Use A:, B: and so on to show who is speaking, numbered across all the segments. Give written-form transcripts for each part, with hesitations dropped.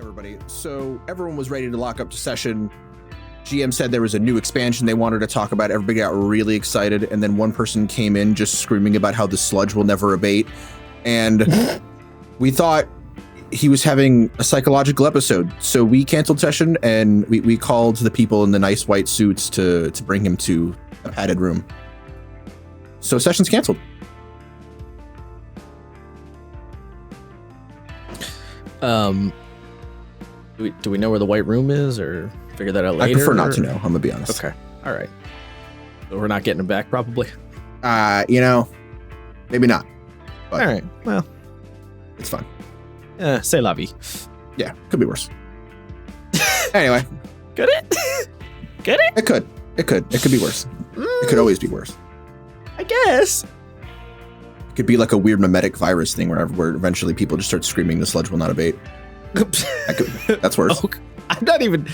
A: everybody. So everyone was ready to lock up the session. GM said there was a new expansion they wanted to talk about. Everybody got really excited. And then one person came in just screaming about how the sludge will never abate. And we thought he was having a psychological episode. So we canceled session and we called the people in the nice white suits to bring him to a padded room. So session's canceled.
B: Do we know where the white room is, or figure that out later?
A: I prefer not to know. I'm gonna be honest.
B: Okay. All right. So we're not getting him back, probably.
A: Maybe not. But
B: all right. Well,
A: it's fine.
B: C'est la vie.
A: Yeah, could be worse. Anyway,
B: Could it? Could it?
A: it could. It could be worse. It could always be worse.
B: I guess.
A: It could be like a weird mimetic virus thing where eventually people just start screaming the sludge will not abate. That's worse.
B: Oh, I'm not even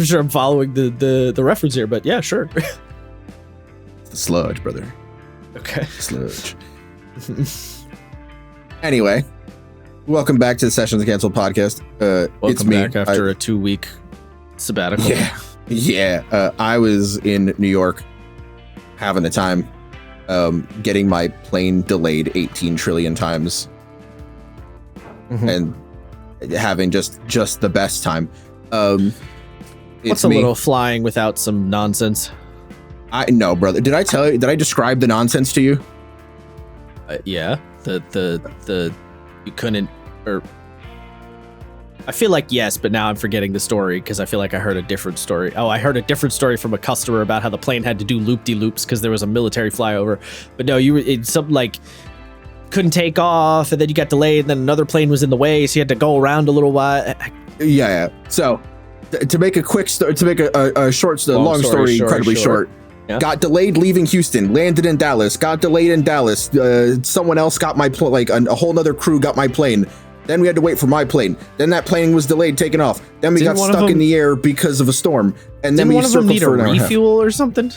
B: sure I'm following the reference here, but yeah, sure.
A: It's the sludge, brother.
B: Okay.
A: Sludge. Anyway, welcome back to the Sessions Canceled podcast.
B: Welcome
A: it's me.
B: back after a 2-week sabbatical.
A: Yeah. I was in New York having the time, getting my plane delayed 18 trillion times, and having just the best time.
B: What's a little flying without some nonsense?
A: No, brother. Did I describe the nonsense to you?
B: Yeah. The you couldn't, or I feel like yes, but now I'm forgetting the story because I feel like I heard a different story. Oh, I heard a different story from a customer about how the plane had to do loop-de-loops because there was a military flyover. But no, it's something like couldn't take off, and then you got delayed, and then another plane was in the way, so you had to go around a little while.
A: Yeah. So to make a quick story, to make a short story, long story incredibly short.
B: Yeah.
A: Got delayed leaving Houston, landed in Dallas, got delayed in Dallas. Someone else got my plane, like a whole nother crew got my plane. Then we had to wait for my plane. Then that plane was delayed, taken off. Then we got stuck in the air because of a storm. And then we circled for an hour and a half.
B: Refuel or something?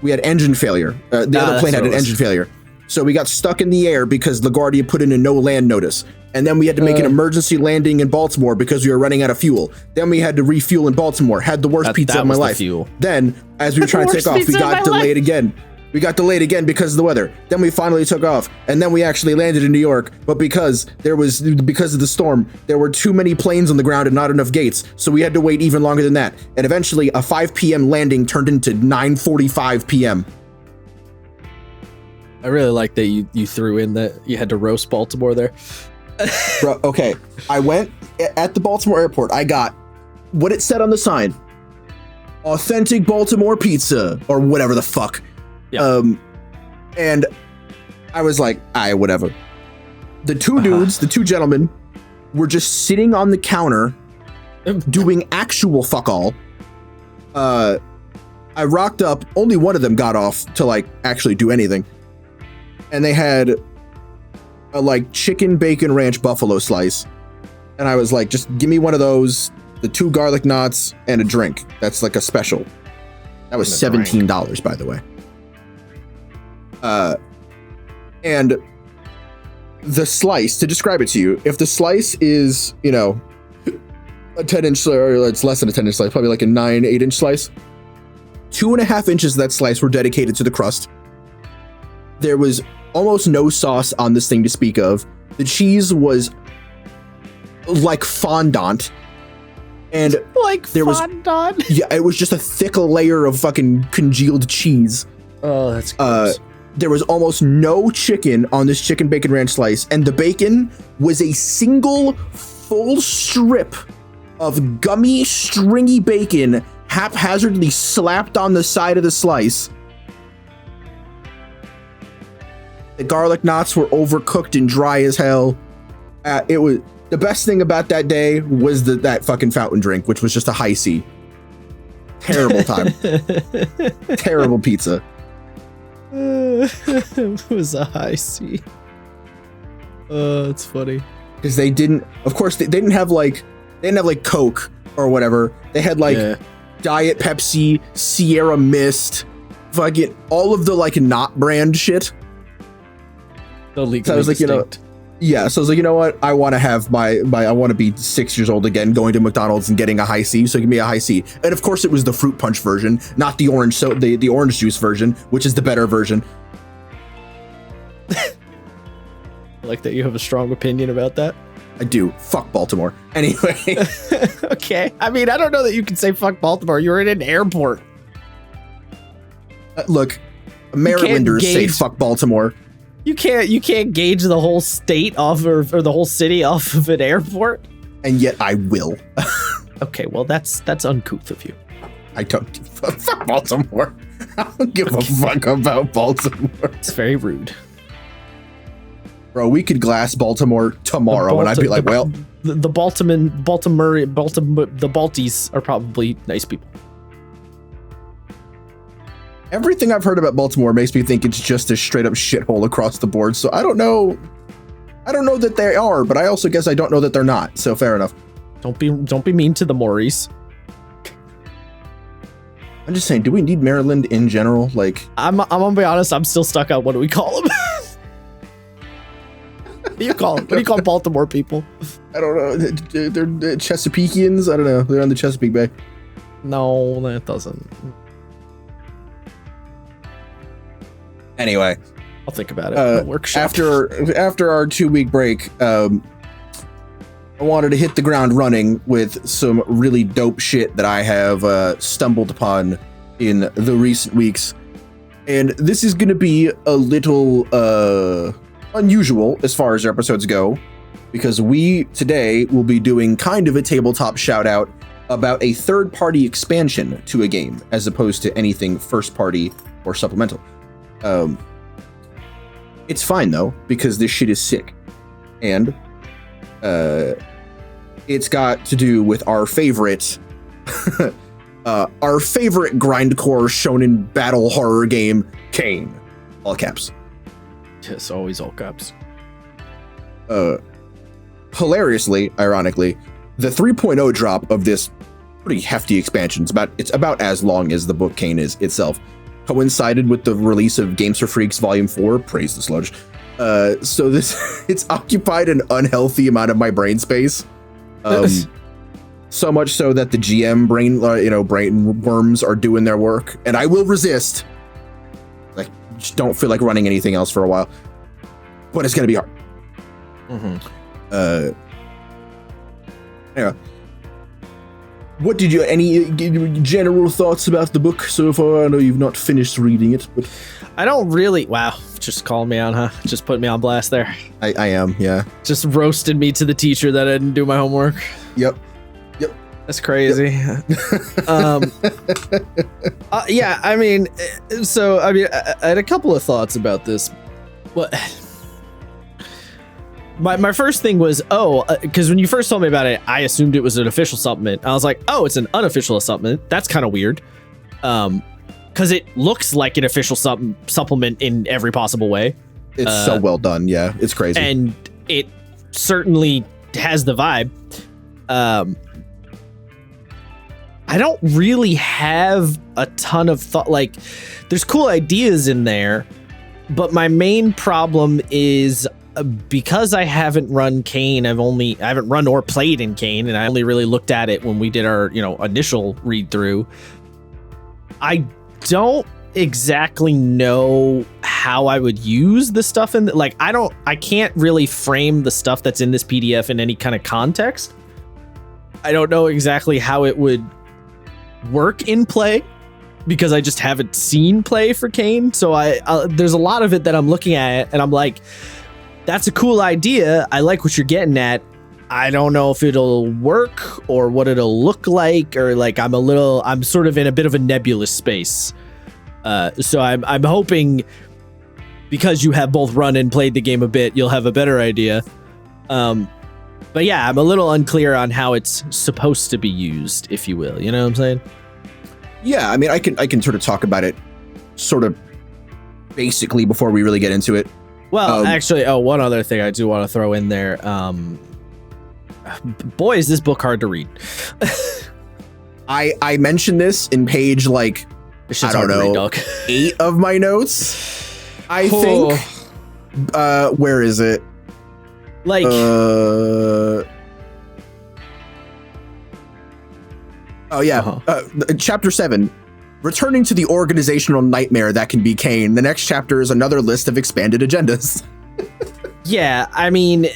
A: We had engine failure. The other plane had an engine failure. So we got stuck in the air because LaGuardia put in a no land notice. And then we had to make an emergency landing in Baltimore because we were running out of fuel. Then we had to refuel in Baltimore. Had the worst pizza of my life. Then, as we were trying to take off, we got delayed again. We got delayed again because of the weather. Then we finally took off, and then we actually landed in New York. But because of the storm, there were too many planes on the ground and not enough gates, so we had to wait even longer than that. And eventually, a 5 p.m. landing turned into 9:45 p.m.
B: I really like that you threw in that you had to roast Baltimore there.
A: Bro, okay. I went at the Baltimore airport. I got what it said on the sign: authentic Baltimore pizza, or whatever the fuck.
B: Yeah.
A: And I was like, whatever. The two dudes, the two gentlemen, were just sitting on the counter doing actual fuck all. I rocked up. Only one of them got off to like actually do anything. And they had a like chicken bacon ranch buffalo slice. And I was like, just give me one of those, the 2 garlic knots, and a drink. That's like a special. That was $17, by the way. And the slice, to describe it to you, if the slice is, a 10-inch, or it's less than a 10-inch slice, probably like a 8-inch slice, 2.5 inches of that slice were dedicated to the crust. There was almost no sauce on this thing to speak of. The cheese was like fondant. And there was, it was just a thick layer of fucking congealed cheese.
B: Oh, that's gross.
A: There was almost no chicken on this chicken bacon ranch slice, and the bacon was a single full strip of gummy, stringy bacon haphazardly slapped on the side of the slice. The garlic knots were overcooked and dry as hell. It was the best thing about that day was that fucking fountain drink, which was just a high C. Terrible time. Terrible pizza.
B: It was a high C. Oh, it's funny.
A: Because they didn't have Coke or whatever. They had Diet Pepsi, Sierra Mist, fucking all of the like not brand shit.
B: The legally
A: so I was like,
B: distinct.
A: Yeah, so I was like, you know what? I want to have I want to be 6 years old again, going to McDonald's and getting a high C. So give me a high C. And of course, it was the fruit punch version, not the orange. So the orange juice version, which is the better version.
B: I like that you have a strong opinion about that.
A: I do. Fuck Baltimore. Anyway.
B: Okay. I mean, I don't know that you can say fuck Baltimore. You're in an airport.
A: Look, Marylanders say fuck Baltimore.
B: You can't gauge the whole state off or the whole city off of an airport.
A: And yet I will.
B: Okay, well that's uncouth of you.
A: I don't fuck Baltimore. I don't give a fuck about Baltimore.
B: It's very rude.
A: Bro, we could glass Baltimore tomorrow and I'd be like, well,
B: the Baltimore, the Balties are probably nice people.
A: Everything I've heard about Baltimore makes me think it's just a straight up shithole across the board. So I don't know that they are, but I also guess I don't know that they're not. So fair enough.
B: Don't be mean to the Mauries.
A: I'm just saying, do we need Maryland in general? Like,
B: I'm gonna be honest, I'm still stuck on what do we call them? What do you call them? What do you call Baltimore people?
A: I don't know. They're Chesapeakeans. I don't know. They're on the Chesapeake Bay.
B: No, that doesn't.
A: Anyway,
B: I'll think about it. Workshop.
A: After our 2-week break, I wanted to hit the ground running with some really dope shit that I have stumbled upon in the recent weeks, and this is going to be a little unusual as far as our episodes go, because we today will be doing kind of a tabletop shout out about a third-party expansion to a game, as opposed to anything first-party or supplemental. It's fine though, because this shit is sick, and it's got to do with our favorite grindcore shonen battle horror game, CAIN, all caps.
B: Yes, always all caps.
A: Hilariously, ironically, the 3.0 drop of this pretty hefty expansion, it's about as long as the book CAIN is itself, coincided with the release of Games for Freaks Volume 4, praise the sludge. So it's occupied an unhealthy amount of my brain space. So much so that the GM brain worms are doing their work, and I will resist. Like, just don't feel like running anything else for a while, but it's gonna be hard. Anyway. What did you, any general thoughts about the book so far? I know you've not finished reading it, but
B: I don't really, wow, just calling me out, huh? Just put me on blast there.
A: I am, yeah.
B: Just roasted me to the teacher that I didn't do my homework.
A: Yep.
B: That's crazy. Yep. Yeah, I mean, I had a couple of thoughts about this. What? My first thing was, because when you first told me about it, I assumed it was an official supplement. I was like, oh, it's an unofficial supplement. That's kind of weird. Because it looks like an official supplement in every possible way.
A: It's so well done. Yeah, it's crazy.
B: And it certainly has the vibe. I don't really have a ton of thought. Like, there's cool ideas in there, but my main problem is, because I haven't run CAIN, I haven't run or played in CAIN, and I only really looked at it when we did our, initial read through. I don't exactly know how I would use the stuff in I can't really frame the stuff that's in this PDF in any kind of context. I don't know exactly how it would work in play, because I just haven't seen play for CAIN. So there's a lot of it that I'm looking at and I'm like, that's a cool idea. I like what you're getting at. I don't know if it'll work or what it'll look like, or I'm sort of in a bit of a nebulous space. So I'm hoping, because you have both run and played the game a bit, you'll have a better idea. But yeah, I'm a little unclear on how it's supposed to be used, if you will. You know what I'm saying?
A: Yeah, I mean, I can sort of talk about it sort of basically before we really get into it.
B: Well, actually, one other thing I do want to throw in there. Boy, is this book hard to read.
A: I mentioned this in page, I don't know, 8 of my notes, I think. Where is it?
B: Like,
A: Chapter 7. Returning to the organizational nightmare that can be CAIN. The next chapter is another list of expanded agendas.
B: yeah, I mean,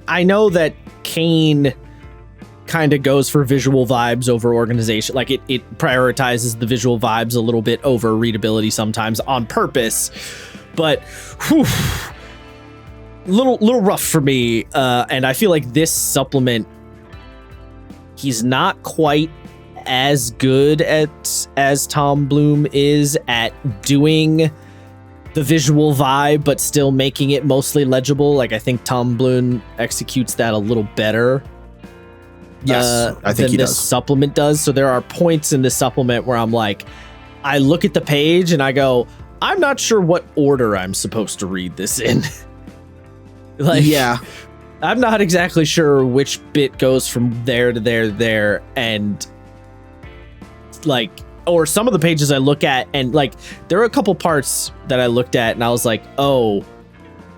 B: I know that CAIN kind of goes for visual vibes over organization. Like it prioritizes the visual vibes a little bit over readability sometimes on purpose, but little rough for me. And I feel like this supplement, he's not quite as good as Tom Bloom is at doing the visual vibe, but still making it mostly legible. Like I think Tom Bloom executes that a little better.
A: Yes, I think he does.
B: This supplement does. So there are points in this supplement where I'm like, I look at the page and I go, I'm not sure what order I'm supposed to read this in. Like, yeah, I'm not exactly sure which bit goes from there to there to there, and like, or some of the pages I look at and like, there are a couple parts that I looked at and I was like, oh,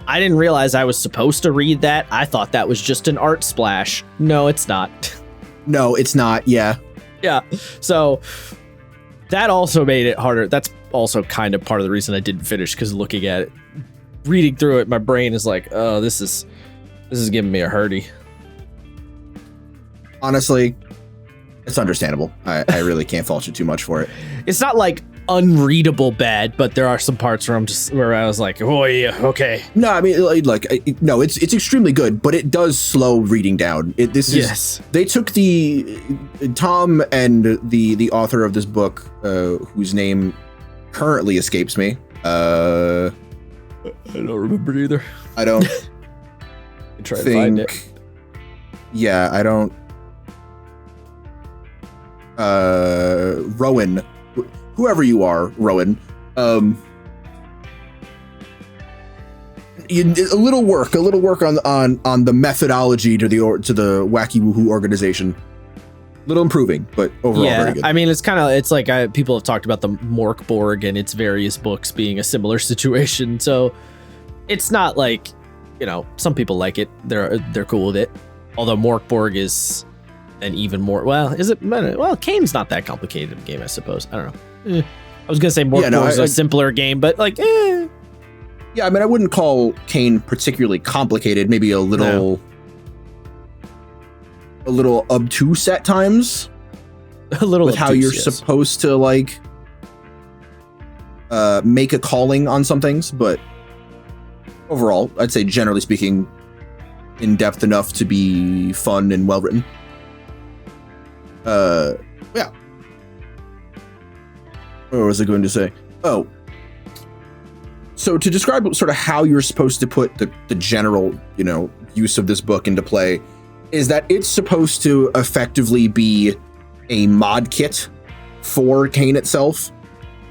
B: I didn't realize I was supposed to read that. I thought that was just an art splash. No, it's not.
A: No, it's not. Yeah.
B: Yeah. So that also made it harder. That's also kind of part of the reason I didn't finish, because looking at it, reading through it, my brain is like, oh, this is giving me a hurdy.
A: Honestly, it's understandable. I really can't fault you too much for it.
B: It's not like unreadable bad, but there are some parts where I was like, oh yeah, okay.
A: No, I mean, no, it's extremely good, but it does slow reading down.
B: Yes.
A: They took Tom and the author of this book, whose name currently escapes me. I
B: don't remember either.
A: I don't
B: try to find it.
A: Yeah, I don't. Rowan, whoever you are, Rowan, a little work on the methodology to the Wacky Woohoo organization. Little improving, but overall very good.
B: I mean, it's like people have talked about the Morkborg and its various books being a similar situation. So it's not like, some people like it. They're cool with it. Although Morkborg is an even more, CAIN's not that complicated of a game, I suppose. I don't know. I was gonna say Morkborg is a simpler game, but like, Yeah,
A: I mean, I wouldn't call CAIN particularly complicated. Maybe a little obtuse at times.
B: A little
A: with
B: obtuse,
A: how you're
B: yes.
A: supposed to like make a calling on some things, but overall, I'd say generally speaking, in depth enough to be fun and well written. Yeah. What was I going to say? Oh. So to describe sort of how you're supposed to put the general, use of this book into play, is that it's supposed to effectively be a mod kit for CAIN itself.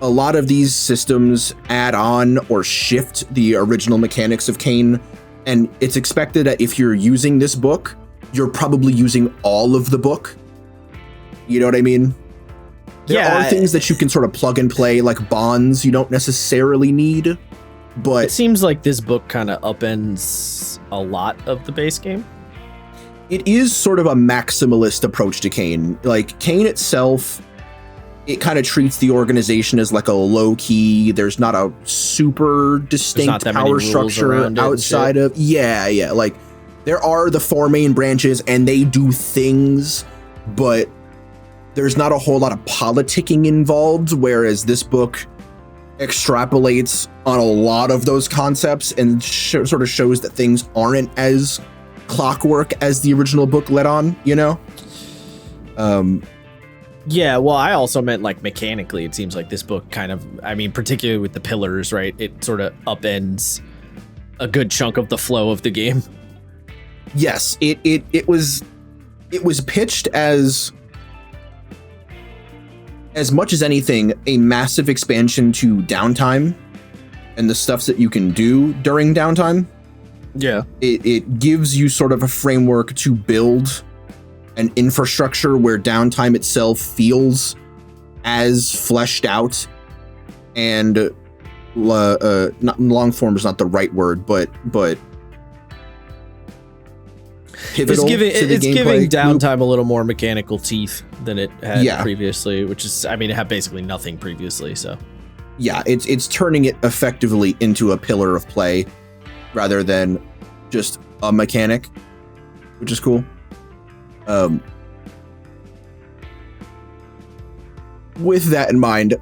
A: A lot of these systems add on or shift the original mechanics of CAIN, and it's expected that if you're using this book, you're probably using all of the book. You know what I mean? There are things that you can sort of plug and play, like bonds you don't necessarily need, but
B: it seems like this book kind of upends a lot of the base game.
A: It is sort of a maximalist approach to CAIN. Like, CAIN itself, it kind of treats the organization as like a low key. There's not a super distinct power structure outside of. Yeah. Like, there are the 4 main branches and they do things, but there's not a whole lot of politicking involved, whereas this book extrapolates on a lot of those concepts and sort of shows that things aren't as clockwork as the original book let on,
B: Yeah, well, I also meant like mechanically, it seems like this book kind of, I mean, particularly with the pillars, right? It sort of upends a good chunk of the flow of the game.
A: Yes, it was pitched as much as anything, a massive expansion to downtime and the stuff that you can do during downtime.
B: Yeah.
A: It gives you sort of a framework to build an infrastructure where downtime itself feels as fleshed out and not long form is not the right word, but pivotal to the
B: it's
A: gameplay.
B: giving downtime a little more mechanical teeth than it had
A: Yeah.
B: previously, which is, I mean, it had basically nothing previously, so.
A: Yeah, it's turning it effectively into a pillar of play rather than just a mechanic, which is cool. With that in mind,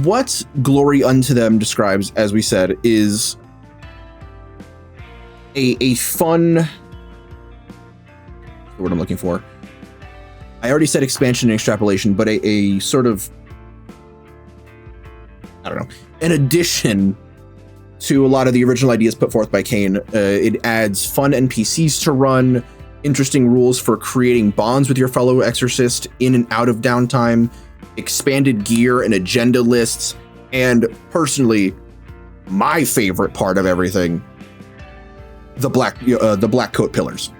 A: what Glory Unto Them describes, as we said, is a fun, what's the word I'm looking for? I already said expansion and extrapolation, but a sort of, I don't know, an addition to a lot of the original ideas put forth by CAIN. It adds fun NPCs to run, interesting rules for creating bonds with your fellow exorcist in and out of downtime, expanded gear and agenda lists, and personally, my favorite part of everything, the black coat pillars.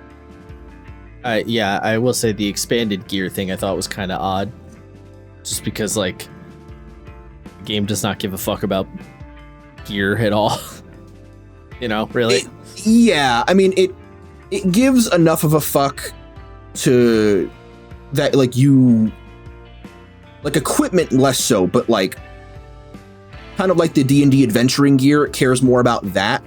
B: Yeah, I will say the expanded gear thing I thought was kind of odd. Just because, like, the game does not give a fuck about gear at all. You know, really?
A: Yeah, I mean, it gives enough of a fuck to that, like, equipment less so, but like, kind of like the D&D adventuring gear, it cares more about that.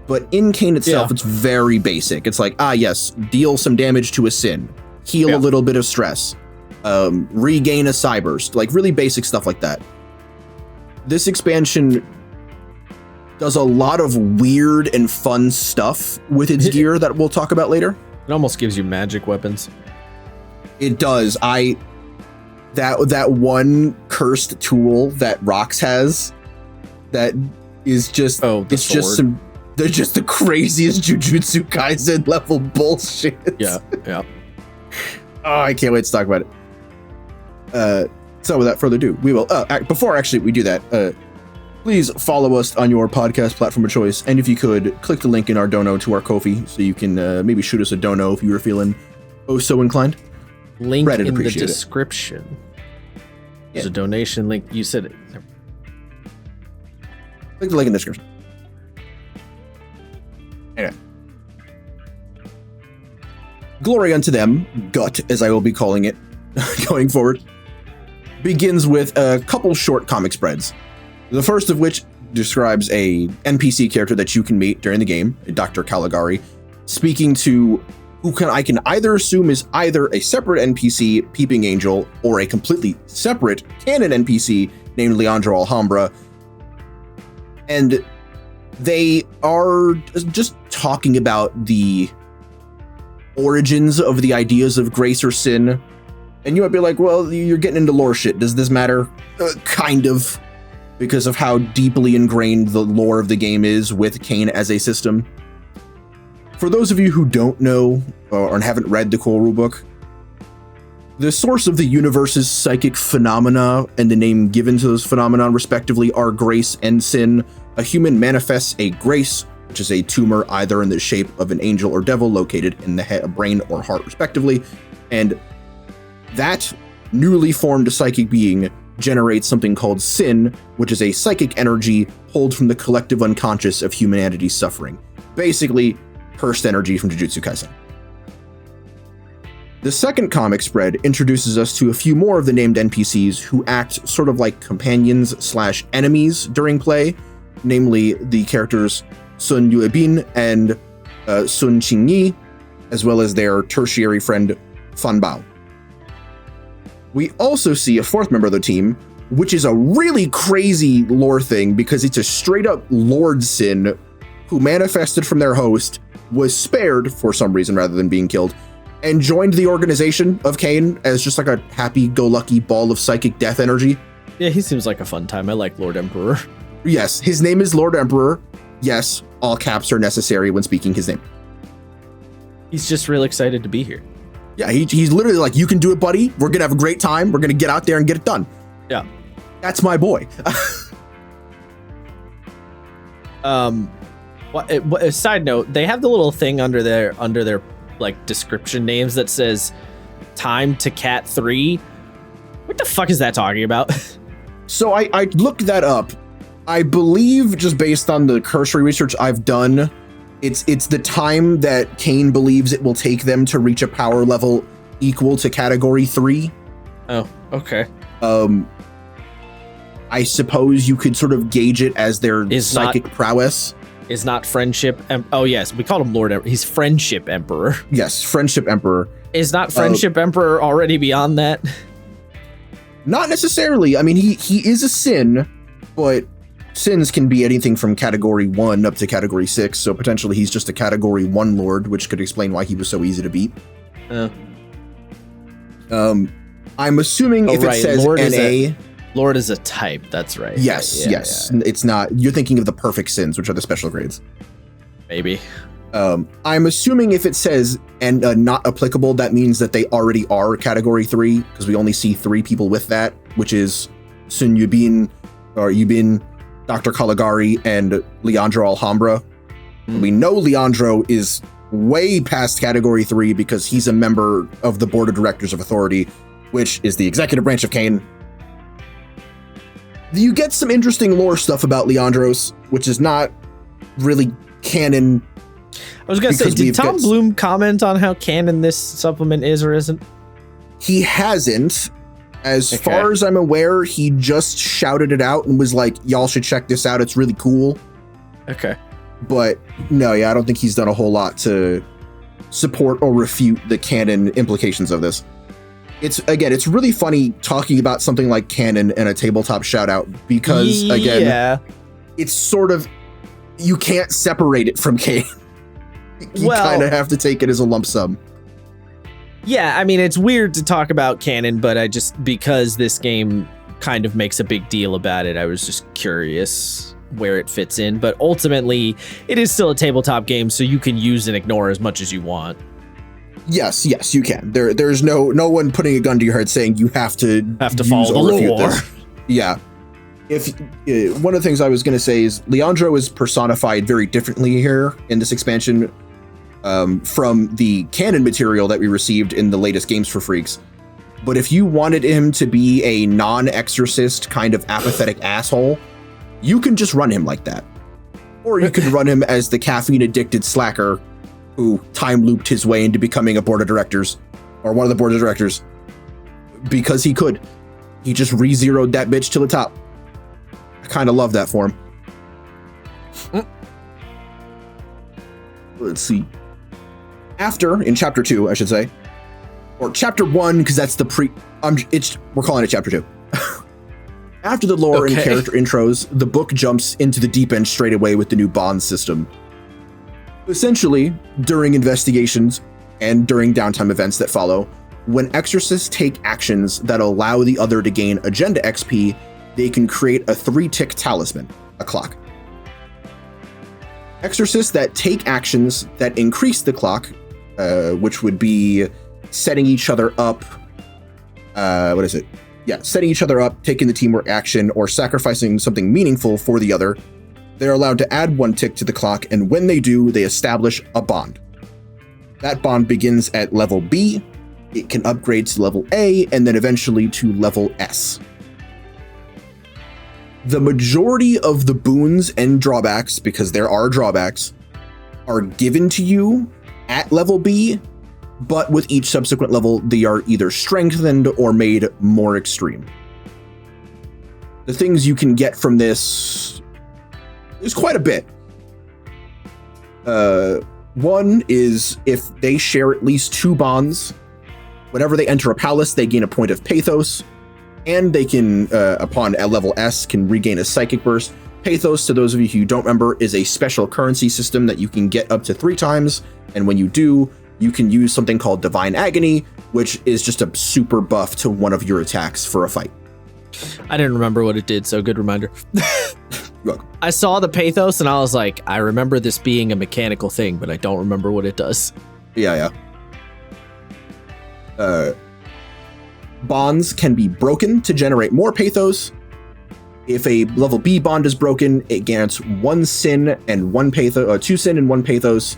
A: But in CAIN itself, It's very basic. It's like, yes, deal some damage to a sin, heal a little bit of stress, regain a cyburst, like really basic stuff like that. This expansion does a lot of weird and fun stuff with its gear that we'll talk about later.
B: It almost gives you magic weapons. It
A: does. That one cursed tool that Rox has, that is just
B: sword.
A: They're just the craziest Jujutsu Kaisen level bullshit.
B: Yeah.
A: Oh, I can't wait to talk about it. So without further ado, we will. Before actually we do that, please follow us on your podcast platform of choice, and if you could, click the link in our dono to our Ko-fi, so you can maybe shoot us a dono if you were feeling so inclined.
B: Link in the description. There's a donation link. You said it.
A: Click the link in the description. Anyway. Glory Unto Them, Gut, as I will be calling it going forward, begins with a couple short comic spreads. The first of which describes a NPC character that you can meet during the game, Dr. Caligari, speaking to I can either assume is either a separate NPC, Peeping Angel, or a completely separate canon NPC named Leandro Alhambra. And they are just talking about the origins of the ideas of grace or sin. And you might be like, well, you're getting into lore shit. Does this matter? Kind of. Because of how deeply ingrained the lore of the game is with CAIN as a system. For those of you who don't know or haven't read the core rulebook, the source of the universe's psychic phenomena and the name given to those phenomena respectively are grace and sin. A human manifests a grace, which is a tumor either in the shape of an angel or devil located in the head, brain, or heart respectively, and that newly formed psychic being generates something called sin, which is a psychic energy pulled from the collective unconscious of humanity's suffering. Basically, cursed energy from Jujutsu Kaisen. The second comic spread introduces us to a few more of the named NPCs who act sort of like companions/enemies during play, namely the characters Sun Yuebin and Sun Qingyi, as well as their tertiary friend Fan Bao. We also see a fourth member of the team, which is a really crazy lore thing because it's a straight up Lord Sin who manifested from their host, was spared for some reason rather than being killed, and joined the organization of CAIN as just like a happy-go-lucky ball of psychic death energy.
B: Yeah, he seems like a fun time. I like Lord Emperor.
A: Yes, his name is Lord Emperor. Yes, all caps are necessary when speaking his name.
B: He's just real excited to be here.
A: Yeah, he's literally like, you can do it, buddy. We're going to have a great time. We're going to get out there and get it done.
B: Yeah.
A: That's my boy.
B: A side note, they have the little thing under their like description names that says time to cat 3. What the fuck is that talking about?
A: So I looked that up. I believe, just based on the cursory research I've done, It's the time that CAIN believes it will take them to reach a power level equal to category 3.
B: Oh, okay.
A: I suppose you could sort of gauge it as their psychic prowess.
B: Is not friendship. Oh, yes. We called him Lord Emperor. He's Friendship Emperor.
A: Yes, Friendship Emperor.
B: Is not Friendship Emperor already beyond that?
A: Not necessarily. I mean, he is a sin, but sins can be anything from category 1 up to category 6. So potentially he's just a category 1 lord, which could explain why he was so easy to beat. I'm assuming if it says
B: Lord
A: NA.
B: Lord is a type. That's right.
A: Yes, yes. Yeah. It's not. You're thinking of the perfect sins, which are the special grades.
B: Maybe.
A: I'm assuming if it says not applicable, that means that they already are category 3, because we only see 3 people with that, which is Sun Yubin, Dr. Caligari, and Leandro Alhambra. We know Leandro is way past category 3 because he's a member of the board of directors of Authority, which is the executive branch of CAIN. You get some interesting lore stuff about Leandros, which is not really canon.
B: I was going to say, did Tom Bloom comment on how canon this supplement is or isn't?
A: He hasn't. As far as I'm aware, he just shouted it out and was like, y'all should check this out. It's really cool.
B: Okay.
A: But no, I don't think he's done a whole lot to support or refute the canon implications of this. It's really funny talking about something like canon and a tabletop shout out because it's sort of, you can't separate it from CAIN. You kind of have to take it as a lump sum.
B: Yeah, I mean, it's weird to talk about canon, but because this game kind of makes a big deal about it, I was just curious where it fits in. But ultimately, it is still a tabletop game, so you can use and ignore as much as you want.
A: Yes, you can. There's no one putting a gun to your head saying you have to
B: follow the lore.
A: Yeah. If one of the things I was going to say is Leandro is personified very differently here in this expansion from the canon material that we received in the latest Games for Freaks. But if you wanted him to be a non-exorcist kind of apathetic asshole, you can just run him like that. Or you could run him as the caffeine-addicted slacker who time looped his way into becoming a board of directors, or one of the board of directors, because he could. He just re-zeroed that bitch to the top. I kind of love that for him. Let's see. After, in chapter 2, I should say, or chapter 1, because that's the we're calling it chapter 2. After the lore and character intros, the book jumps into the deep end straight away with the new bond system. Essentially, during investigations and during downtime events that follow, when exorcists take actions that allow the other to gain agenda XP, they can create a 3-tick talisman, a clock. Exorcists that take actions that increase the clock, which would be setting each other up, setting each other up, taking the teamwork action, or sacrificing something meaningful for the other, they're allowed to add 1 tick to the clock, and when they do, they establish a bond. That bond begins at level B, it can upgrade to level A, and then eventually to level S. The majority of the boons and drawbacks, because there are drawbacks, are given to you at level B, but with each subsequent level, they are either strengthened or made more extreme. The things you can get from this is quite a bit. One is if they share at least 2 bonds, whenever they enter a palace, they gain a point of pathos, and they can, upon a level S, can regain a psychic burst. Pathos, to those of you who don't remember, is a special currency system that you can get up to 3 times, and when you do, you can use something called Divine Agony, which is just a super buff to one of your attacks for a fight.
B: I didn't remember what it did, so good reminder. I saw the pathos and I was like, I remember this being a mechanical thing, but I don't remember what it does.
A: Yeah. Bonds can be broken to generate more pathos. If a level B bond is broken, it grants 1 sin and 1 pathos, 2 sin and 1 pathos,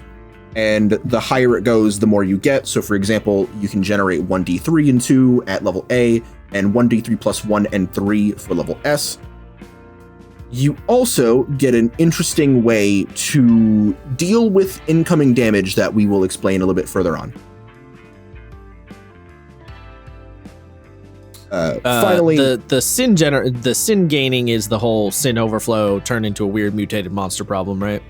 A: and the higher it goes, the more you get. So for example, you can generate 1d3 and 2 at level A, and 1d3 plus 1 and 3 for level S. You also get an interesting way to deal with incoming damage that we will explain a little bit further on. Finally,
B: the sin gaining is the whole sin overflow turned into a weird mutated monster problem, right?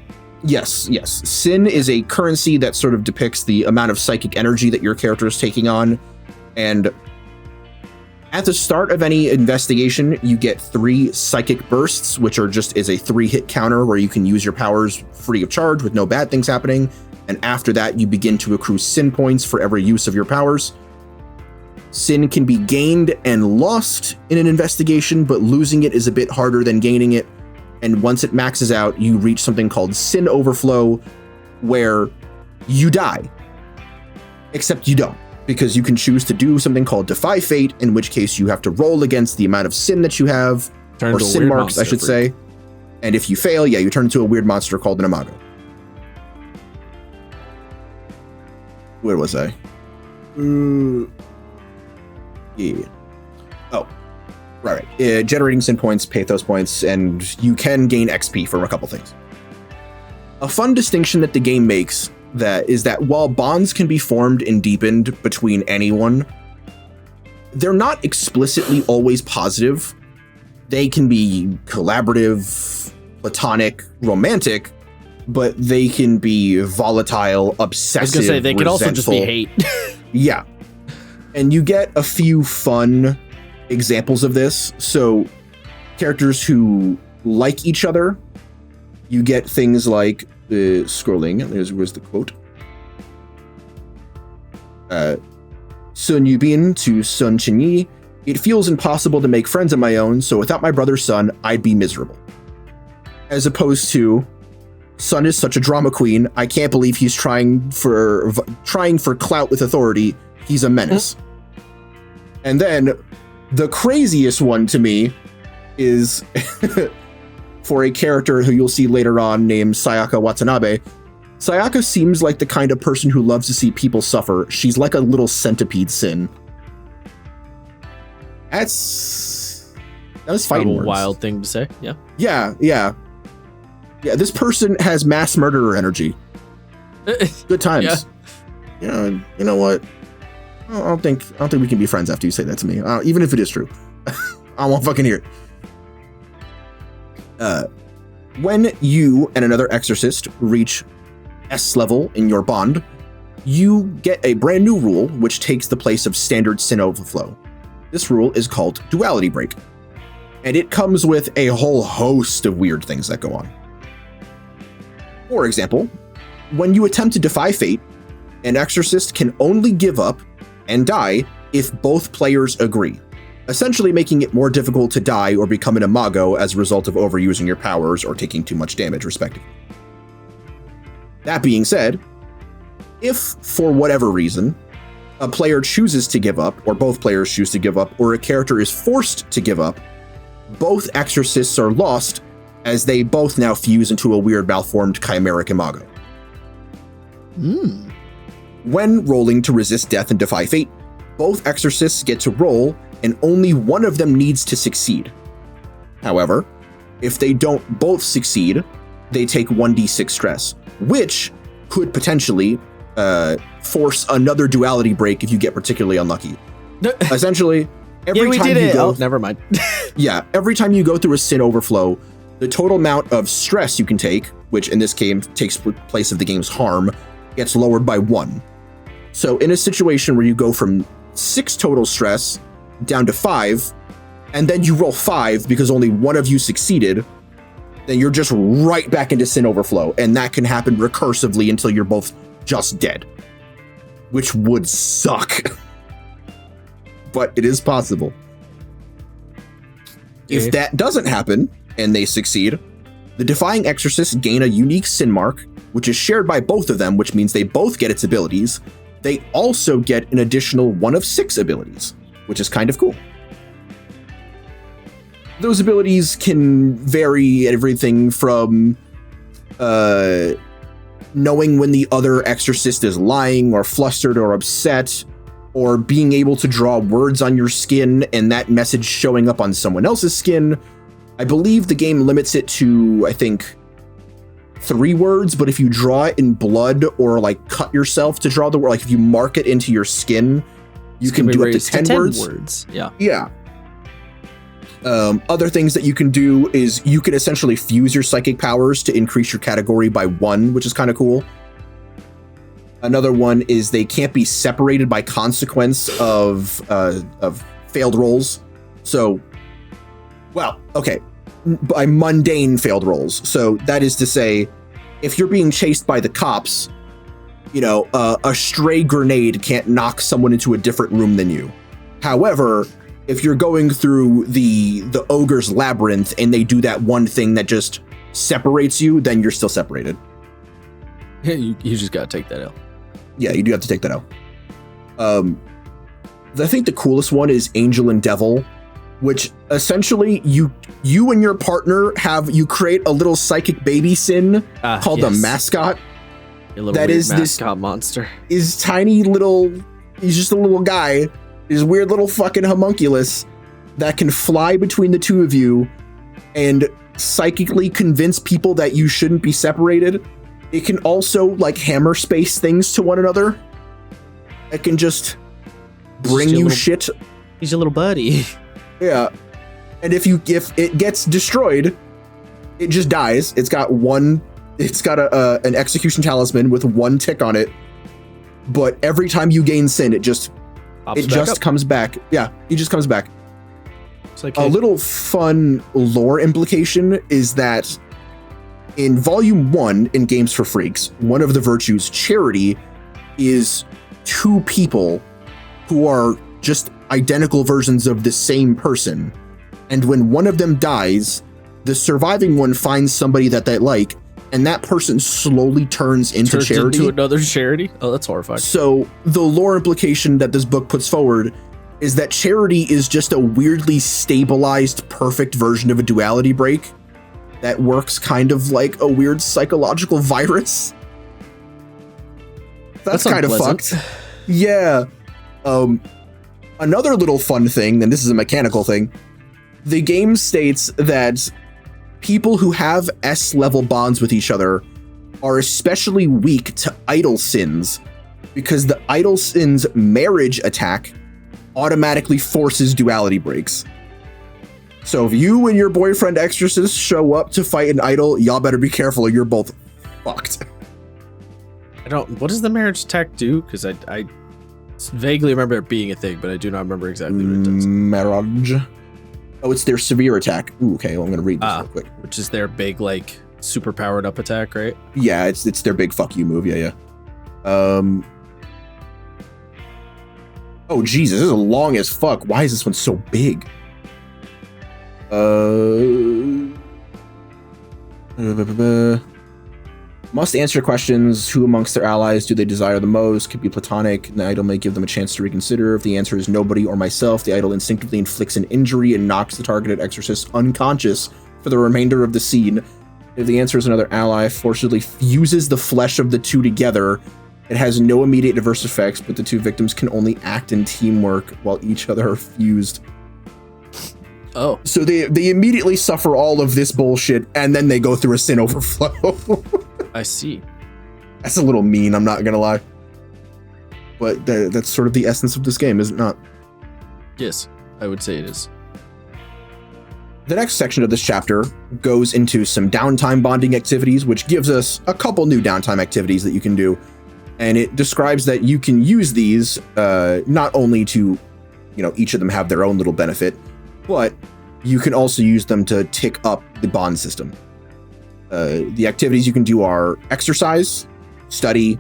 A: Yes. Sin is a currency that sort of depicts the amount of psychic energy that your character is taking on. And at the start of any investigation, you get 3 psychic bursts, which are just is a 3-hit counter where you can use your powers free of charge with no bad things happening. And after that, you begin to accrue sin points for every use of your powers. Sin can be gained and lost in an investigation, but losing it is a bit harder than gaining it. And once it maxes out, you reach something called sin overflow, where you die. Except you don't, because you can choose to do something called defy fate, in which case you have to roll against the amount of sin that you have, or sin marks, I should say. And if you fail, you turn into a weird monster called an imago. Where was I? Yeah. Oh, right. Generating sin points, pathos points, and you can gain XP from a couple things. A fun distinction that the game makes is that while bonds can be formed and deepened between anyone, they're not explicitly always positive. They can be collaborative, platonic, romantic, but they can be volatile, obsessive,
B: I was gonna say, they could also just be hate.
A: Yeah. And you get a few fun examples of this. So characters who like each other, you get things like scrolling. Where's the quote? Sun Yubin to Sun Chinyi. It feels impossible to make friends of my own, so without my brother Sun, I'd be miserable. As opposed to, Sun is such a drama queen. I can't believe he's trying for clout with authority. He's a menace. And then the craziest one to me is for a character who you'll see later on named Sayaka Watanabe. Sayaka seems like the kind of person who loves to see people suffer. She's like a little centipede sin. That was fighting words.
B: Wild thing to say. Yeah.
A: Yeah. This person has mass murderer energy. Good times. Yeah. You know what? I don't think we can be friends after you say that to me, even if it is true. I won't fucking hear it. When you and another exorcist reach S level in your bond, you get a brand new rule which takes the place of standard sin overflow. This rule is called duality break, and it comes with a whole host of weird things that go on. For example, when you attempt to defy fate, an exorcist can only give up and die if both players agree, essentially making it more difficult to die or become an imago as a result of overusing your powers or taking too much damage, respectively. That being said, if for whatever reason a player chooses to give up, or both players choose to give up, or a character is forced to give up, both exorcists are lost as they both now fuse into a weird malformed chimeric imago. When rolling to resist death and defy fate, both exorcists get to roll, and only one of them needs to succeed. However, if they don't both succeed, they take 1d6 stress, which could potentially force another duality break if you get particularly unlucky. Essentially, every time you go...
B: Oh, never mind.
A: Yeah, every time you go through a sin overflow, the total amount of stress you can take, which in this game takes place of the game's harm, gets lowered by 1. So in a situation where you go from 6 total stress down to 5, and then you roll 5 because only one of you succeeded, then you're just right back into sin overflow, and that can happen recursively until you're both just dead, which would suck. But it is possible. If that doesn't happen, and they succeed, the Defying Exorcists gain a unique sin mark, which is shared by both of them, which means they both get its abilities. They also get an additional 1 of 6 abilities, which is kind of cool. Those abilities can vary everything from knowing when the other exorcist is lying or flustered or upset, or being able to draw words on your skin and that message showing up on someone else's skin, I believe the game limits it to, I think, 3 words, but if you draw it in blood or like cut yourself to draw the word, like if you mark it into your skin, you can do up to 10 words.
B: Yeah.
A: Yeah. Other things that you can do is you can essentially fuse your psychic powers to increase your category by 1, which is kind of cool. Another one is they can't be separated by consequence of failed rolls. So, well, okay, by mundane failed rolls. So that is to say, if you're being chased by the cops, you know, a stray grenade can't knock someone into a different room than you. However, if you're going through the ogre's labyrinth and they do that one thing that just separates you, then you're still separated.
B: Yeah, you just gotta take that out.
A: Yeah, you do have to take that out. I think the coolest one is Angel and Devil, which essentially you and your partner you create a little psychic baby sin called the mascot.
B: That is mascot monster.
A: Is tiny little. He's just a little guy. This weird little fucking homunculus that can fly between the two of you and psychically convince people that you shouldn't be separated. It can also like hammer space things to one another. It can just bring you shit.
B: He's your little buddy.
A: Yeah. And if it gets destroyed, it just dies. It's got an execution talisman with 1 tick on it. But every time you gain sin, it just comes back. Yeah, he just comes back. It's like a little fun lore implication is that in Volume 1 in Games for Freaks, one of the virtues, charity, is 2 people who are just identical versions of the same person. And when one of them dies, the surviving one finds somebody that they like, and that person slowly turns into charity.
B: Into another charity? Oh, that's horrifying.
A: So the lore implication that this book puts forward is that charity is just a weirdly stabilized, perfect version of a duality break that works kind of like a weird psychological virus. That's kind of fucked. Yeah. Another little fun thing, and this is a mechanical thing, the game states that people who have S-level bonds with each other are especially weak to idol sins because the idol sin's marriage attack automatically forces duality breaks. So if you and your boyfriend exorcist show up to fight an idol, y'all better be careful or you're both fucked.
B: What does the marriage attack do? Because I vaguely remember it being a thing, but I do not remember exactly what it does.
A: Marriage. Oh, it's their severe attack. Ooh, okay, well, I'm gonna read this real quick.
B: Which is their big, like, super powered up attack, right?
A: Yeah, it's their big fuck you move. Yeah. Oh Jesus, this is long as fuck. Why is this one so big? Must answer questions. Who amongst their allies do they desire the most? Could be platonic. The idol may give them a chance to reconsider. If the answer is nobody or myself, the idol instinctively inflicts an injury and knocks the targeted exorcist unconscious for the remainder of the scene. If the answer is another ally, forcibly fuses the flesh of the two together. It has no immediate adverse effects, but the 2 victims can only act in teamwork while each other are fused.
B: Oh.
A: So they immediately suffer all of this bullshit, and then they go through a sin overflow.
B: I see.
A: That's a little mean, I'm not gonna lie. But that's sort of the essence of this game, is it not?
B: Yes, I would say it is.
A: The next section of this chapter goes into some downtime bonding activities, which gives us a couple new downtime activities that you can do. And it describes that you can use these not only to, each of them have their own little benefit, but you can also use them to tick up the bond system. The activities you can do are exercise, study,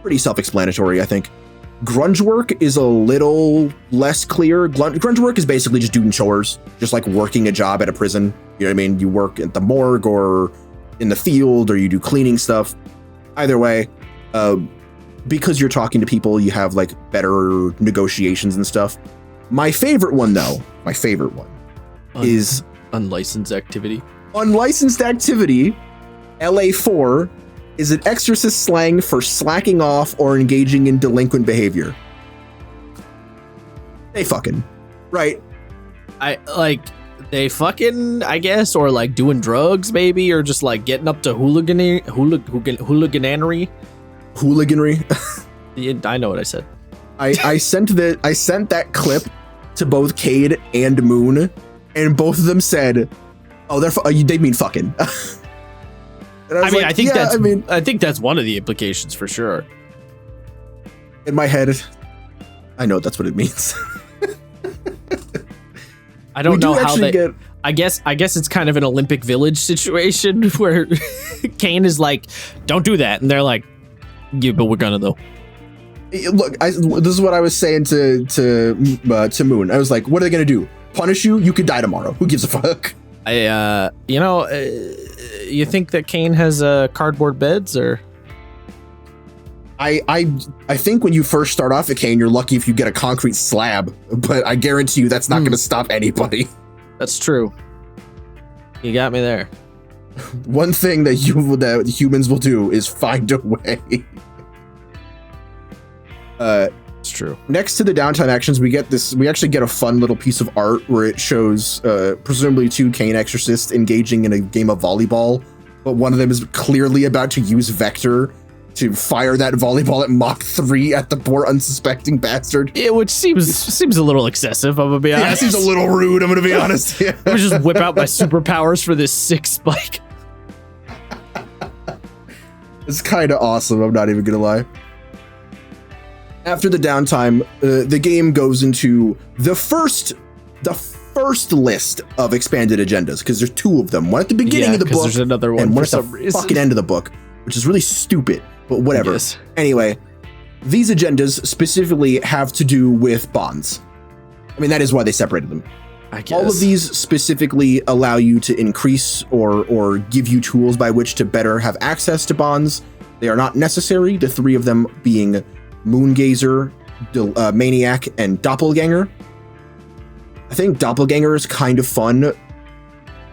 A: pretty self-explanatory, I think. Grunge work is a little less clear. Grunge work is basically just doing chores, just like working a job at a prison. You know what I mean? You work at the morgue or in the field, or you do cleaning stuff. Either way, because you're talking to people, you have like better negotiations and stuff. My favorite one, is
B: unlicensed activity.
A: Unlicensed activity, LA4, is an exorcist slang for slacking off or engaging in delinquent behavior. They fucking, right?
B: they fucking, I guess, or like doing drugs maybe, or just like getting up to hooliganery. I know what I said.
A: I sent that clip to both Cade and Moon, and both of them said, "Oh, they mean fucking."
B: I think that's one of the implications for sure.
A: In my head, I know that's what it means.
B: I don't know how they. I guess it's kind of an Olympic Village situation where CAIN is like, "Don't do that," and they're like, "Yeah, but we're gonna though."
A: Look, this is what I was saying to Moon. I was like, "What are they gonna do? Punish you? You could die tomorrow. Who gives a fuck?"
B: You think that CAIN has cardboard beds, or?
A: I think when you first start off at CAIN, you're lucky if you get a concrete slab, but I guarantee you that's not going to stop anybody.
B: That's true. You got me there.
A: One thing that humans will do is find a way.
B: It's true.
A: Next to the downtime actions, we actually get a fun little piece of art where it shows presumably two CAIN exorcists engaging in a game of volleyball, but one of them is clearly about to use Vector to fire that volleyball at Mach 3 at the poor unsuspecting bastard.
B: Yeah, which seems a little excessive, I'm gonna be honest.
A: Yeah, it seems a little rude, I'm gonna be honest. Yeah.
B: I'm gonna just whip out my superpowers for this sick spike.
A: It's kind of awesome, I'm not even gonna lie. After the downtime, the game goes into the first list of expanded agendas, because there's two of them. One at the beginning of the book,
B: there's another one
A: and one
B: for
A: at the fucking end of the book, which is really stupid, but whatever.
B: Yes.
A: Anyway, these agendas specifically have to do with bonds. I mean, that is why they separated them.
B: I guess.
A: All of these specifically allow you to increase or give you tools by which to better have access to bonds. They are not necessary, the three of them being Moongazer, Maniac, and Doppelganger. I think Doppelganger is kind of fun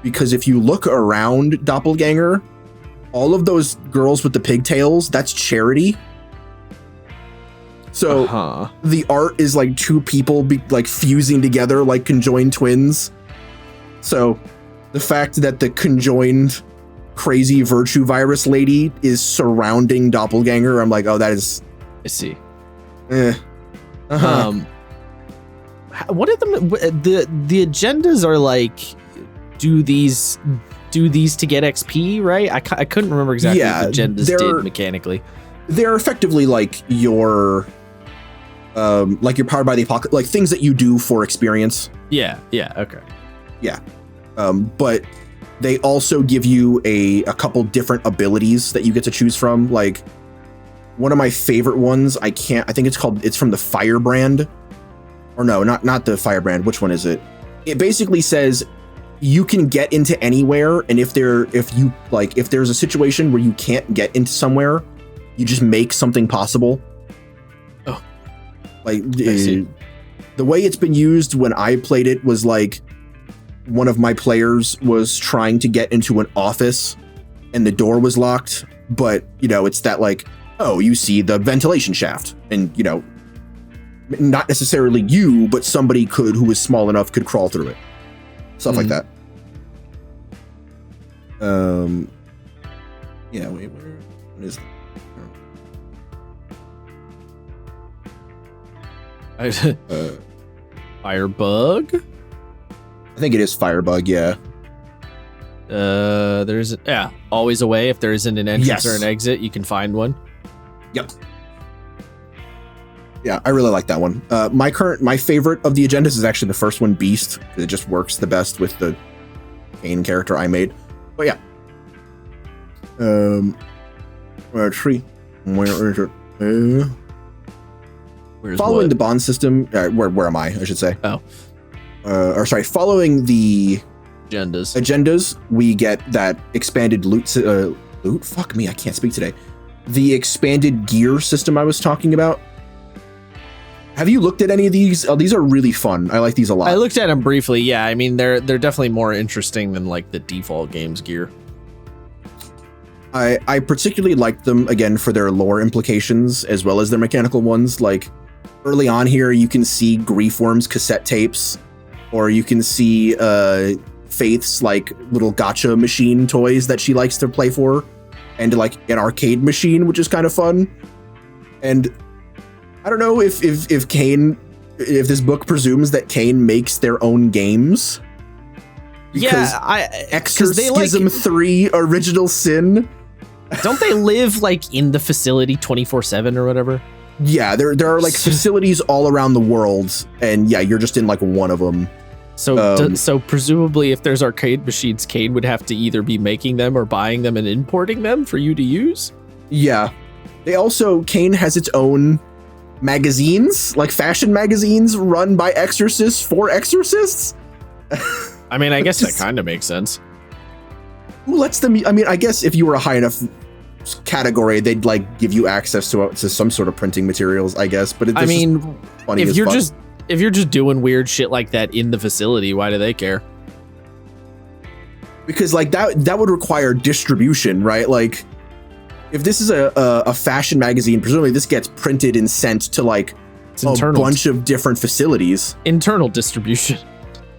A: because if you look around Doppelganger, all of those girls with the pigtails, that's Charity. So the art is like two people like fusing together like conjoined twins. So the fact that the conjoined crazy virtue virus lady is surrounding Doppelganger, I'm like, oh, that is...
B: I see.
A: What
B: are the agendas are like? Do these to get XP, right? I couldn't remember exactly what the agendas did mechanically.
A: They're effectively like you're powered by the apocalypse, like things that you do for experience.
B: Yeah. Okay.
A: Yeah. But they also give you a couple different abilities that you get to choose from. Like one of my favorite ones, I think it's from the Firebrand. Or no, not the Firebrand. Which one is it? It basically says you can get into anywhere, and if there's a situation where you can't get into somewhere, you just make something possible.
B: Oh.
A: Like the way it's been used when I played it was like one of my players was trying to get into an office and the door was locked, but it's that like, oh, you see the ventilation shaft, and not necessarily you, but somebody who was small enough could crawl through it. Stuff like that. Yeah, wait, what is
B: that? Firebug?
A: I think it is Firebug, yeah.
B: There's always a way. If there isn't an entrance or an exit, you can find one.
A: Yep. Yeah, I really like that one. My favorite of the agendas is actually the first one, Beast. It just works the best with the CAIN character I made. But yeah. Tree. Where is it? Following the bond system, where am I should say? Following the agendas, we get that expanded loot. Fuck me, I can't speak today. The expanded gear system I was talking about. Have you looked at any of these? These are really fun. I like these a lot.
B: I looked at them briefly. Yeah, I mean they're definitely more interesting than like the default game's gear.
A: I particularly liked them again for their lore implications as well as their mechanical ones. Like early on here, you can see Griefworm's cassette tapes or you can see Faith's like little gotcha machine toys that she likes to play for, and like an arcade machine, which is kind of fun. And I don't know if this book presumes that CAIN makes their own games. Because Exorcism 3 Original Sin.
B: Don't they live like in the facility 24/7 or whatever?
A: Yeah, there are like facilities all around the world, and yeah, you're just in like one of them.
B: So presumably, if there's arcade machines, CAIN would have to either be making them or buying them and importing them for you to use.
A: Yeah, CAIN has its own magazines, like fashion magazines, run by exorcists for exorcists.
B: I mean, I guess that kind of makes sense.
A: Who lets them? I mean, I guess if you were a high enough category, they'd like give you access to some sort of printing materials, I guess. But
B: I mean, if you're just doing weird shit like that in the facility, why do they care?
A: Because like that would require distribution, right? Like if this is a fashion magazine, presumably this gets printed and sent to like a bunch of different facilities.
B: Internal distribution.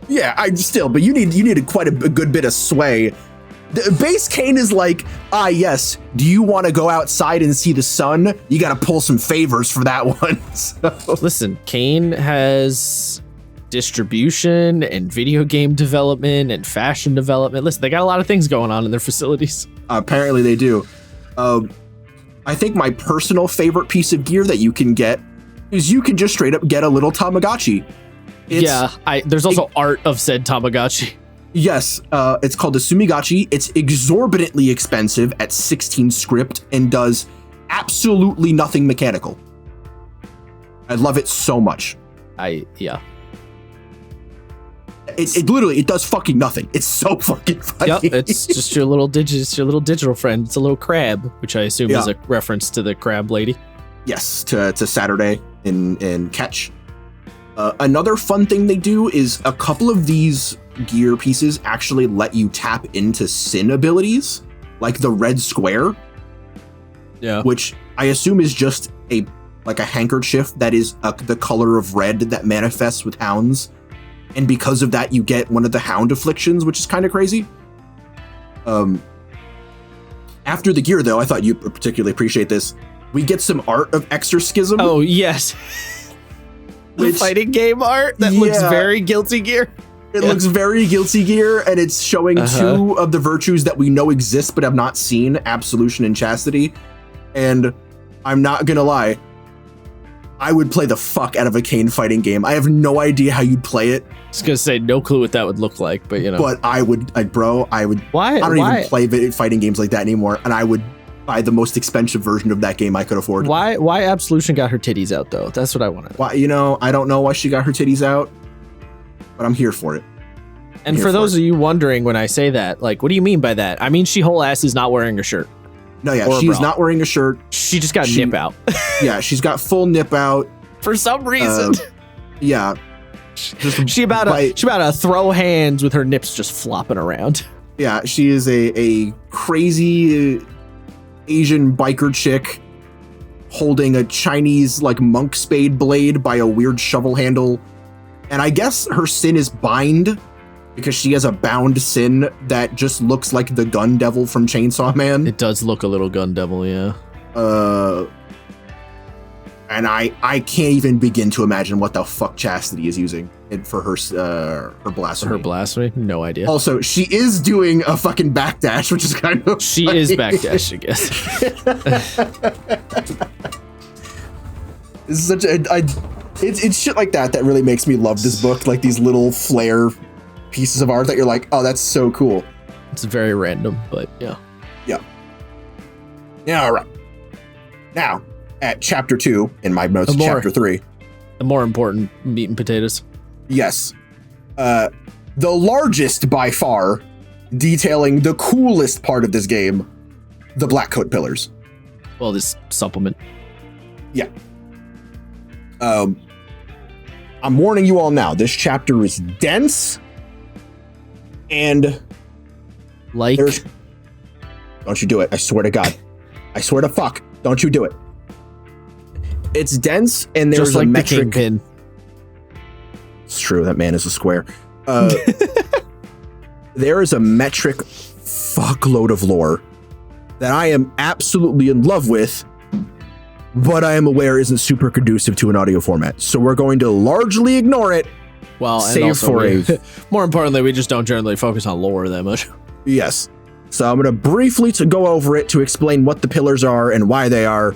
A: Yeah, but you need quite a good bit of sway. The base CAIN is like, yes, do you want to go outside and see the sun? You got to pull some favors for that one. So.
B: Listen, CAIN has distribution and video game development and fashion development. Listen, they got a lot of things going on in their facilities.
A: Apparently they do. I think my personal favorite piece of gear that you can get is you can just straight up get a little Tamagotchi.
B: There's also art of said Tamagotchi.
A: Yes, it's called the Sumigachi. It's exorbitantly expensive at 16 script and does absolutely nothing mechanical. I love it so much.
B: It
A: literally does fucking nothing. It's so fucking funny.
B: Yep, it's just your little digital friend. It's a little crab, which I assume is a reference to the crab lady.
A: Yes, to Saturday in Catch. Another fun thing they do is a couple of these gear pieces actually let you tap into sin abilities, like the red square.
B: Yeah.
A: Which I assume is just a handkerchief that is the color of red that manifests with hounds. And because of that, you get one of the hound afflictions, which is kind of crazy. After the gear, though, I thought you'd particularly appreciate this. We get some art of Exorcism.
B: Oh, yes. The fighting game art that looks very Guilty Gear.
A: It looks very Guilty Gear, and it's showing two of the virtues that we know exist but have not seen, absolution and chastity. And I'm not gonna lie, I would play the fuck out of a CAIN fighting game. I have no idea how you'd play it.
B: I was gonna say, no clue what that would look like, but you know.
A: But I would. Why? I don't even play fighting games like that anymore, and I would buy the most expensive version of that game I could afford.
B: Why Absolution got her titties out, though? That's what I want to know.
A: Why, I don't know why she got her titties out, but I'm here for it.
B: And for those of you wondering when I say that, like, what do you mean by that? I mean, she whole ass is not wearing a shirt.
A: No, yeah, she's not wearing a shirt.
B: She just got nip out.
A: Yeah, she's got full nip out.
B: For some reason.
A: Yeah.
B: She about to throw hands with her nips just flopping around.
A: Yeah, she is a crazy Asian biker chick holding a Chinese like monk spade blade by a weird shovel handle. And I guess her sin is bind because she has a bound sin that just looks like the gun devil from Chainsaw Man.
B: It does look a little gun devil, yeah.
A: And I can't even begin to imagine what the fuck Chastity is using for her blasphemy.
B: Her blasphemy? No idea.
A: Also, she is doing a fucking backdash, which is kind of funny.
B: Is backdash, I guess.
A: This is such it's shit like that really makes me love this book. Like these little flair pieces of art that you're like, oh, that's so cool.
B: It's very random, but yeah.
A: Yeah. Yeah, all right. Now, at chapter 2, in my notes, chapter 3.
B: The more important meat and potatoes.
A: Yes. The largest by far, detailing the coolest part of this game, the Black Coat Pillars.
B: Well, this supplement.
A: Yeah. I'm warning you all now, this chapter is dense, and don't you do it. I swear to God. I swear to fuck. Don't you do it. It's dense, and there's
B: just like
A: a metric.
B: The Kingpin.
A: It's true. That man is a square. There is a metric fuckload of lore that I am absolutely in love with, but I am aware isn't super conducive to an audio format. So we're going to largely ignore it.
B: Well, and
A: save
B: also
A: for
B: more importantly, we just don't generally focus on lore that much.
A: Yes. So I'm going to briefly go over it to explain what the pillars are and why they are.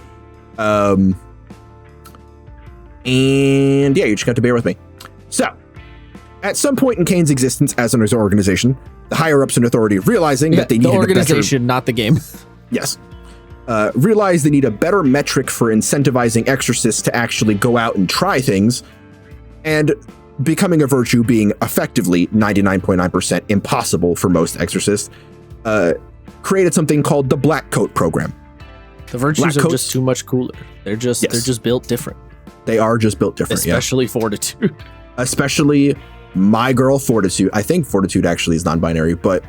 A: And yeah, you just got to bear with me. So, at some point in CAIN's existence as an organization, the higher-ups in authority realizing that they needed
B: the organization, not the game.
A: Yes. Realized they need a better metric for incentivizing exorcists to actually go out and try things, and becoming a virtue being effectively 99.9% impossible for most exorcists, created something called the Black Coat Program.
B: The virtues are just too much cooler. They're just built different.
A: They are just built different,
B: especially Fortitude.
A: Especially my girl Fortitude. I think Fortitude actually is non-binary, but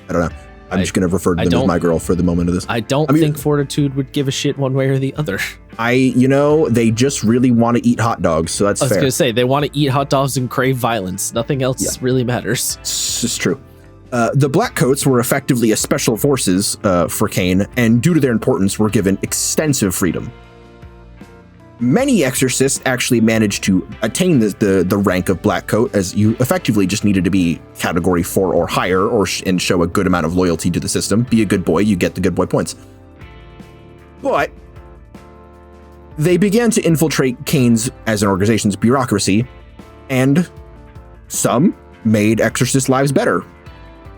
A: I don't know. I'm just going to refer to them as my girl for the moment of this.
B: I mean, think Fortitude would give a shit one way or the other.
A: They just really want to eat hot dogs, so that's fair.
B: I was going to say, they want to eat hot dogs and crave violence. Nothing else really matters.
A: It's true. The Black Coats were effectively a special forces for CAIN, and due to their importance, were given extensive freedom. Many exorcists actually managed to attain the rank of Black Coat, as you effectively just needed to be category 4 or higher and show a good amount of loyalty to the system. Be a good boy, you get the good boy points. But they began to infiltrate CAIN's as an organization's bureaucracy, and some made exorcist lives better,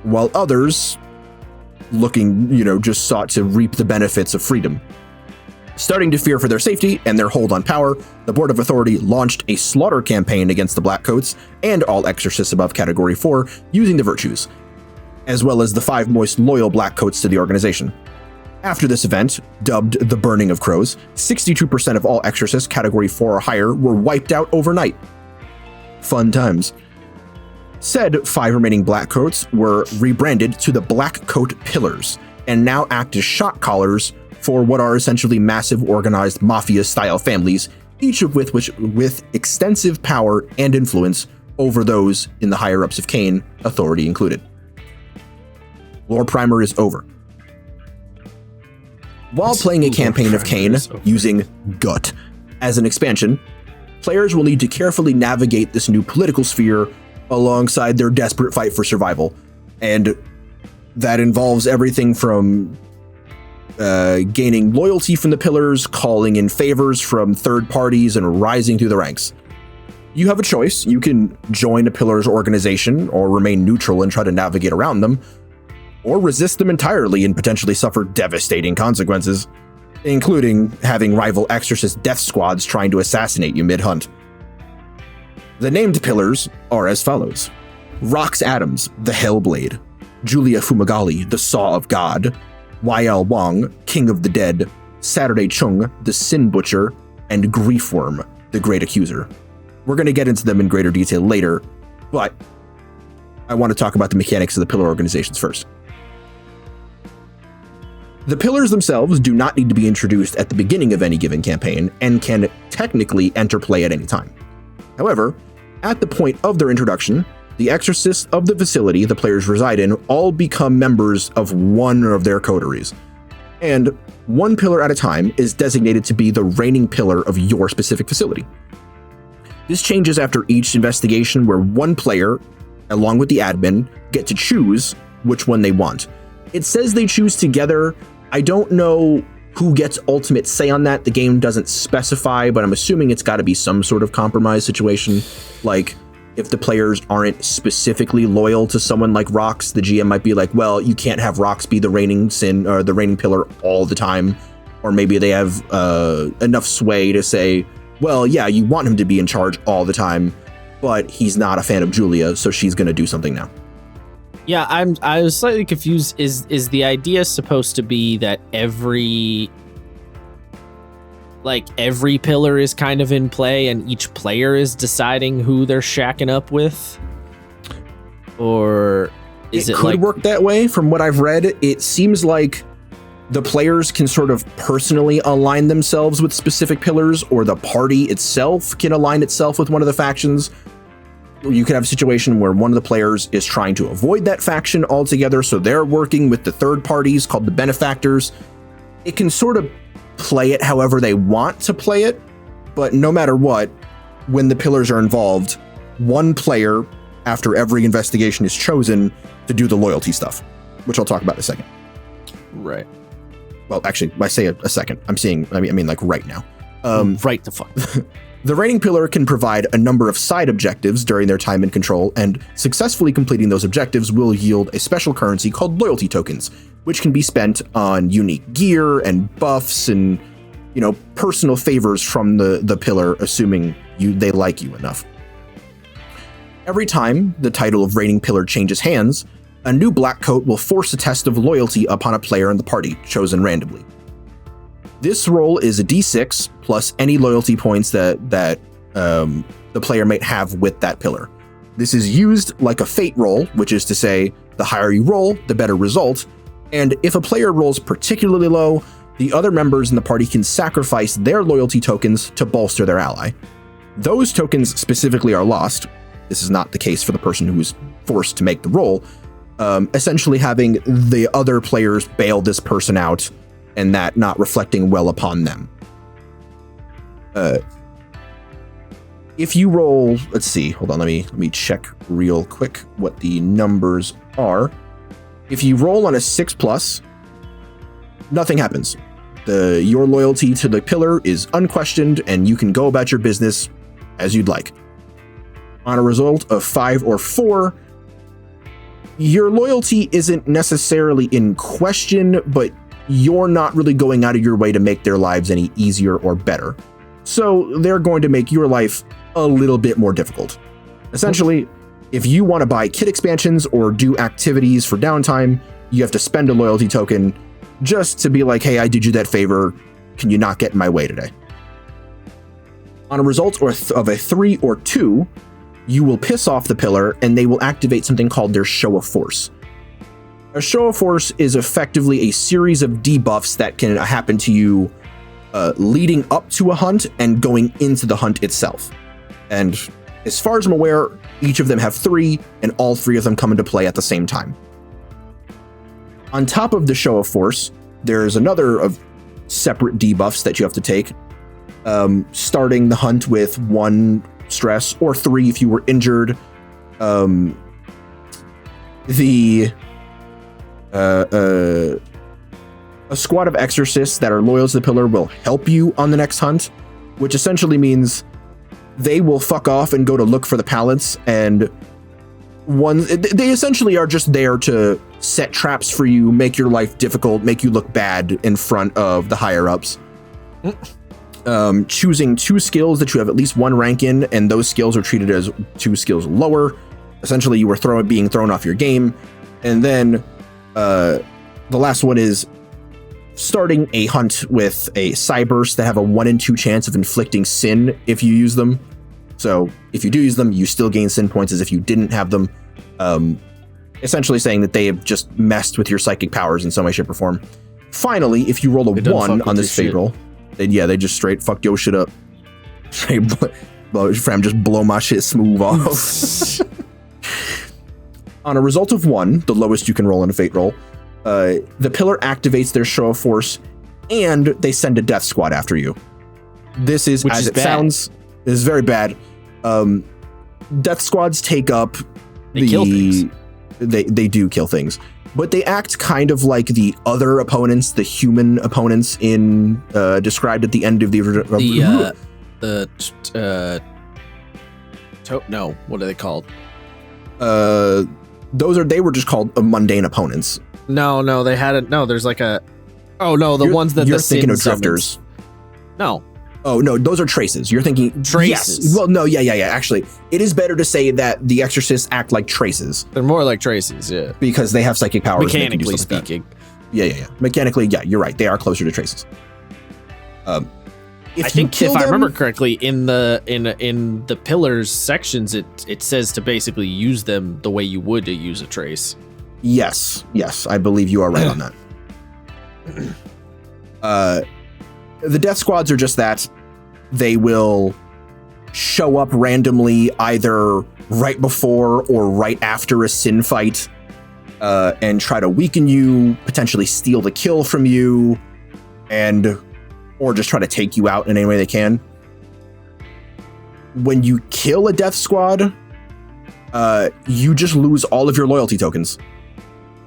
A: while others just sought to reap the benefits of freedom. Starting to fear for their safety and their hold on power, the Board of Authority launched a slaughter campaign against the Black Coats and all exorcists above Category 4 using the virtues, as well as the 5 most loyal Black Coats to the organization. After this event, dubbed the Burning of Crows, 62% of all exorcists Category 4 or higher were wiped out overnight. Fun times. Said 5 remaining Black Coats were rebranded to the Black Coat Pillars and now act as shot callers for what are essentially massive organized mafia-style families, each of with extensive power and influence over those in the higher-ups of CAIN, authority included. Lore Primer is over. While playing a campaign of CAIN using GUT as an expansion, players will need to carefully navigate this new political sphere alongside their desperate fight for survival, and that involves everything from gaining loyalty from the pillars, calling in favors from third parties, and rising through the ranks. You have a choice. You can join a pillar's organization or remain neutral and try to navigate around them, or resist them entirely and potentially suffer devastating consequences, including having rival exorcist death squads trying to assassinate you mid-hunt. The named pillars are as follows: Rox Adams, the Hellblade; Julia Fumagalli, the Saw of God; YL Wong, King of the Dead; Saturday Chung, the Sin Butcher; and Griefworm, the Great Accuser. We're going to get into them in greater detail later, but I want to talk about the mechanics of the pillar organizations first. The pillars themselves do not need to be introduced at the beginning of any given campaign and can technically enter play at any time. However, at the point of their introduction, the exorcists of the facility the players reside in all become members of one of their coteries, and one pillar at a time is designated to be the reigning pillar of your specific facility. This changes after each investigation, where one player, along with the admin, get to choose which one they want. It says they choose together. I don't know who gets ultimate say on that. The game doesn't specify, but I'm assuming it's got to be some sort of compromise situation. Like, if the players aren't specifically loyal to someone like Rox, the GM might be like, well, you can't have Rox be the reigning sin or the reigning pillar all the time. Or maybe they have enough sway to say, well, yeah, you want him to be in charge all the time, but he's not a fan of Julia, so she's going to do something now.
B: Yeah, I was slightly confused. Is the idea supposed to be that every pillar is kind of in play and each player is deciding who they're shacking up with? Or is it
A: could work that way? From what I've read, it seems like The players can sort of personally align themselves with specific pillars, or the party itself can align itself with one of the factions. You could have a situation where one of the players is trying to avoid that faction altogether, so they're working with the third parties called the benefactors. It can sort of play it however they want to play it, but no matter what, when the pillars are involved, one player after every investigation is chosen to do the loyalty stuff, which I'll talk about in a second.
B: Right.
A: Well, actually, I say a second. I mean like right now.
B: Right the fuck.
A: The reigning pillar can provide a number of side objectives during their time in control, and successfully completing those objectives will yield a special currency called loyalty tokens, which can be spent on unique gear and buffs and, personal favors from the pillar, assuming they like you enough. Every time the title of reigning pillar changes hands, a new black coat will force a test of loyalty upon a player in the party, chosen randomly. This roll is a d6 plus any loyalty points that the player might have with that pillar. This is used like a fate roll, which is to say, the higher you roll, the better result. And if a player rolls particularly low, the other members in the party can sacrifice their loyalty tokens to bolster their ally. Those tokens specifically are lost. This is not the case for the person who is forced to make the roll. Essentially having the other players bail this person out, and that not reflecting well upon them. If you roll, let's see, hold on, let me check real quick what the numbers are. If you roll on a 6+, nothing happens. Your loyalty to the pillar is unquestioned, and you can go about your business as you'd like. On a result of 5 or 4, your loyalty isn't necessarily in question, but you're not really going out of your way to make their lives any easier or better. So they're going to make your life a little bit more difficult. Essentially, if you want to buy kit expansions or do activities for downtime, you have to spend a loyalty token just to be like, hey, I did you that favor. Can you not get in my way today? On a result of a 3 or 2, you will piss off the pillar and they will activate something called their show of force. A show of force is effectively a series of debuffs that can happen to you leading up to a hunt and going into the hunt itself. And as far as I'm aware, each of them have 3, and all 3 of them come into play at the same time. On top of the show of force, there's another of separate debuffs that you have to take, starting the hunt with 1 stress or 3 if you were injured. A squad of exorcists that are loyal to the pillar will help you on the next hunt, which essentially means they will fuck off and go to look for the pallets, and they essentially are just there to set traps for you, make your life difficult, make you look bad in front of the higher ups. Choosing 2 skills that you have at least 1 rank in, and those skills are treated as 2 skills lower. Essentially, you were being thrown off your game. And then the last one is starting a hunt with a Cyburst that have a 1 in 2 chance of inflicting sin if you use them. So if you do use them, you still gain sin points as if you didn't have them. Essentially saying that they have just messed with your psychic powers in some way, shape, or form. Finally, if you roll a 1 on this fate roll, then they just straight fuck your shit up. Straight just blow my shit smooth off. On a result of 1, the lowest you can roll in a fate roll, the pillar activates their show of force, and they send a death squad after you. This is, as it sounds, is very bad. Death squads take up
B: kill things.
A: They do kill things, but they act kind of like the other opponents, the human opponents in described at the end of
B: what are they called?
A: They were just called mundane opponents.
B: No, they had it. No, there's like a. Oh no, the ones that
A: you're
B: the
A: thinking of
B: summons.
A: drifters.
B: No.
A: Oh no, those are traces. You're thinking
B: traces.
A: Yes. Well, no, yeah. Actually, it is better to say that the exorcists act like traces.
B: They're more like traces, yeah.
A: Because they have psychic powers.
B: Mechanically speaking.
A: Yeah. Mechanically, yeah, you're right. They are closer to traces.
B: If I remember correctly, in the pillars sections, it says to basically use them the way you would to use a trace.
A: Yes, I believe you are right on that. The death squads are just that. They will show up randomly either right before or right after a sin fight and try to weaken you, potentially steal the kill from you, or just try to take you out in any way they can. When you kill a death squad, you just lose all of your loyalty tokens.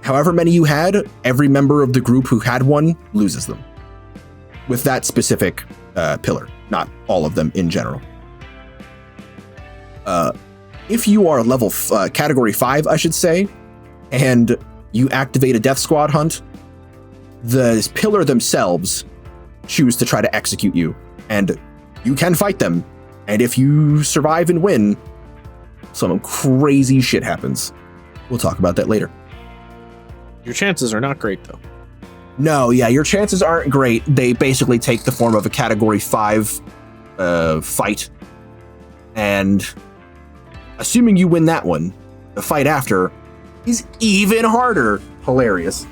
A: However many you had, every member of the group who had one loses them. With that specific pillar, not all of them in general. If you are level category 5, I should say, and you activate a death squad hunt, the pillar themselves choose to try to execute you, and you can fight them. And if you survive and win, some crazy shit happens. We'll talk about that later.
B: Your chances are not great, though.
A: No, yeah, your chances aren't great. They basically take the form of a category 5 fight. And assuming you win that one, the fight after is even harder. Hilarious.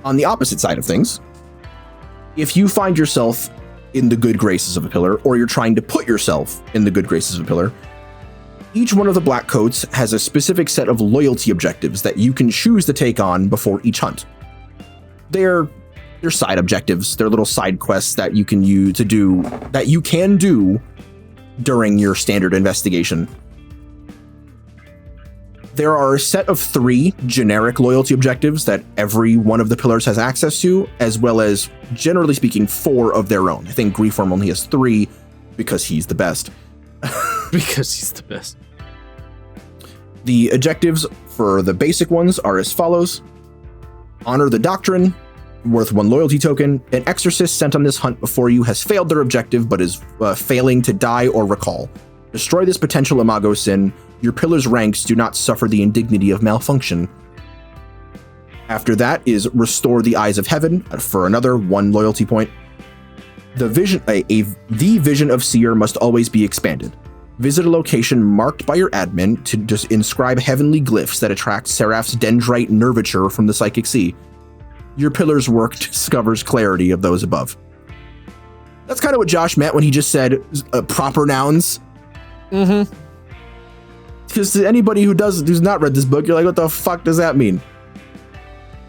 A: On the opposite side of things, if you find yourself in the good graces of a pillar, or you're trying to put yourself in the good graces of a pillar, each one of the Black Coats has a specific set of loyalty objectives that you can choose to take on before each hunt. They're side objectives. They're little side quests that you can use to do that you can do during your standard investigation. There are a set of 3 generic loyalty objectives that every one of the pillars has access to, as well as, generally speaking, 4 of their own. I think Griefworm only has 3 because he's the best.
B: Because he's the best.
A: The objectives for the basic ones are as follows. Honor the Doctrine, worth 1 loyalty token. An exorcist sent on this hunt before you has failed their objective but is failing to die or recall. Destroy this potential imago sin. Your pillar's ranks do not suffer the indignity of malfunction. After that is Restore the Eyes of Heaven for another 1 loyalty point. The vision of Seer must always be expanded. Visit a location marked by your admin to just inscribe heavenly glyphs that attract Seraph's dendrite nervature from the Psychic Sea. Your pillar's work discovers clarity of those above. That's kind of what Josh meant when he just said proper nouns.
B: Mm-hmm.
A: Because to anybody who's not read this book, you're like, what the fuck does that mean?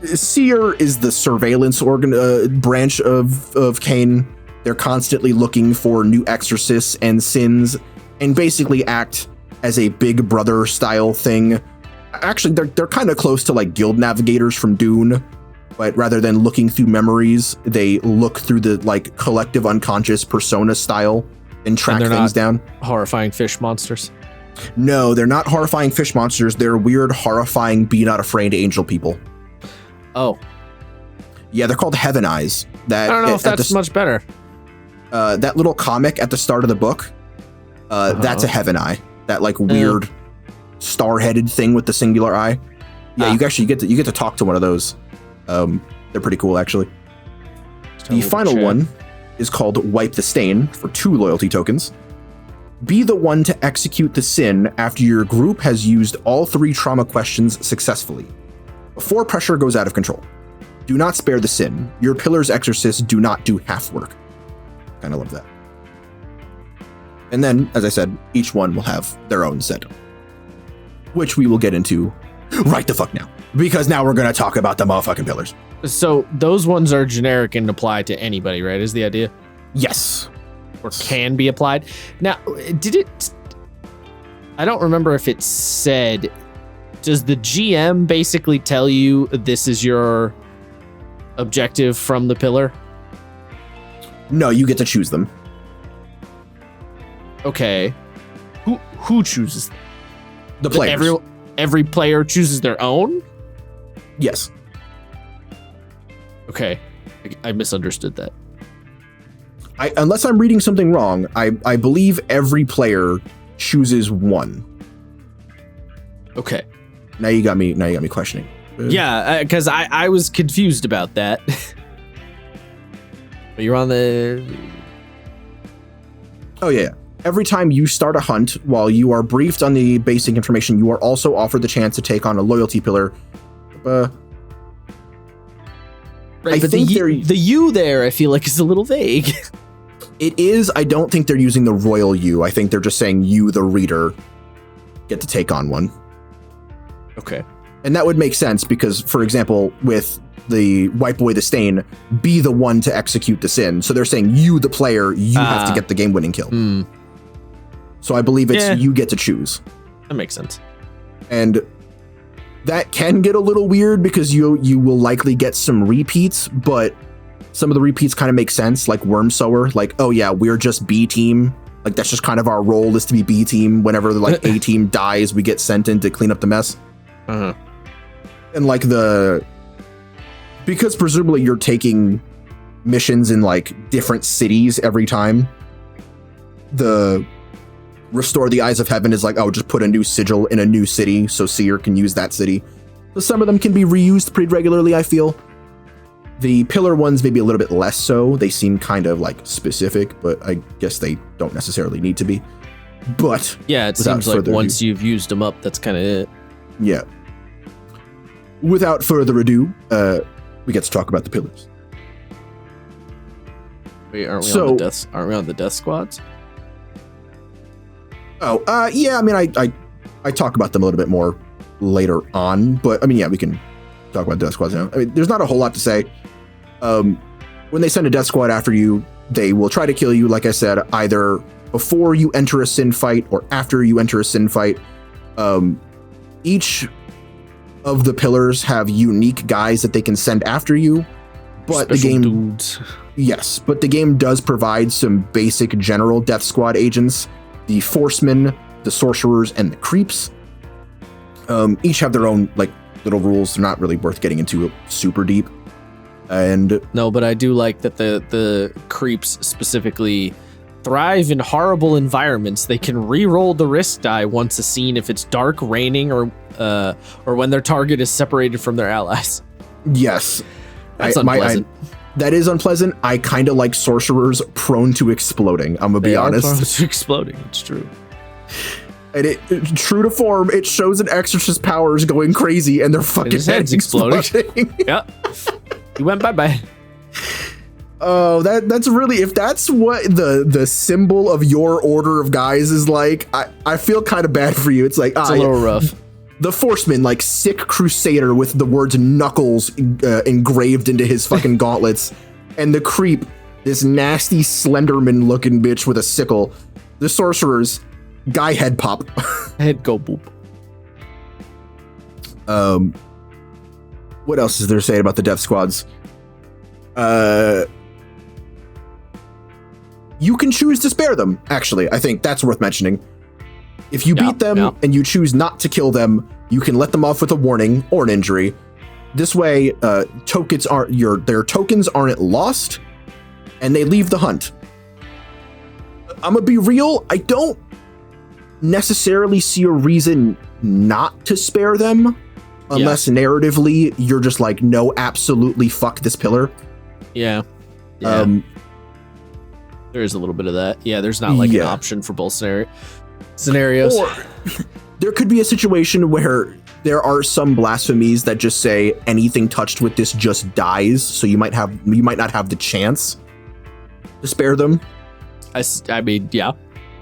A: Seer is the surveillance branch of CAIN. They're constantly looking for new exorcists and sins, and basically act as a Big Brother style thing. Actually, they're kind of close to like guild navigators from Dune, but rather than looking through memories, they look through the like collective unconscious persona style and track things down.
B: Horrifying fish monsters.
A: No, they're not horrifying fish monsters. They're weird, horrifying, be not afraid angel people.
B: Oh.
A: Yeah, they're called Heaven Eyes.
B: I don't know if that's much better.
A: That little comic at the start of the book, that's a Heaven Eye. That like weird star-headed thing with the singular eye. Yeah, you actually get to talk to one of those. They're pretty cool, actually. The final one is called Wipe the Stain for 2 loyalty tokens. Be the one to execute the sin after your group has used all 3 trauma questions successfully, before pressure goes out of control. Do not spare the sin. Your pillar's exorcists do not do half work. Kind of love that. And then, as I said, each one will have their own set, which we will get into right the fuck now, because now we're going to talk about the motherfucking pillars.
B: So those ones are generic and apply to anybody, right? Is the idea?
A: Yes.
B: Or can be applied. Now, I don't remember if it said, does the GM basically tell you this is your objective from the pillar?
A: No, you get to choose them.
B: Okay. Who chooses?
A: The players.
B: Every player chooses their own?
A: Yes.
B: Okay. I misunderstood that.
A: Unless I'm reading something wrong, I believe every player chooses one.
B: Okay.
A: Now you got me questioning.
B: Yeah, because I was confused about that. But you're on the...
A: Oh, yeah. every time you start a hunt, while you are briefed on the basic information, you are also offered the chance to take on a loyalty pillar.
B: Right, I think the U there, I feel like, is a little vague.
A: It is. I don't think they're using the royal U. I think they're just saying you, the reader, get to take on one.
B: Okay.
A: And that would make sense because, for example, with the wipe away the stain, be the one to execute the sin. So they're saying you, the player, you have to get the game-winning kill. So I believe it's you get to choose.
B: That makes sense.
A: And that can get a little weird because you will likely get some repeats, but some of the repeats kind of make sense, like Worm Sower. Like, oh yeah, we're just B team. Like, that's just kind of our role is to be B team. Whenever like A team dies, we get sent in to clean up the mess. And like because presumably you're taking missions in like different cities every time, the Restore the Eyes of Heaven is like, oh, just put a new sigil in a new city so Seer can use that city. So some of them can be reused pretty regularly, I feel. The pillar ones maybe a little bit less so. They seem kind of like specific, but I guess they don't necessarily need to be. But
B: yeah, it seems like once you've used them up, that's kind of it. Yeah.
A: Without further ado, we get to talk about the pillars.
B: Wait, aren't we on the death squads?
A: Oh, yeah. I mean, I talk about them a little bit more later on, but I mean, yeah, we can talk about death squads now. I mean, there's not a whole lot to say. When they send a death squad after you, they will try to kill you, like I said, either before you enter a sin fight or after you enter a sin fight. Each of the pillars have unique guys that they can send after you, but
B: Special
A: the game
B: dudes.
A: Yes, but the game does provide some basic general death squad agents: the Forcemen, the Sorcerers, and the Creeps. Each have their own like little rules. They're not really worth getting into super deep. And
B: no, but I do like that the Creeps specifically thrive in horrible environments. They can re-roll the risk die once a scene if it's dark, raining, or when their target is separated from their allies.
A: Yes,
B: that's unpleasant.
A: That is unpleasant. I kind of like Sorcerers prone to exploding. I'm gonna be honest.
B: Prone to exploding. It's true.
A: And it true to form, it shows an exorcist's powers going crazy, and their fucking
B: his head's exploding. Yeah, he went bye.
A: Oh, that's really, if that's what the symbol of your order of guys is like, I feel kind of bad for you. It's like,
B: it's a little rough.
A: The Forceman, like sick crusader with the words Knuckles engraved into his fucking gauntlets, and the Creep, this nasty Slenderman looking bitch with a sickle. The Sorcerers, guy head pop.
B: Head go boop.
A: What else is there to say about the death squads? You can choose to spare them, actually. I think that's worth mentioning. If you beat them and you choose not to kill them, you can let them off with a warning or an injury. This way, their tokens aren't lost, and they leave the hunt. I'm gonna be real, I don't necessarily see a reason not to spare them, unless narratively you're just like, no, absolutely fuck this pillar.
B: Yeah. There is a little bit of that. Yeah, there's not like an option for both scenarios. Or
A: there could be a situation where there are some blasphemies that just say anything touched with this just dies, so you might not have the chance to spare them.
B: I mean, yeah.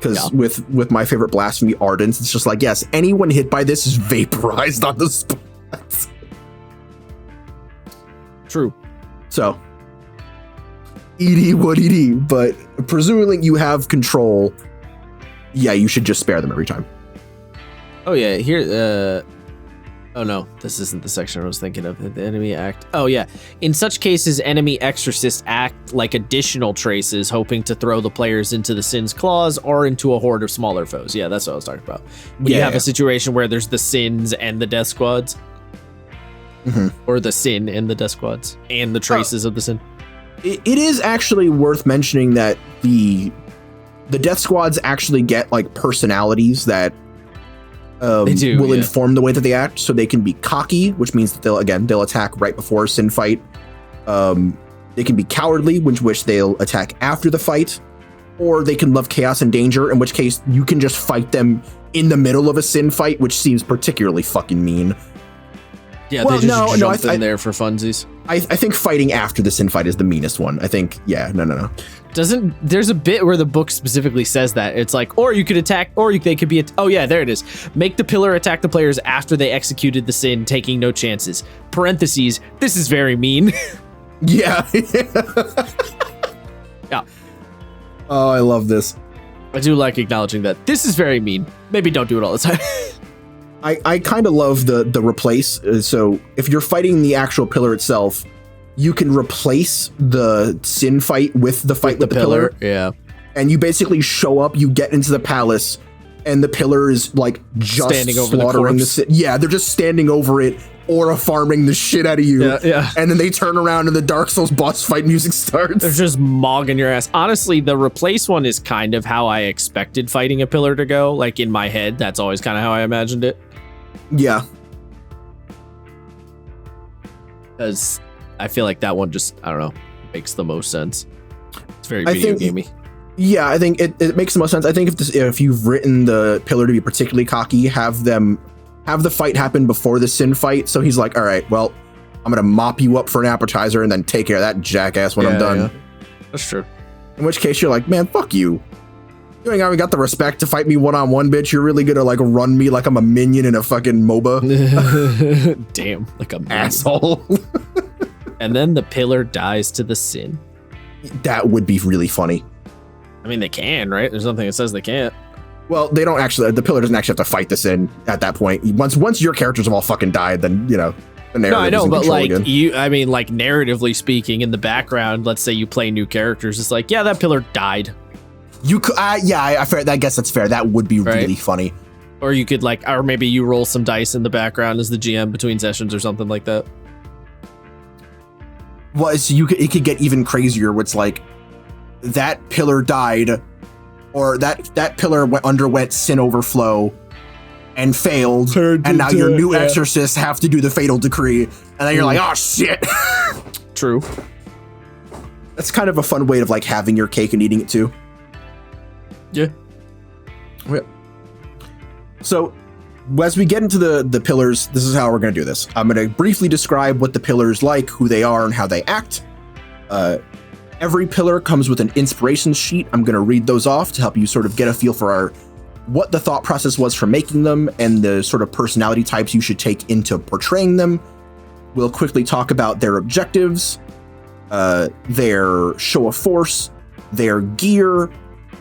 A: Because with my favorite blasphemy, Ardence, it's just like, yes, anyone hit by this is vaporized on the spot.
B: True.
A: So, ED what ED, but presumably you have control. Yeah, you should just spare them every time.
B: Oh yeah, here. Oh no, this isn't the section I was thinking of. The enemy act. Oh yeah, in such cases, enemy exorcists act like additional traces, hoping to throw the players into the sin's claws or into a horde of smaller foes. Yeah, that's what I was talking about. When you have a situation where there's the sins and the death squads, or the sin and the death squads, and the traces of the sin.
A: It is actually worth mentioning that the death squads actually get like personalities that will inform the way that they act. So they can be cocky, which means that they'll attack right before a sin fight. They can be cowardly, which they'll attack after the fight. or they can love chaos and danger, in which case you can just fight them in the middle of a Sin fight, which seems particularly fucking mean.
B: Yeah, well, they just jump in there for funsies.
A: I think fighting after the Sin fight is the meanest one. I think, yeah, no.
B: There's a bit where the book specifically says that. It's like, or you could attack, they could be, oh yeah, there it is. Make the pillar attack the players after they executed the Sin, taking no chances. Parentheses, this is very mean.
A: Yeah.
B: Yeah.
A: Oh, I love this.
B: I do like acknowledging that this is very mean. Maybe don't do it all the time.
A: I kind of love the replace. So if you're fighting the actual pillar itself, you can replace the Sin fight with the fight with the pillar.
B: Yeah.
A: And you basically show up, you get into the palace, and the pillar is like just
B: standing over
A: slaughtering the Sin. Yeah, they're just standing over it, aura farming the shit out of you.
B: Yeah.
A: And then they turn around and the Dark Souls boss fight music starts.
B: They're just mogging your ass. Honestly, the replace one is kind of how I expected fighting a pillar to go. Like in my head, that's always kind of how I imagined it.
A: Yeah.
B: Because I feel like that one just, I don't know, makes the most sense. It's very video gamey.
A: Yeah, I think it makes the most sense. I think if you've written the pillar to be particularly cocky, have the fight happen before the Sin fight. So he's like, all right, well, I'm going to mop you up for an appetizer and then take care of that jackass when I'm done.
B: Yeah. That's true.
A: In which case you're like, man, fuck you. You ain't even got the respect to fight me one-on-one, bitch. You're really gonna like run me like I'm a minion in a fucking MOBA.
B: Damn, like a minion.
A: Asshole.
B: And then the pillar dies to the Sin.
A: That would be really funny.
B: I mean, they can, right? There's nothing that says they can't.
A: Well, they don't actually. The pillar doesn't actually have to fight the Sin at that point. Once your characters have all fucking died, then, you know, the narrative.
B: No, I know, but like
A: again.
B: I mean, like narratively speaking, in the background, let's say you play new characters, it's like, yeah, that pillar died.
A: You could, I guess that's fair. That would be really funny.
B: Or you could like, or maybe you roll some dice in the background as the GM between sessions or something like that.
A: Well, so it could get even crazier. Where it's like that pillar died, or that pillar underwent Sin overflow and failed, and now your new exorcists have to do the fatal decree, and then you're like, oh shit.
B: True.
A: That's kind of a fun way of like having your cake and eating it too.
B: Yeah.
A: So as we get into the pillars, this is how we're going to do this. I'm going to briefly describe what the pillars like, who they are, and how they act. Every pillar comes with an inspiration sheet. I'm going to read those off to help you sort of get a feel for what the thought process was for making them and the sort of personality types you should take into portraying them. We'll quickly talk about their objectives, their show of force, their gear,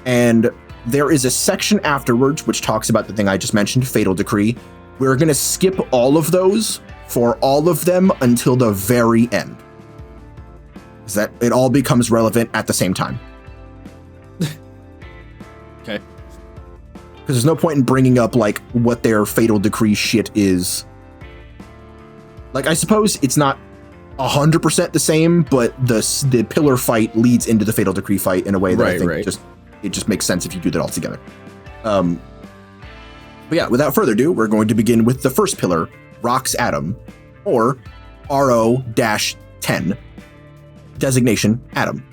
A: and there is a section afterwards which talks about the thing I just mentioned, Fatal Decree. We're going to skip all of those for all of them until the very end. Is that it all becomes relevant at the same time.
B: Okay.
A: Because there's no point in bringing up like what their Fatal Decree shit is. Like, I suppose it's not 100% the same, but the pillar fight leads into the Fatal Decree fight in a way that I think it just makes sense if you do that all together. But yeah, without further ado, we're going to begin with the first pillar, Rock's Atom, or RO-10, designation Atom.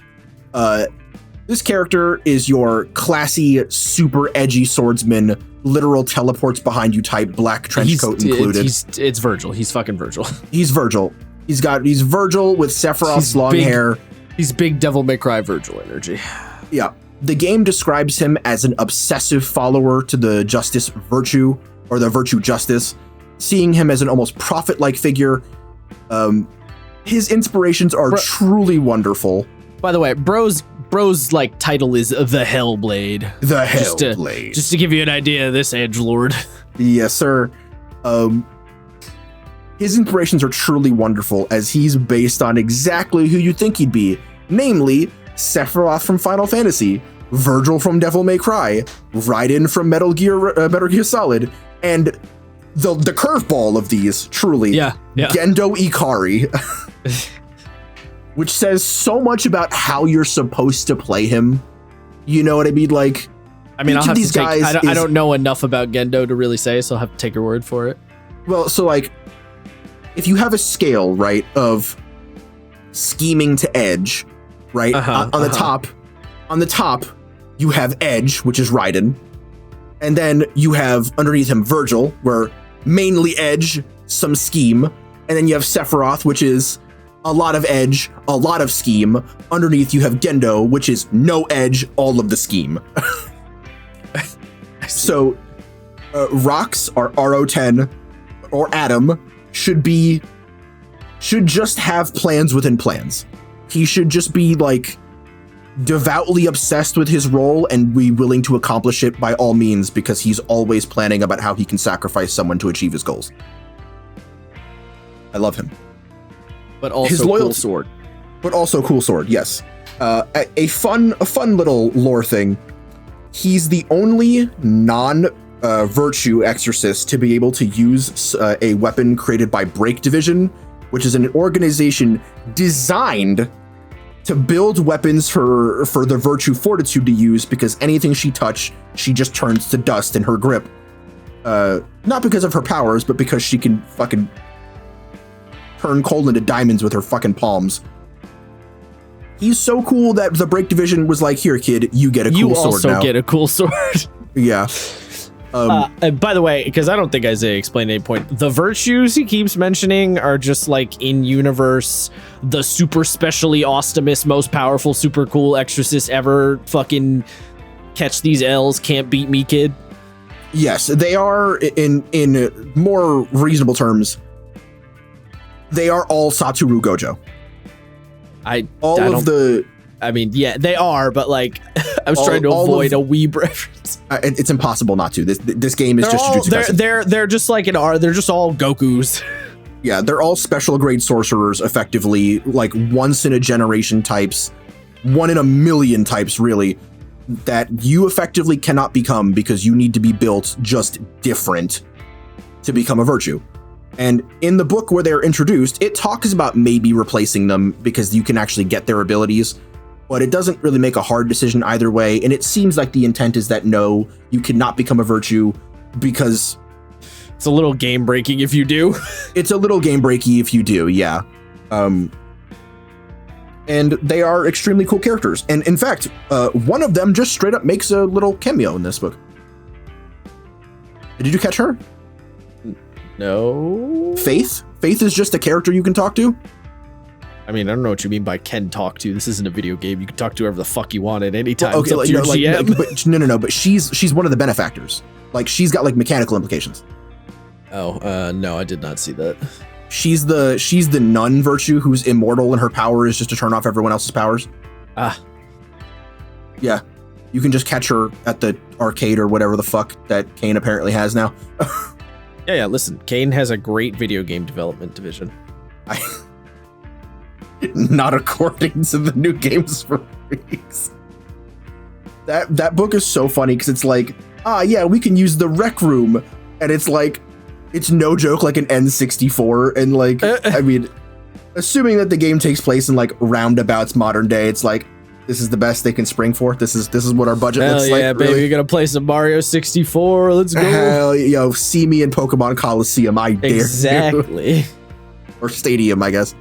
A: This character is your classy, super edgy swordsman, literal teleports behind you type, black trench coat included.
B: It's Virgil. He's fucking Virgil.
A: He's Virgil. He's Virgil with Sephiroth's long hair.
B: He's big Devil May Cry Virgil energy.
A: Yeah. The game describes him as an obsessive follower to the justice virtue, or the virtue justice, seeing him as an almost prophet-like figure. His inspirations are truly wonderful.
B: By the way, bro's like title is the Hellblade.
A: The Hellblade.
B: Just to give you an idea of this edgelord.
A: Yes, sir. His inspirations are truly wonderful, as he's based on exactly who you'd think he'd be, namely Sephiroth from Final Fantasy, Virgil from Devil May Cry, Raiden from Metal Gear Solid, and the curveball of these, truly, Gendo Ikari, which says so much about how you're supposed to play him. You know what I mean? Like,
B: I mean, I'll have to take, I don't know enough about Gendo to really say, so I'll have to take your word for it.
A: Well, so like, if you have a scale, right, of scheming to edge, right, on the top, You have Edge, which is Raiden. And then you have underneath him Virgil, where mainly Edge, some scheme. And then you have Sephiroth, which is a lot of Edge, a lot of scheme. Underneath you have Gendo, which is no Edge, all of the scheme. So Rox, or RO10, or Adam should just have plans within plans. He should just be like devoutly obsessed with his role and be willing to accomplish it by all means, because he's always planning about how he can sacrifice someone to achieve his goals. I love him.
B: But also his loyalty, cool sword.
A: But also cool sword, yes. A fun little lore thing. He's the only non-virtue exorcist to be able to use a weapon created by Break Division, which is an organization designed to build weapons for the virtue Fortitude to use, because anything she just turns to dust in her grip. Not because of her powers, but because she can fucking turn coal into diamonds with her fucking palms. He's so cool that the Break Division was like, here, kid, you get a cool sword now. You also
B: get a cool sword.
A: Yeah.
B: And by the way, because I don't think Isaiah explained at any point, the virtues he keeps mentioning are just like in universe, the super specially awesomest, most powerful, super cool exorcist ever. Fucking catch these L's, can't beat me, kid.
A: Yes, they are in more reasonable terms. They are all Satoru Gojo.
B: I mean, yeah, they are, but like, I was trying to avoid a weeb reference.
A: It's impossible not to. This game is Jujutsu Kaisen.
B: They're just like they're just all Gokus.
A: Yeah, they're all special grade sorcerers, effectively, like once in a generation types, 1 in a million types, really, that you effectively cannot become because you need to be built just different to become a virtue. And in the book where they're introduced, it talks about maybe replacing them because you can actually get their abilities, but it doesn't really make a hard decision either way. And it seems like the intent is that no, you cannot become a virtue because
B: it's a little game breaking if you do.
A: It's a little game breaky if you do, yeah. And they are extremely cool characters. And in fact, one of them just straight up makes a little cameo in this book. Did you catch her?
B: No.
A: Faith? Faith is just a character you can talk to?
B: I mean, I don't know what you mean by can talk to. This isn't a video game. You can talk to whoever the fuck you want at any time.
A: Well, okay, but she's one of the benefactors. Like, she's got like mechanical implications.
B: Oh, no, I did not see that.
A: She's the nun virtue who's immortal and her power is just to turn off everyone else's powers.
B: Ah.
A: Yeah. You can just catch her at the arcade or whatever the fuck that CAIN apparently has now.
B: Yeah, listen, CAIN has a great video game development division.
A: Not according to the new games for freaks. That book is so funny because it's like, yeah, we can use the rec room. And it's like, it's no joke like an N64. And like, I mean, assuming that the game takes place in like roundabouts modern day, it's like, this is the best they can spring for. This is what our budget looks like.
B: Yeah, baby, really. You're gonna play some Mario 64. Let's go.
A: Hell, yo, see me in Pokemon Coliseum. I dare.
B: Exactly.
A: Or Stadium, I guess.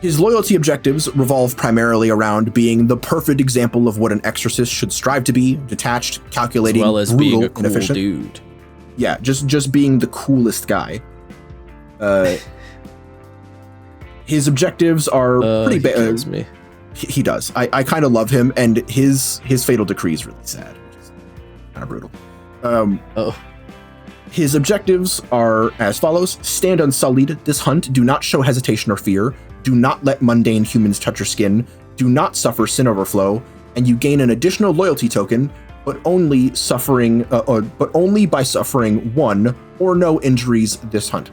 A: His loyalty objectives revolve primarily around being the perfect example of what an exorcist should strive to be: detached, calculating,
B: as well as
A: brutal,
B: being a cool
A: and efficient.
B: Dude.
A: Yeah, just being the coolest guy. His objectives are pretty bad. He does. I kind of love him, and his fatal decree is really sad, which is kind of brutal. His objectives are as follows: stand unsullied this hunt, do not show hesitation or fear, do not let mundane humans touch your skin, do not suffer sin overflow, and you gain an additional loyalty token, but only by suffering 1 or no injuries this hunt.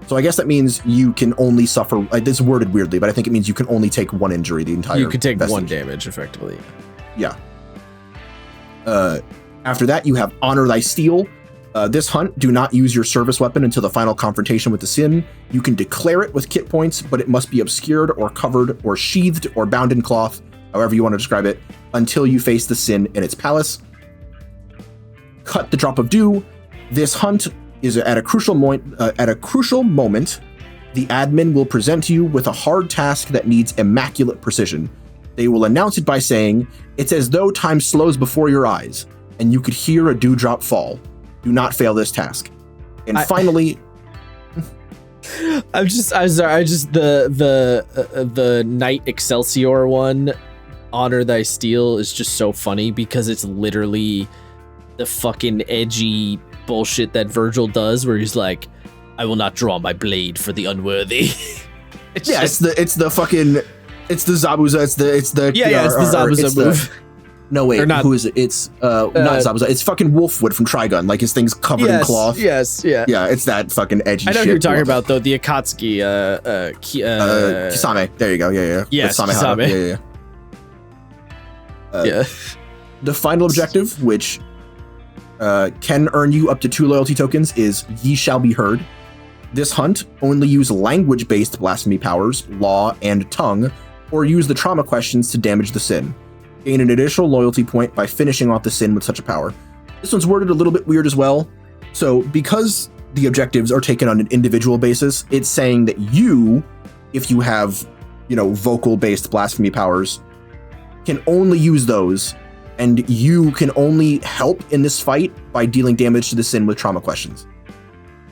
A: So I guess that means you can only suffer, this is worded weirdly, but I think it means you can only take 1 injury the entire
B: You can take
A: vestige.
B: 1 damage, effectively.
A: Yeah. After that, you have Honor Thy Steel. This hunt, do not use your service weapon until the final confrontation with the sin. You can declare it with kit points, but it must be obscured or covered or sheathed or bound in cloth, however you want to describe it, until you face the sin in its palace. Cut the Drop of Dew. This hunt is at a crucial moment. The admin will present you with a hard task that needs immaculate precision. They will announce it by saying, "It's as though time slows before your eyes, and you could hear a dewdrop fall. Do not fail this task." And finally,
B: I'm sorry. The Knight Excelsior one, Honor Thy Steel, is just so funny because it's literally the fucking edgy bullshit that Virgil does, where he's like, "I will not draw my blade for the unworthy."
A: it's the Zabuza. It's the
B: Zabuza move.
A: No, wait, who is it? It's not Zabuza. It's fucking Wolfwood from Trigun. Like, his thing's covered in cloth.
B: Yes, yeah.
A: Yeah, it's that fucking edgy shit.
B: I know who you're talking about, though. The Akatsuki.
A: Kisame. There you go. Yeah.
B: Yes, Kisame.
A: Yeah. The final objective, which can earn you up to 2 loyalty tokens, is Ye Shall Be Heard. This hunt only use language-based blasphemy powers, law, and tongue, or use the trauma questions to damage the sin. Gain an additional loyalty point by finishing off the sin with such a power. This one's worded a little bit weird as well. So because the objectives are taken on an individual basis, it's saying that you, if you have, vocal-based blasphemy powers, can only use those, and you can only help in this fight by dealing damage to the sin with trauma questions.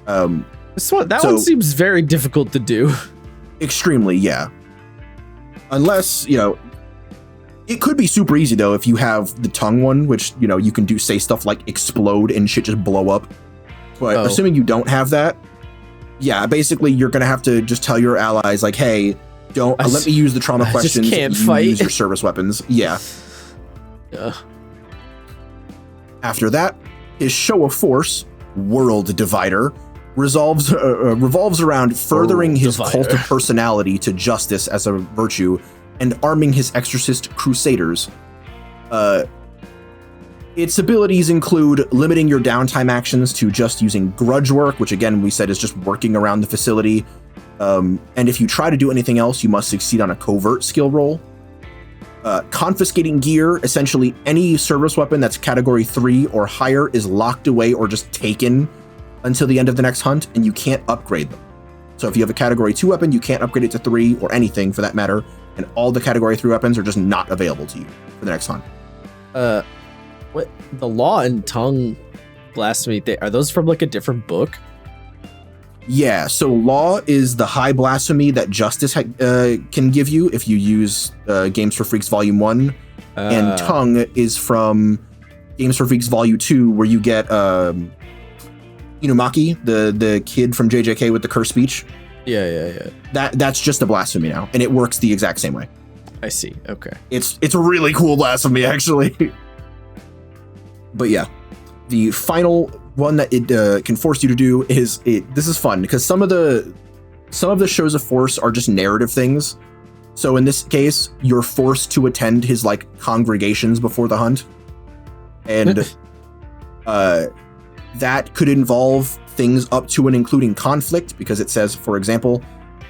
B: That one seems very difficult to do.
A: Extremely, yeah. Unless, it could be super easy, though, if you have the tongue one, which, you can say stuff like explode and shit just blow up. But assuming you don't have that, yeah, basically you're going to have to just tell your allies, like, hey, let me use the trauma questions.
B: Just can't fight.
A: Use your service weapons. Yeah. After that, his show of force, World Divider, revolves around furthering his cult of personality to justice as a virtue and arming his exorcist crusaders. Its abilities include limiting your downtime actions to just using grudge work, which again we said is just working around the facility. And if you try to do anything else, you must succeed on a covert skill roll. Confiscating gear, essentially any service weapon that's category 3 or higher is locked away or just taken until the end of the next hunt, and you can't upgrade them. So if you have a category 2 weapon, you can't upgrade it to 3 or anything for that matter, and all the category 3 weapons are just not available to you for the next hunt.
B: What? The law and tongue blasphemy, are those from like a different book?
A: Yeah, so law is the high blasphemy that justice can give you if you use Games for Freaks Volume 1, and tongue is from Games for Freaks Volume 2, where you get Inumaki, the kid from JJK with the cursed speech.
B: Yeah.
A: That's just a blasphemy now, and it works the exact same way.
B: I see. Okay.
A: It's a really cool blasphemy, actually. But yeah, the final one that it can force you to do is this is fun because some of the shows of force are just narrative things. So in this case, you're forced to attend his like congregations before the hunt, and that could involve things up to and including conflict, because it says, for example,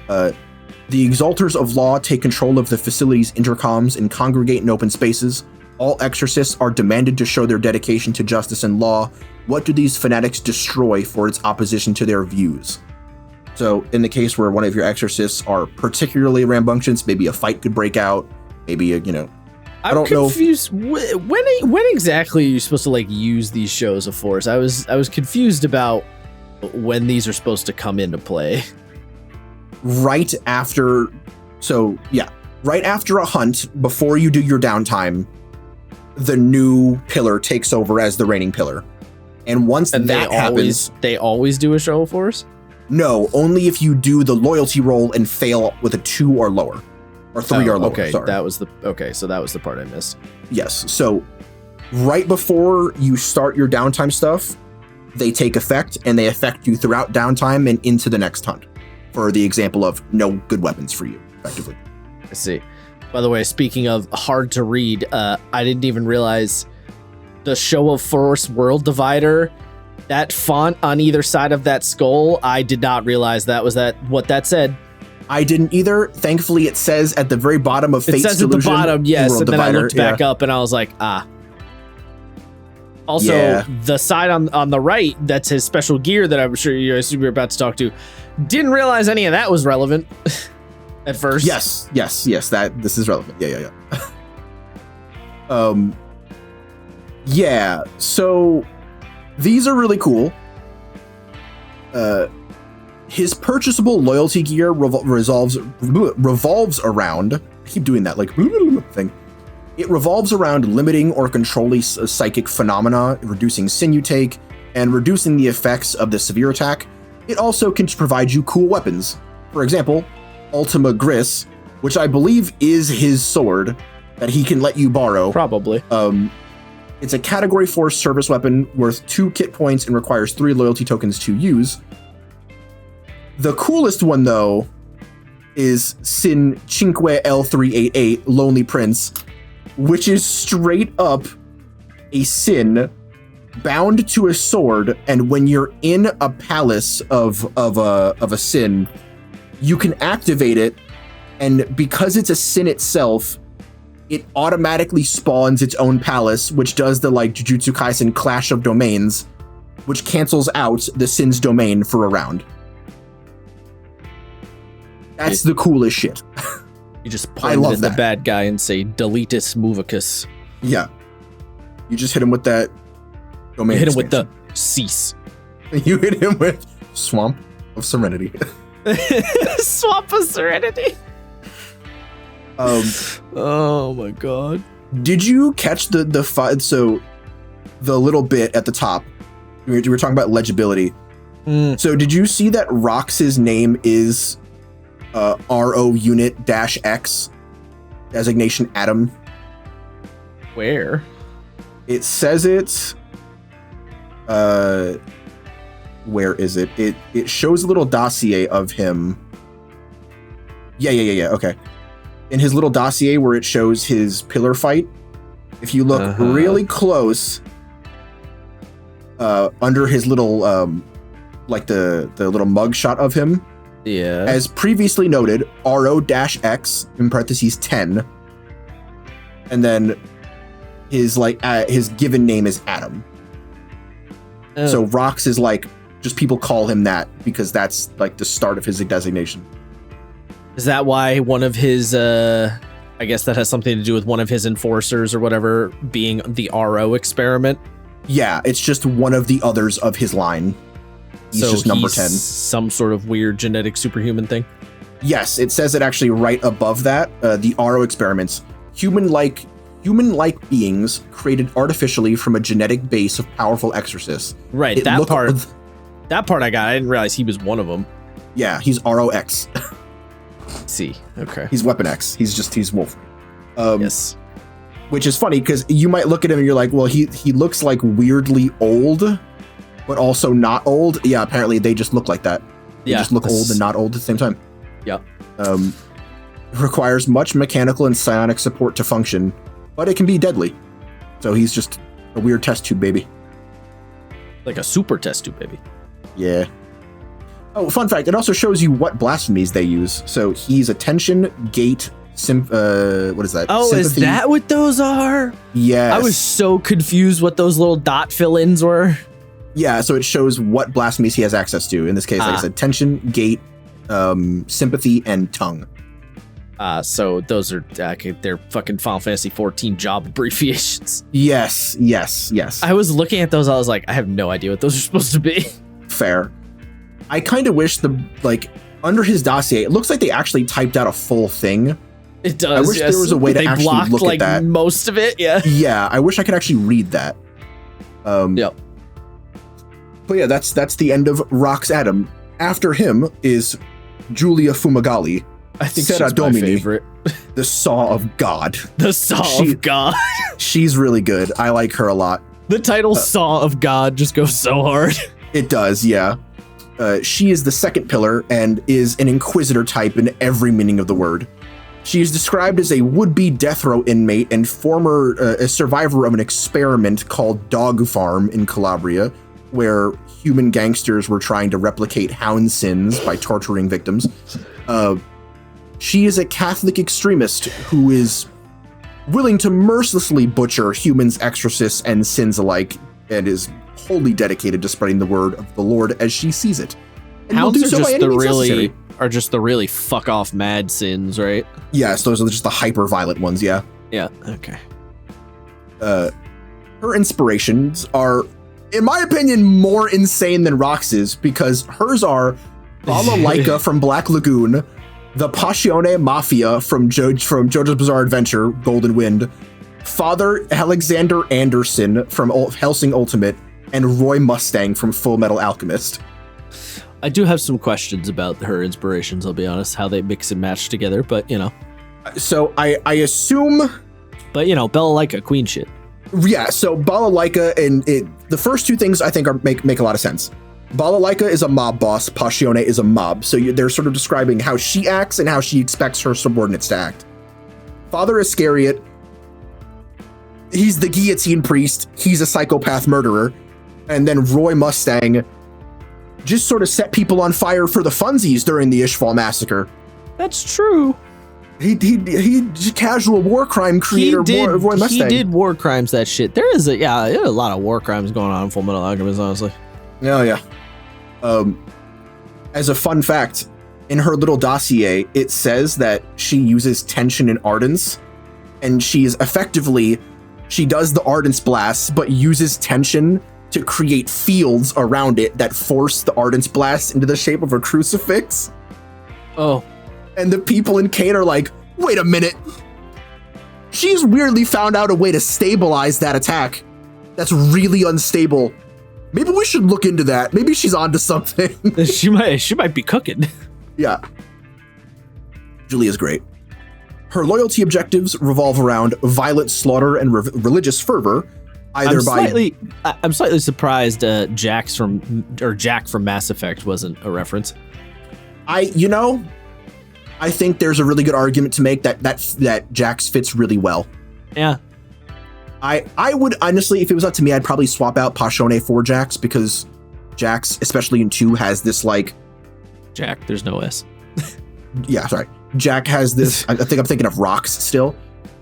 A: the Exalters of Law take control of the facility's intercoms and congregate in open spaces. All exorcists are demanded to show their dedication to justice and law. What do these fanatics destroy for its opposition to their views? So in the case where one of your exorcists are particularly rambunctious, maybe a fight could break out, maybe I don't know. I'm confused.
B: When exactly are you supposed to like use these shows of force? I was confused about when these are supposed to come into play.
A: Right after a hunt, before you do your downtime, the new pillar takes over as the reigning pillar. And once that happens...
B: They always do a show of force?
A: No, only if you do the loyalty roll and fail with a 2 or lower. Or 3 or lower,
B: okay,
A: sorry.
B: So that was the part I missed.
A: Yes, so right before you start your downtime stuff, they take effect, and they affect you throughout downtime and into the next hunt. For the example of no good weapons for you, effectively.
B: I see. By the way, speaking of hard to read, I didn't even realize the Show of Force World Divider, that font on either side of that skull, I did not realize what that said.
A: I didn't either. Thankfully, it says at the very bottom of Fate's Delusion.
B: It says at the bottom, yes,
A: World
B: and then
A: Divider,
B: I looked back up and I was like, Also, the side on the right, that's his special gear that I'm sure you're about to talk to, didn't realize any of that was relevant. at first.
A: Yes. That this is relevant. Yeah. Yeah. So these are really cool. His purchasable loyalty gear revolves around. I keep doing that like thing. It revolves around limiting or controlling psychic phenomena, reducing sin you take, and reducing the effects of the severe attack. It also can provide you cool weapons. For example, Ultima Gris, which I believe is his sword that he can let you borrow.
B: Probably.
A: It's a category 4 service weapon worth 2 kit points and requires 3 loyalty tokens to use. The coolest one, though, is Sin Cinque L388, Lonely Prince, which is straight up a sin bound to a sword, and when you're in a palace of a sin, you can activate it, and because it's a sin itself, it automatically spawns its own palace, which does the like Jujutsu Kaisen Clash of Domains, which cancels out the sin's domain for a round. That's the coolest shit.
B: You just point at the bad guy and say, Deletus Movicus.
A: Yeah. You just hit him with that domain.
B: You hit him with the cease.
A: You hit him with Swamp of Serenity.
B: Swamp of Serenity. Oh my god.
A: Did you catch the little bit at the top? We were talking about legibility. So did you see that Rox's name is RO unit -X designation Atom?
B: Where?
A: It says it. Where is it? It shows a little dossier of him. Yeah. Okay. In his little dossier where it shows his pillar fight, if you look really close, under his little like the little mug shot of him.
B: Yeah.
A: As previously noted, RO-X in parentheses 10. And then his his given name is Adam. Oh. So Rox is like, just people call him that because that's like the start of his designation.
B: Is that why one of his I guess that has something to do with one of his enforcers or whatever being the RO experiment?
A: Yeah, it's just one of the others of his line. He's just number 10.
B: Some sort of weird genetic superhuman thing?
A: Yes, it says it actually right above that. The RO experiments. Human-like beings created artificially from a genetic base of powerful exorcists.
B: Right, that part I got. I didn't realize he was one of them.
A: Yeah, he's ROX.
B: See, okay.
A: He's Weapon X. He's Wolf.
B: Yes.
A: Which is funny because you might look at him and you're like, well, he looks like weirdly old, but also not old. Yeah, apparently they just look like that. They just look old and not old at the same time.
B: Yep.
A: Requires much mechanical and psionic support to function, but it can be deadly. So he's just a weird test tube baby.
B: Like a super test tube baby.
A: Yeah. Oh, fun fact, it also shows you what blasphemies they use. So he's attention, gate, what is that?
B: Oh, sympathy. Is that what those are?
A: Yes.
B: I was so confused what those little dot fill-ins were.
A: Yeah, so it shows what blasphemies he has access to. In this case, like I said, tension, gate, sympathy, and tongue.
B: So those are they're fucking Final Fantasy 14 job abbreviations.
A: Yes.
B: I was looking at those, I was like, I have no idea what those are supposed to be.
A: Fair. I kind of wish under his dossier, it looks like they actually typed out a full thing.
B: It does.
A: I wish there was a way to actually look at that.
B: Most of it, yeah.
A: Yeah, I wish I could actually read that.
B: Yep.
A: But yeah, that's the end of Rox Adam. After him is Julia Fumagalli.
B: I think she's my favorite.
A: The Saw of God.
B: The Saw of God.
A: She's really good. I like her a lot.
B: The title Saw of God just goes so hard.
A: It does, yeah. She is the second pillar and is an inquisitor type in every meaning of the word. She is described as a would-be death row inmate and a survivor of an experiment called Dog Farm in Calabria, where human gangsters were trying to replicate hound sins by torturing victims. She is a Catholic extremist who is willing to mercilessly butcher humans, exorcists, and sins alike, and is wholly dedicated to spreading the word of the Lord as she sees it. And
B: Hounds are just are just the really fuck off mad sins, right?
A: Yes, those are just the hyper violent ones. Yeah.
B: Yeah. Okay.
A: Her inspirations are, in my opinion, more insane than Rox's, because hers are Balalaika from Black Lagoon, the Passione Mafia from JoJo's Bizarre Adventure, Golden Wind, Father Alexander Anderson from Hellsing Ultimate, and Roy Mustang from Full Metal Alchemist.
B: I do have some questions about her inspirations, I'll be honest, how they mix and match together, but you know.
A: So I assume...
B: But you know, Balalaika, queen shit.
A: Yeah, so Balalaika, and the first two things I think make a lot of sense. Balalaika is a mob boss, Passione is a mob, so they're sort of describing how she acts and how she expects her subordinates to act. Father Iscariot, he's the guillotine priest, he's a psychopath murderer, and then Roy Mustang just sort of set people on fire for the funsies during the Ishval massacre.
B: That's true.
A: He casual war crime creator Roy Mustang.
B: He did war crimes, that shit. There is a lot of war crimes going on in Full Metal Alchemist, honestly.
A: Oh, yeah. As a fun fact, in her little dossier, it says that she uses tension and ardence, and she does the ardence blasts, but uses tension to create fields around it that force the ardence blasts into the shape of a crucifix.
B: Oh.
A: And the people in CAIN are like, wait a minute. She's weirdly found out a way to stabilize that attack. That's really unstable. Maybe we should look into that. Maybe she's onto something.
B: She might be cooking. Yeah.
A: Julia's great. Her loyalty objectives revolve around violent slaughter and religious fervor.
B: I'm slightly surprised Jack from Mass Effect wasn't a reference.
A: I think there's a really good argument to make that Jax fits really well.
B: Yeah.
A: I would honestly, if it was up to me, I'd probably swap out Passione for Jax, because Jax, especially in 2, has this like...
B: Jack, there's no S.
A: Yeah, sorry. Jack has this, I think I'm thinking of Rox still,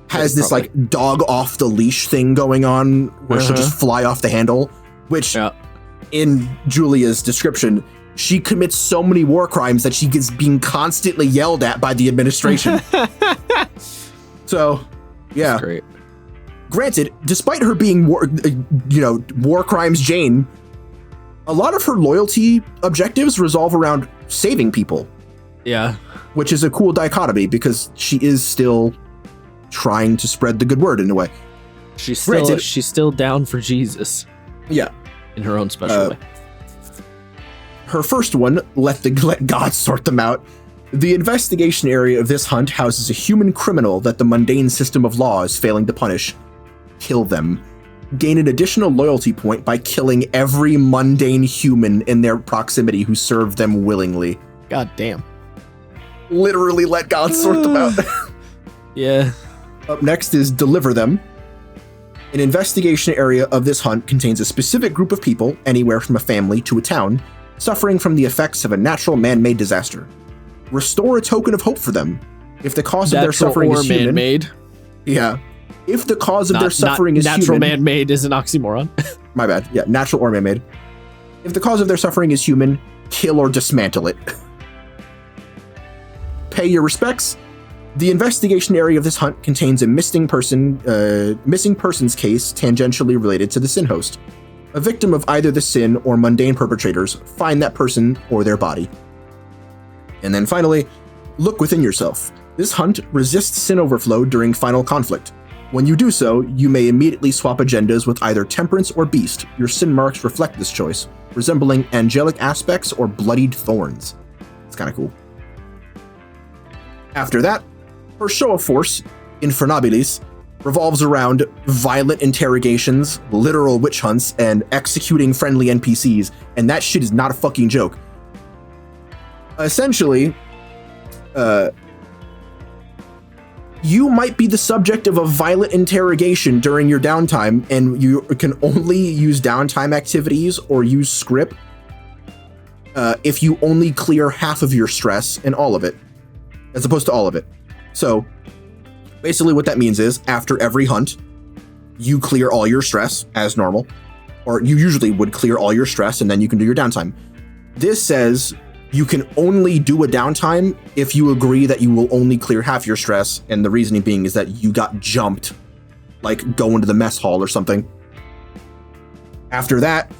A: has this like dog off the leash thing going on where she'll just fly off the handle, which in Julia's description, she commits so many war crimes that she gets being constantly yelled at by the administration. So, yeah.
B: That's great.
A: Granted, despite her being war crimes Jane, a lot of her loyalty objectives revolve around saving people.
B: Yeah.
A: Which is a cool dichotomy, because she is still trying to spread the good word in a way.
B: She's still down for Jesus.
A: Yeah.
B: In her own special way.
A: Her first one, let God sort them out. The investigation area of this hunt houses a human criminal that the mundane system of law is failing to punish. Kill them. Gain an additional loyalty point by killing every mundane human in their proximity who served them willingly.
B: God damn.
A: Literally let God sort them out.
B: Yeah.
A: Up next is deliver them. An investigation area of this hunt contains a specific group of people, anywhere from a family to a town, suffering from the effects of a natural man-made disaster. Restore a token of hope for them. If the cause of their suffering is human...
B: man-made.
A: Yeah. If the cause of their suffering is
B: natural
A: human...
B: Natural man-made is an oxymoron.
A: My bad. Yeah, natural or man-made. If the cause of their suffering is human, kill or dismantle it. Pay your respects. The investigation area of this hunt contains a missing persons case tangentially related to the sin host. A victim of either the sin or mundane perpetrators, find that person or their body. And then finally, look within yourself. This hunt resists sin overflow during final conflict. When you do so, you may immediately swap agendas with either temperance or beast. Your sin marks reflect this choice, resembling angelic aspects or bloodied thorns. It's kind of cool. After that, her show of force, Infernabilis, revolves around violent interrogations, literal witch hunts, and executing friendly NPCs, and that shit is not a fucking joke. Essentially, you might be the subject of a violent interrogation during your downtime, and you can only use downtime activities or use script if you only clear half of your stress and all of it, as opposed to all of it. So basically what that means is, after every hunt, you clear all your stress as normal, or you usually would clear all your stress and then you can do your downtime. This says You can only do a downtime if you agree that you will only clear half your stress, and the reasoning being is that you got jumped, like going to the mess hall or something. After that,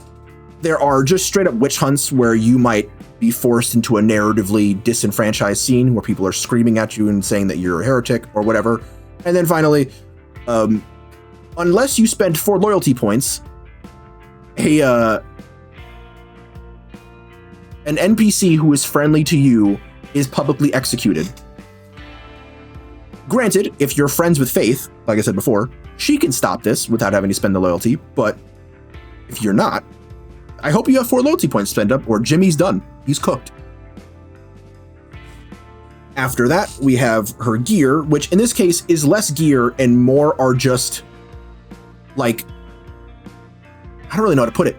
A: there are just straight up witch hunts where you might be forced into a narratively disenfranchised scene where people are screaming at you and saying that you're a heretic or whatever. And then finally, unless you spend 4 loyalty points, an NPC who is friendly to you is publicly executed. Granted, if you're friends with Faith, like I said before, she can stop this without having to spend the loyalty, but if you're not, I hope you have 4 loyalty points spent up, or Jimmy's done. He's cooked. After that, we have her gear, which in this case is less gear and more are just, like, I don't really know how to put it.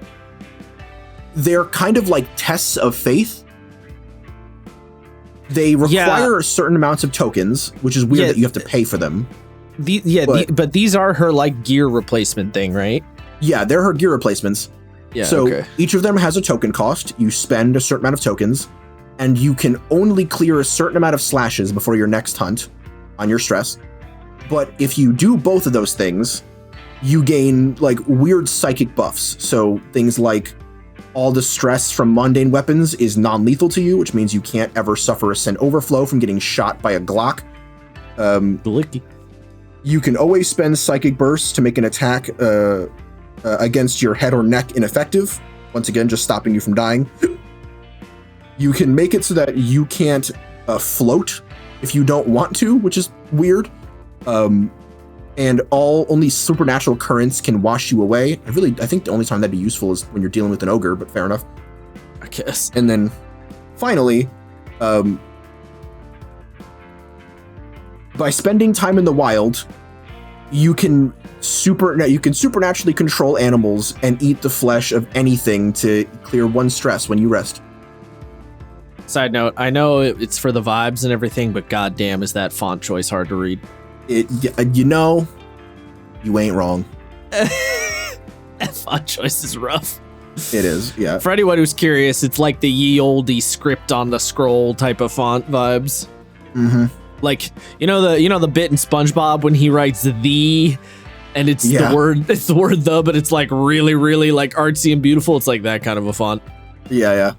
A: They're kind of like tests of faith. They require certain amounts of tokens, which is weird that you have to pay for them.
B: But these are her like gear replacement thing, right?
A: Yeah, they're her gear replacements.
B: Yeah.
A: So each of them has a token cost. You spend a certain amount of tokens, and you can only clear a certain amount of slashes before your next hunt on your stress. But if you do both of those things, you gain like weird psychic buffs. So things like all the stress from mundane weapons is non-lethal to you, which means you can't ever suffer a Sen overflow from getting shot by a Glock. You can always spend psychic bursts to make an attack against your head or neck ineffective. Once again, just stopping you from dying. You can make it so that you can't float if you don't want to, which is weird. And only supernatural currents can wash you away. I think the only time that'd be useful is when you're dealing with an ogre, but fair enough.
B: I guess.
A: And then finally, by spending time in the wild, you can supernaturally control animals and eat the flesh of anything to clear 1 stress when you rest.
B: Side note, I know it's for the vibes and everything, but goddamn, is that font choice hard to read?
A: You ain't wrong.
B: That font choice is rough.
A: It is, yeah.
B: For anyone who's curious, it's like the ye olde script on the scroll type of font vibes.
A: Mm-hmm.
B: Like you know the bit in SpongeBob when he writes the, and it's the word the, but it's like really really like artsy and beautiful. It's like that kind of a font.
A: Yeah.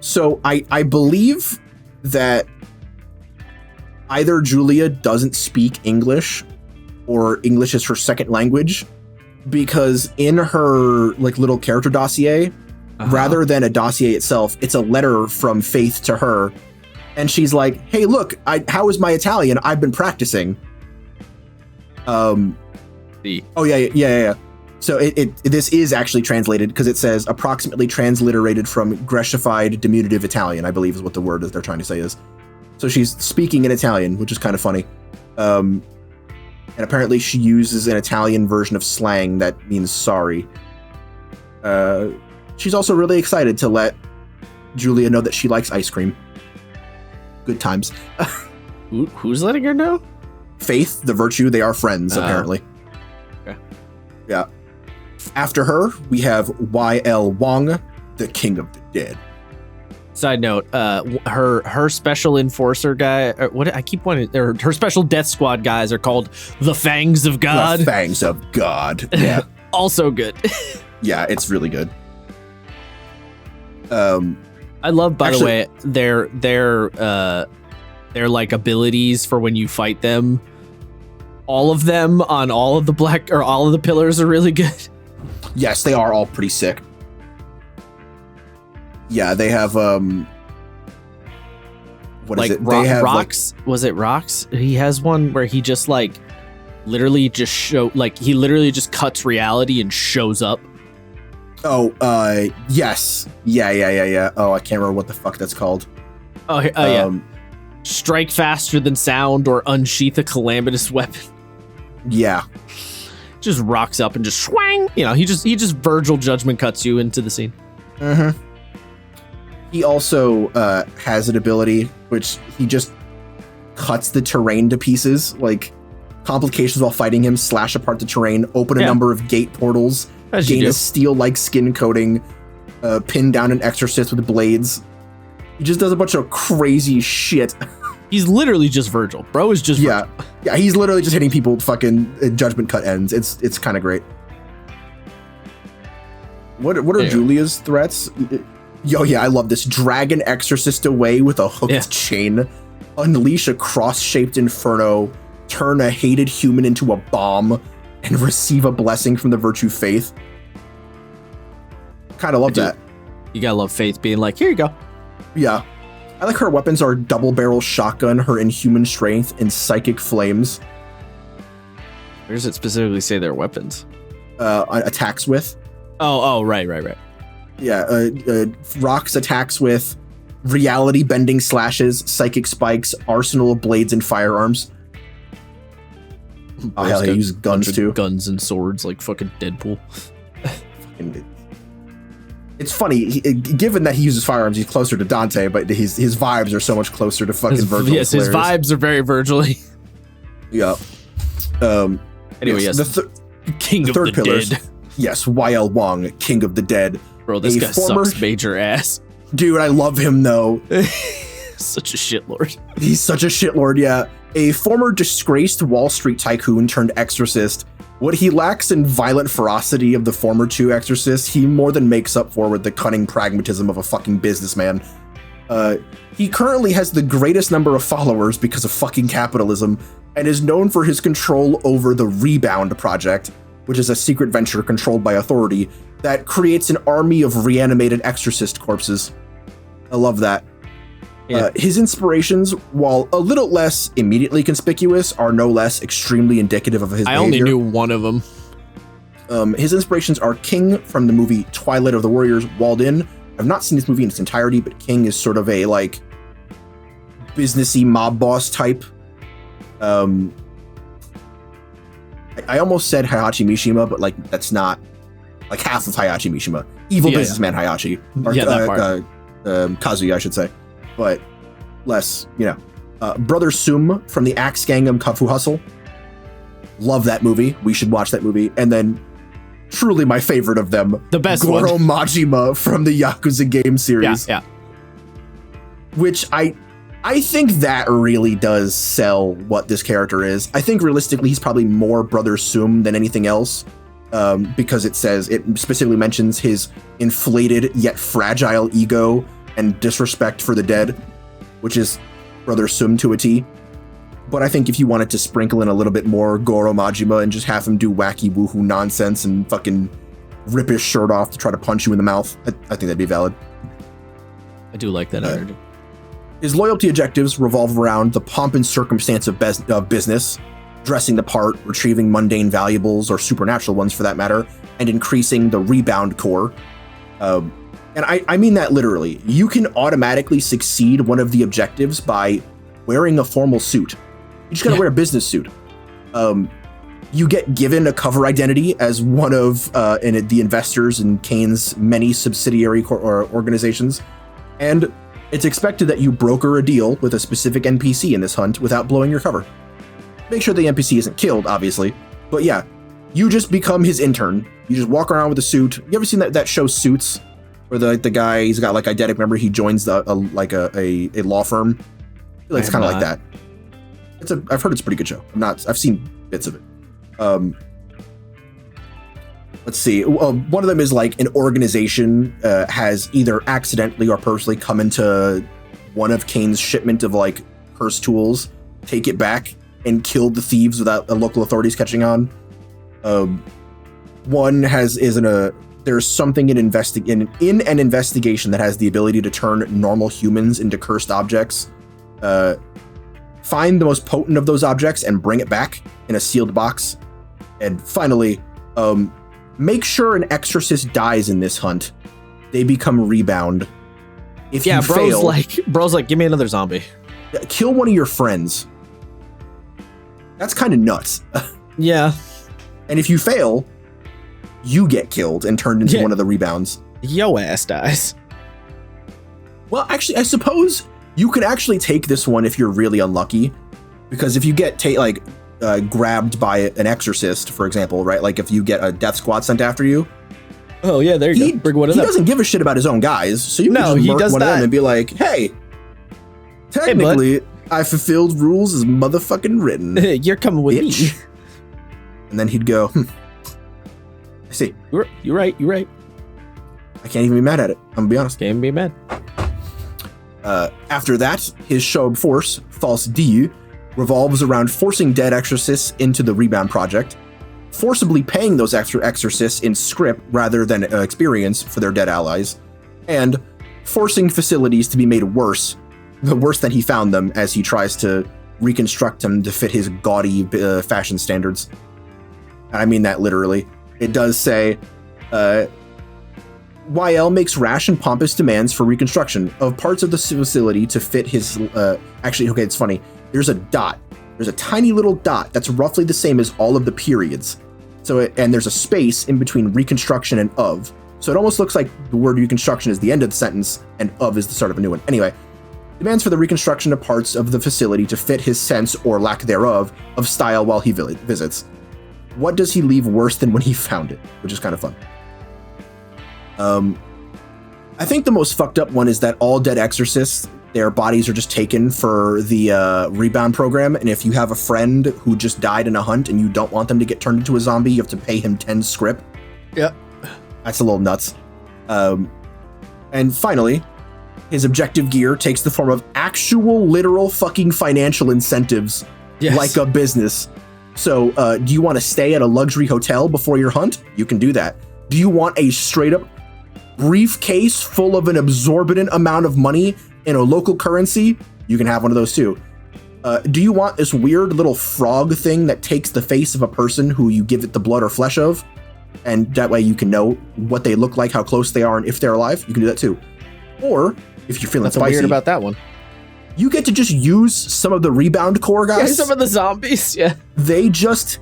A: So I believe that either Julia doesn't speak English or English is her second language, because in her like little character dossier, rather than a dossier itself, it's a letter from Faith to her. And she's like, hey, look, how is my Italian? I've been practicing. Oh, yeah. So this is actually translated because it says approximately transliterated from Grecified diminutive Italian, I believe is what the word that they're trying to say is. So she's speaking in Italian, which is kind of funny. And apparently she uses an Italian version of slang that means sorry. She's also really excited to let Julia know that she likes ice cream. Good times.
B: Who's letting her know?
A: Faith, the virtue, they are friends, apparently.
B: Okay.
A: Yeah. After her, we have Y.L. Wong, the King of the Dead.
B: Side note, her special enforcer guy, her special death squad guys are called the Fangs of God.
A: The Fangs of God. Yeah.
B: Also good.
A: Yeah, it's really good.
B: I love, by the way, their like abilities for when you fight them. All of them on all of the pillars are really good.
A: Yes, they are all pretty sick. Yeah, they have what
B: like
A: is it? They have
B: rocks. Like, was it rocks? He has one where he just like literally just cuts reality and shows up.
A: Oh, yes. Yeah. Oh, I can't remember what the fuck that's called.
B: Yeah. Strike faster than sound or unsheath a calamitous weapon.
A: Yeah.
B: Just rocks up and just swang. You know, he just Virgil judgment cuts you into the scene.
A: Mm-hmm. He also has an ability which he just cuts the terrain to pieces, like complications while fighting him, slash apart the terrain, open a number of gate portals, gain a steel-like skin coating, pin down an exorcist with blades. He just does a bunch of crazy shit.
B: He's literally just Virgil. Bro is just Virgil.
A: Yeah, he's literally just hitting people with fucking judgment cut ends. It's kind of great. What are Julia's threats? Yo, yeah, I love this. Drag an exorcist away with a hooked chain. Unleash a cross-shaped inferno. Turn a hated human into a bomb. And receive a blessing from the virtue Faith. Kind of love that.
B: You gotta love Faith being like, here you go.
A: Yeah. I like her weapons are double-barrel shotgun, her inhuman strength, and psychic flames.
B: Where does it specifically say their weapons?
A: Attacks with.
B: Oh, right.
A: Yeah, Rock's attacks with reality-bending slashes, psychic spikes, arsenal of blades and firearms. Oh, hell, he uses guns too.
B: Guns and swords like fucking Deadpool.
A: It's funny, given that he uses firearms, he's closer to Dante, but his vibes are so much closer to fucking Virgil.
B: Yes, his vibes are very Virgil-y.
A: Yeah.
B: Anyway, yes.
A: The
B: King of the Dead.
A: Yes, YL Wong, King of the Dead.
B: Bro, this guy sucks major ass.
A: Dude, I love him though.
B: Such a shitlord.
A: He's such a shitlord, yeah. A former disgraced Wall Street tycoon turned exorcist. What he lacks in violent ferocity of the former two exorcists, he more than makes up for with the cunning pragmatism of a fucking businessman. He currently has the greatest number of followers because of fucking capitalism, and is known for his control over the Rebound Project, which is a secret venture controlled by authority that creates an army of reanimated exorcist corpses. I love that. Yeah. His inspirations, while a little less immediately conspicuous, are no less extremely indicative of his behavior.
B: I only knew one of them.
A: His inspirations are King from the movie Twilight of the Warriors, Walled In. I've not seen this movie in its entirety, but King is sort of a, like, businessy mob boss type. I almost said Heihachi Mishima, but, like, that's not, like, half of Heihachi Mishima. Evil businessman Heihachi. Or,
B: that part.
A: Kazuya, I should say. But less, Brother Sum from the Axe Gang of Kung Fu Hustle. Love that movie. We should watch that movie. And then, truly my favorite of them,
B: the best
A: Goro
B: one,
A: Majima from the Yakuza game series.
B: Yeah.
A: Which I think that really does sell what this character is. I think realistically, he's probably more Brother Sum than anything else. Because it specifically mentions his inflated yet fragile ego and disrespect for the dead, which is Brother Sum to a T. But I think if you wanted to sprinkle in a little bit more Goro Majima and just have him do wacky woohoo nonsense and fucking rip his shirt off to try to punch you in the mouth, I think that'd be valid.
B: I do like that energy.
A: His loyalty objectives revolve around the pomp and circumstance of business, dressing the part, retrieving mundane valuables or supernatural ones for that matter, and increasing the rebound core. And I mean that literally. You can automatically succeed one of the objectives by wearing a formal suit. You just gotta wear a business suit. You get given a cover identity as one of the investors in CAIN's many subsidiary organizations, and it's expected that you broker a deal with a specific NPC in this hunt without blowing your cover. Make sure the NPC isn't killed, obviously, but yeah, you just become his intern. You just walk around with a suit. You ever seen that show Suits? Where the guy, he's got like eidetic, remember he joins a law firm. I feel like it's kind of like that. I've heard it's a pretty good show. I've seen bits of it. Let's see. One of them is like an organization has either accidentally or purposely come into one of CAIN's shipment of like cursed tools, take it back, and killed the thieves without the local authorities catching on. One there's something in an investigation that has the ability to turn normal humans into cursed objects. Find the most potent of those objects and bring it back in a sealed box. And finally, make sure an exorcist dies in this hunt. They become Rebound. If you fail,
B: bro's like, give me another zombie.
A: Kill one of your friends. That's kind of nuts.
B: Yeah.
A: And if you fail, you get killed and turned into one of the Rebounds.
B: Yo ass dies.
A: Well, actually, I suppose you could actually take this one if you're really unlucky, because if you get grabbed by an exorcist, for example, right? Like if you get a death squad sent after you,
B: Oh yeah, there you go. Bring one of them.
A: He doesn't give a shit about his own guys, so you can just murk one of them and be like, hey, technically, I fulfilled rules as motherfucking written.
B: You're coming with me.
A: And then he'd go, I see.
B: You're right.
A: I can't even be mad at it. I'm gonna be honest.
B: Can't be mad.
A: After that, his show of force, False D, revolves around forcing dead exorcists into the Rebound Project, forcibly paying those extra exorcists in script rather than experience for their dead allies, and forcing facilities to be made worse than he found them as he tries to reconstruct them to fit his gaudy fashion standards. And I mean that literally. It does say, YL makes rash and pompous demands for reconstruction of parts of the facility to fit his, actually, okay, it's funny. There's a dot. There's a tiny little dot that's roughly the same as all of the periods. And there's a space in between reconstruction and of. So it almost looks like the word reconstruction is the end of the sentence and of is the start of a new one. Anyway, demands for the reconstruction of parts of the facility to fit his sense or lack thereof of style while he visits. What does he leave worse than when he found it? Which is kind of fun. I think the most fucked up one is that all dead exorcists, their bodies are just taken for the rebound program. And if you have a friend who just died in a hunt and you don't want them to get turned into a zombie, you have to pay him 10 script.
B: Yep.
A: That's a little nuts. And finally, his objective gear takes the form of actual literal fucking financial incentives, like a business. So do you want to stay at a luxury hotel before your hunt? You can do that. Do you want a straight up briefcase full of an exorbitant amount of money in a local currency? You can have one of those too. Do you want this weird little frog thing that takes the face of a person who you give it the blood or flesh of? And that way you can know what they look like, how close they are, and if they're alive. You can do that too. Or if you're feeling spicy,
B: weird about that one.
A: You get to just use some of the rebound core guys.
B: Yeah, some of the zombies. Yeah.
A: They just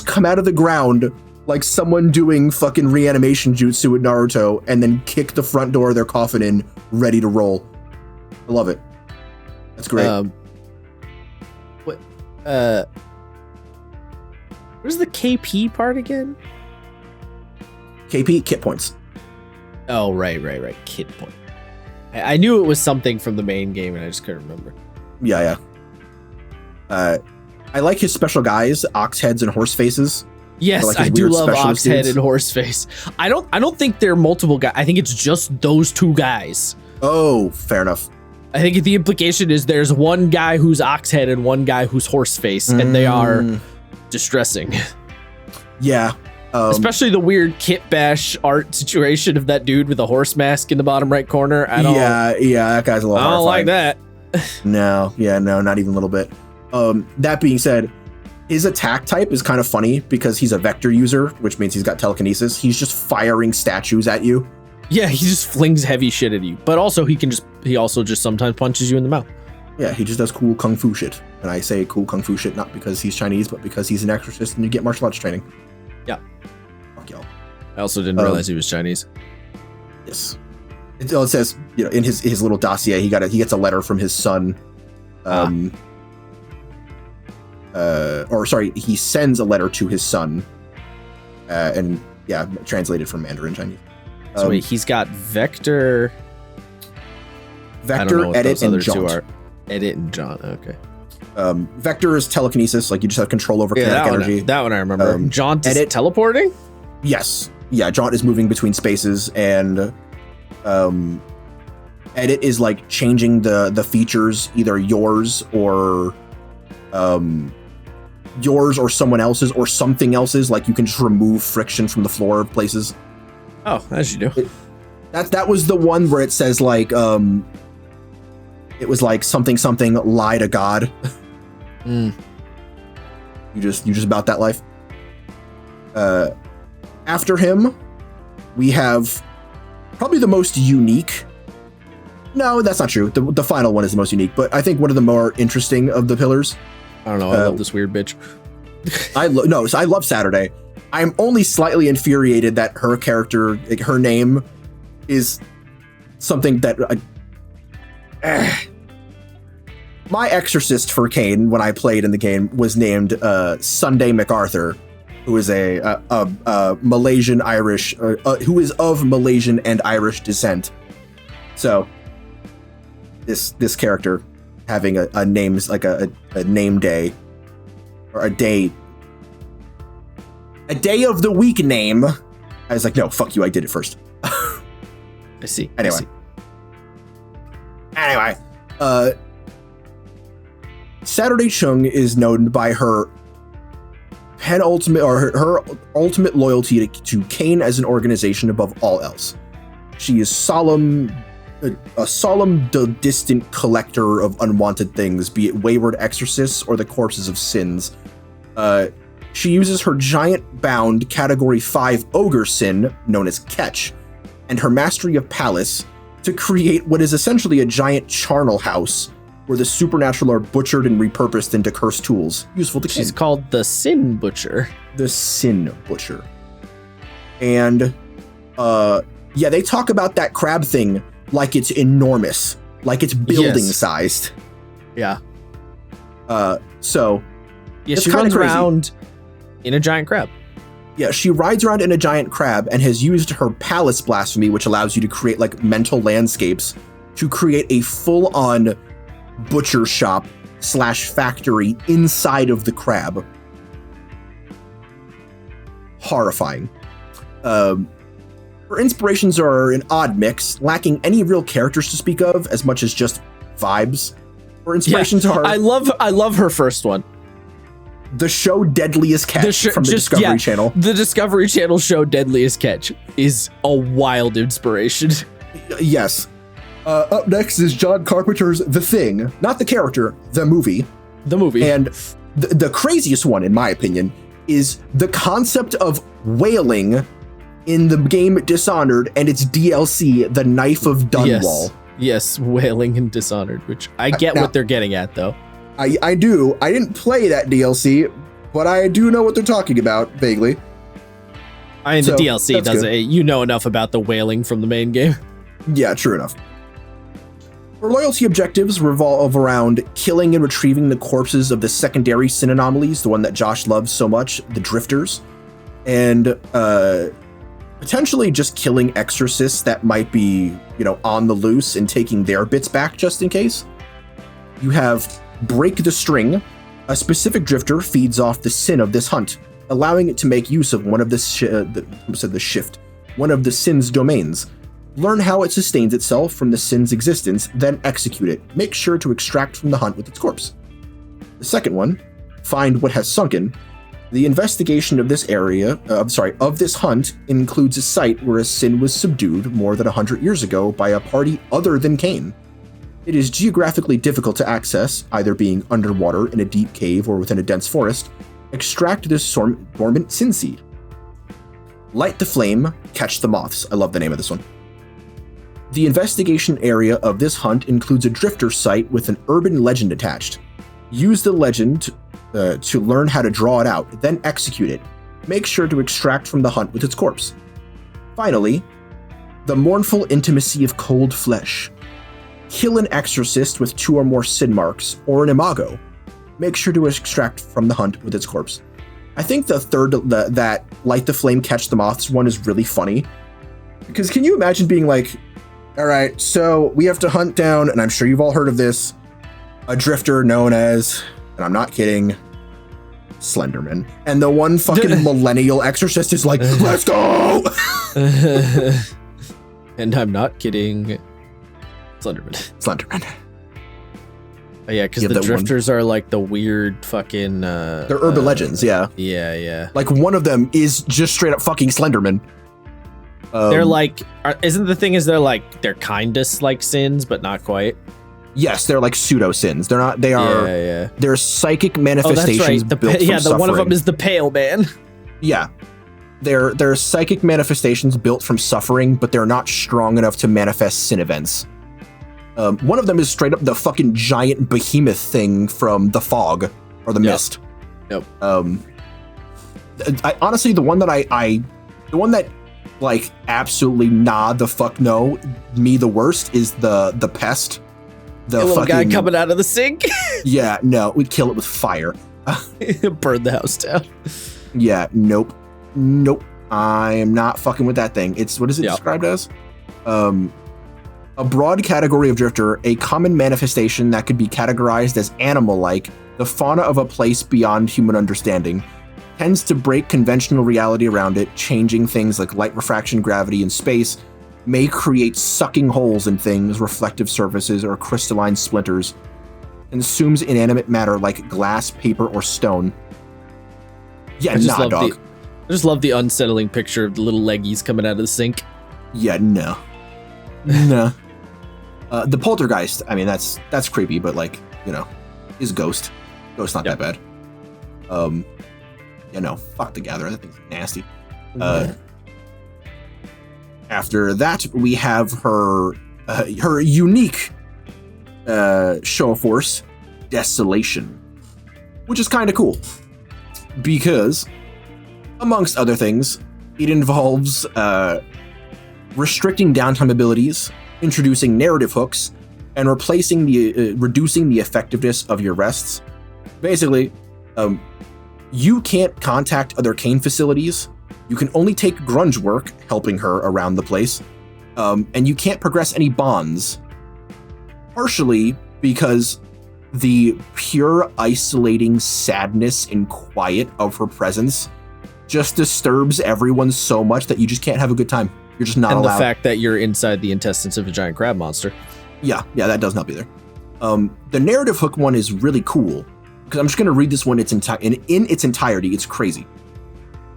A: come out of the ground like someone doing fucking reanimation jutsu at Naruto and then kick the front door of their coffin in, ready to roll. I love it. That's great.
B: Where's the KP part again?
A: KP, kit points.
B: Oh, right. Kit point. I knew it was something from the main game and I just couldn't remember.
A: Yeah. I like his special guys, ox heads and horse faces.
B: Yes,
A: like
B: I do love ox head
A: dudes.
B: and horse face. I don't think they're multiple guys. I think it's just those two guys.
A: Oh, fair enough.
B: I think the implication is there's one guy who's ox head and one guy who's horse face, and they are distressing.
A: Yeah.
B: Especially the weird kit bash art situation of that dude with a horse mask in the bottom right corner.
A: Yeah, that guy's a little
B: I don't like that.
A: No, not even a little bit. That being said, his attack type is kind of funny because he's a vector user, which means he's got telekinesis. He's just firing statues at you.
B: Yeah, he just flings heavy shit at you. But also he also just sometimes punches you in the mouth.
A: Yeah, he just does cool kung fu shit. And I say cool kung fu shit not because he's Chinese, but because he's an exorcist and you get martial arts training.
B: Yeah.
A: Fuck y'all.
B: I also didn't realize he was Chinese.
A: Yes. It says, in his little dossier, he gets a letter from his son. He sends a letter to his son. Translated from Mandarin Chinese.
B: So wait, he's got Vector,
A: Edit, and Jaunt.
B: Edit and Jaunt, okay.
A: Vector is telekinesis, like you just have control over kinetic energy.
B: That one I remember. Jaunt is teleporting?
A: Yes. Yeah, Jaunt is moving between spaces, and Edit is like changing the features, either yours or someone else's or something else's. Like you can just remove friction from the floor of places.
B: Oh, as you do.
A: That was the one where it says like it was like something lie to God. You just about that life. After him, we have probably the most unique. No, that's not true. The final one is the most unique, but I think one of the more interesting of the pillars.
B: I don't know. I love this weird bitch.
A: I love Saturday. I'm only slightly infuriated that her character, like, her name, is something that. My exorcist for CAIN when I played in the game was named Sunday MacArthur, who is a Malaysian Irish, who is of Malaysian and Irish descent. So this character having a names like a name day, or a day of the week name. I was like, no, fuck you, I did it first.
B: I see.
A: Anyway, Saturday Chung is known by her penultimate, or her ultimate loyalty to CAIN as an organization above all else. She is a solemn, distant collector of unwanted things, be it wayward exorcists or the corpses of sins. She uses her giant-bound Category 5 ogre sin, known as Ketch, and her mastery of Palace to create what is essentially a giant charnel house where the supernatural are butchered and repurposed into cursed tools, useful to CAIN.
B: She's called the Sin Butcher.
A: The Sin Butcher. And, they talk about that crab thing like it's enormous, like it's building-sized.
B: Yeah.
A: So...
B: Yeah, she runs around in a giant crab.
A: Yeah, she rides around in a giant crab and has used her Palace Blasphemy, which allows you to create, like, mental landscapes, to create a full-on butcher shop / factory inside of the crab. Horrifying. Her inspirations are an odd mix, lacking any real characters to speak of, as much as just vibes. Her inspirations are...
B: I love her first one.
A: The show Deadliest Catch from the Discovery Channel.
B: The Discovery Channel show Deadliest Catch is a wild inspiration.
A: Yes. Up next is John Carpenter's The Thing. Not the character, the movie.
B: The movie.
A: And the craziest one, in my opinion, is the concept of whaling in the game Dishonored and its DLC, The Knife of Dunwall.
B: Yes, whaling in Dishonored, which I get what they're getting at, though.
A: I do. I didn't play that DLC, but I do know what they're talking about, vaguely.
B: I mean, the DLC doesn't... You know enough about the whaling from the main game.
A: Yeah, true enough. Her loyalty objectives revolve around killing and retrieving the corpses of the secondary sin anomalies, the one that Josh loves so much, the Drifters, and potentially just killing exorcists that might be, on the loose and taking their bits back just in case. You have Break the String. A specific drifter feeds off the sin of this hunt, allowing it to make use of one of the sin's domains. Learn how it sustains itself from the sin's existence, then execute it. Make sure to extract from the hunt with its corpse. The second one, Find What Has Sunken. The investigation of this of this hunt includes a site where a sin was subdued more than 100 years ago by a party other than CAIN. It is geographically difficult to access, either being underwater in a deep cave or within a dense forest. Extract this dormant sin seed. Light the flame, catch the moths. I love the name of this one. The investigation area of this hunt includes a drifter site with an urban legend attached. Use the legend to learn how to draw it out, then execute it. Make sure to extract from the hunt with its corpse. Finally, the mournful intimacy of cold flesh. Kill an exorcist with 2 or more sin marks, or an imago. Make sure to extract from the hunt with its corpse. I think the third, that Light the Flame, Catch the Moths one is really funny. Because can you imagine being like, all right, so we have to hunt down, and I'm sure you've all heard of this, a drifter known as, and I'm not kidding, Slenderman. And the one fucking millennial exorcist is like, let's go!
B: And I'm not kidding,
A: Slenderman.
B: Oh, yeah, because the drifters are like the weird fucking...
A: they're urban legends, yeah.
B: Yeah.
A: Like one of them is just straight up fucking Slenderman.
B: They're like... isn't the thing is they're kindest like sins, but not quite?
A: Yes, they're like pseudo sins. They're not... They are...
B: Yeah.
A: They're psychic manifestations built from suffering.
B: One of them is the Pale Man.
A: Yeah. They're psychic manifestations built from suffering, but they're not strong enough to manifest sin events. One of them is straight up the fucking giant behemoth thing from The Fog, or The Mist.
B: Nope.
A: I honestly, the one that like absolutely the fuck no, me the worst is the pest. The
B: little guy coming out of the sink.
A: Yeah, no, we'd kill it with fire.
B: Burn the house down.
A: Yeah, nope. I am not fucking with that thing. It's, what is it described as? A broad category of drifter, a common manifestation that could be categorized as animal-like, the fauna of a place beyond human understanding, tends to break conventional reality around it, changing things like light refraction, gravity, and space, may create sucking holes in things, reflective surfaces, or crystalline splinters, consumes inanimate matter like glass, paper, or stone. Yeah, dog.
B: I just love the unsettling picture of the little leggies coming out of the sink.
A: Yeah, no. No. The poltergeist, I mean, that's creepy, but like, you know, is ghost. Ghost's not that bad. Yeah, no, fuck the Gatherer. That thing's nasty. After that, we have her unique show of force, Desolation, which is kind of cool because, amongst other things, it involves restricting downtime abilities, introducing narrative hooks, and reducing the effectiveness of your rests. Basically, you can't contact other CAIN facilities. You can only take grunge work, helping her around the place, and you can't progress any bonds. Partially because the pure isolating sadness and quiet of her presence just disturbs everyone so much that you just can't have a good time. You're just not allowed.
B: And the fact that you're inside the intestines of a giant crab monster.
A: Yeah, that does not be there. The narrative hook one is really cool because I'm just going to read this one in its entirety. It's crazy.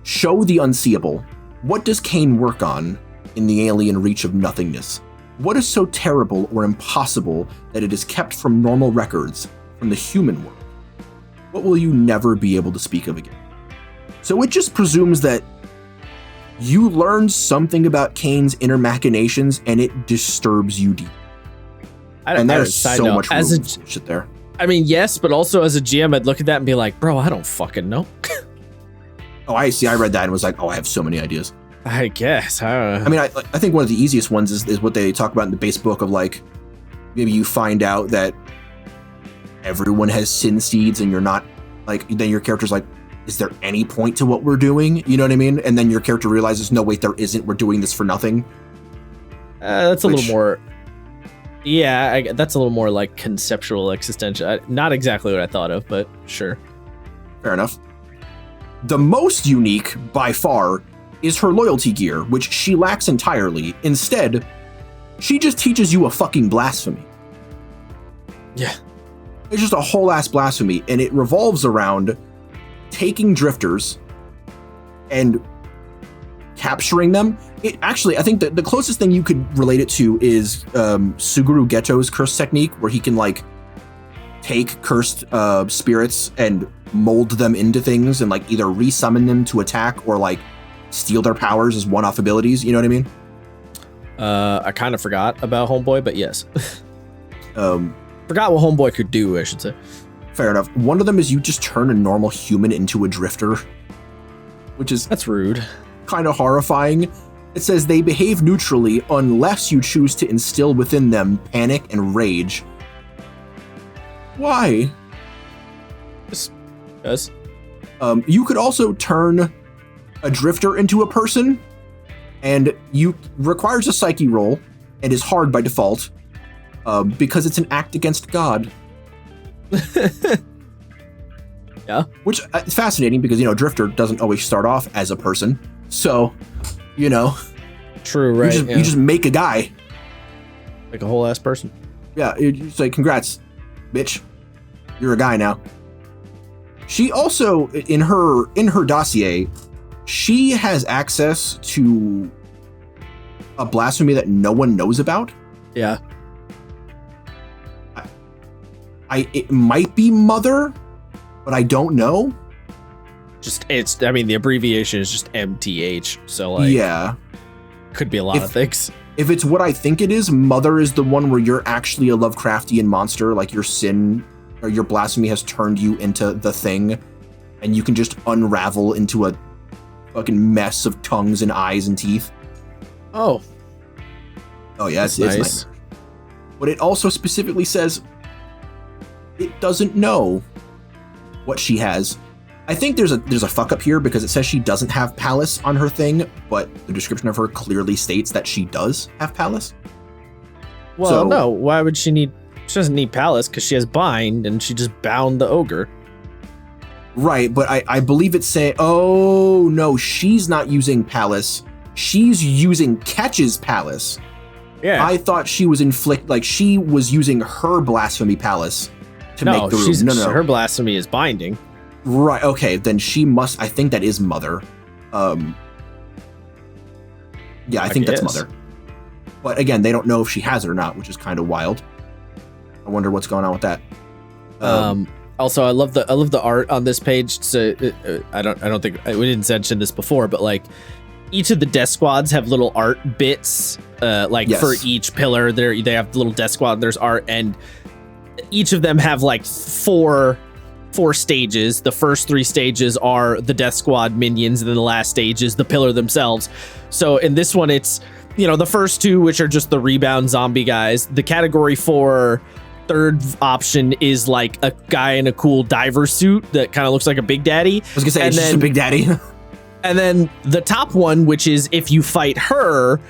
A: Show the unseeable. What does CAIN work on in the alien reach of nothingness? What is so terrible or impossible that it is kept from normal records, from the human world? What will you never be able to speak of again? So it just presumes that you learned something about CAIN's inner machinations and it disturbs you deep. And there's so much shit there.
B: I mean, yes, but also as a GM, I'd look at that and be like, bro, I don't fucking know.
A: Oh, I see. I read that and was like, oh, I have so many ideas.
B: I guess.
A: I mean, I think one of the easiest ones is what they talk about in the base book of like, maybe you find out that everyone has sin seeds and you're not like, then your character's like, is there any point to what we're doing? You know what I mean? And then your character realizes, no, wait, there isn't. We're doing this for nothing.
B: That's a little more. Yeah, that's a little more like conceptual existential. Not exactly what I thought of, but sure.
A: Fair enough. The most unique, by far, is her loyalty gear, which she lacks entirely. Instead, she just teaches you a fucking blasphemy.
B: Yeah.
A: It's just a whole ass blasphemy, and it revolves around taking drifters and capturing them. It actually, I think that the closest thing you could relate it to is Suguru Geto's curse technique, where he can like take cursed spirits and mold them into things and like either resummon them to attack or like steal their powers as one-off abilities. You know what I mean?
B: I kind of forgot about Homeboy, but yes. Forgot what Homeboy could do, I should say.
A: Fair enough. One of them is you just turn a normal human into a drifter, which is...
B: That's rude.
A: Kind of horrifying. It says they behave neutrally unless you choose to instill within them panic and rage. Why?
B: Just because.
A: You could also turn a drifter into a person, and you requires a psyche roll and is hard by default because it's an act against God.
B: Yeah.
A: Which is fascinating because, you know, drifter doesn't always start off as a person. So, you know.
B: True, right.
A: You just make a guy.
B: Like a whole ass person.
A: Yeah, you say, congrats, bitch. You're a guy now. She also, in her dossier, she has access to a blasphemy that no one knows about.
B: Yeah.
A: It might be Mother, but I don't know.
B: I mean, the abbreviation is just MTH, so like,
A: yeah,
B: could be a lot of things.
A: If it's what I think it is, Mother is the one where you're actually a Lovecraftian monster, like your sin or your blasphemy has turned you into the thing, and you can just unravel into a fucking mess of tongues and eyes and teeth.
B: Oh
A: yeah, it's nice. But it also specifically says it doesn't know what she has. I think there's a fuck up here because it says she doesn't have Palace on her thing, but the description of her clearly states that she does have Palace.
B: Well, no. Why would she need? She doesn't need Palace because she has Bind and she just bound the ogre.
A: Right, but I believe it's saying, oh no, she's not using Palace. She's using Ketch's Palace.
B: Yeah.
A: I thought she was she was using her Blasphemy Palace to make the room. No.
B: Her Blasphemy is binding.
A: Right, okay, then she must, I think that is Mother. Yeah, I think that's Mother. But again, they don't know if she has it or not, which is kind of wild. I wonder what's going on with that.
B: Also, I love the art on this page. So I don't think we didn't mention this before, but like each of the death squads have little art bits. For each pillar, they have little death squad. There's art, and each of them have like four stages. The first 3 stages are the death squad minions, and then the last stage is the pillar themselves. So in this one, it's the first 2, which are just the rebound zombie guys. The category 4 third option is like a guy in a cool diver suit that kind of looks like a Big Daddy.
A: I was gonna say, it's just a Big Daddy.
B: And then the top one, which is if you fight her,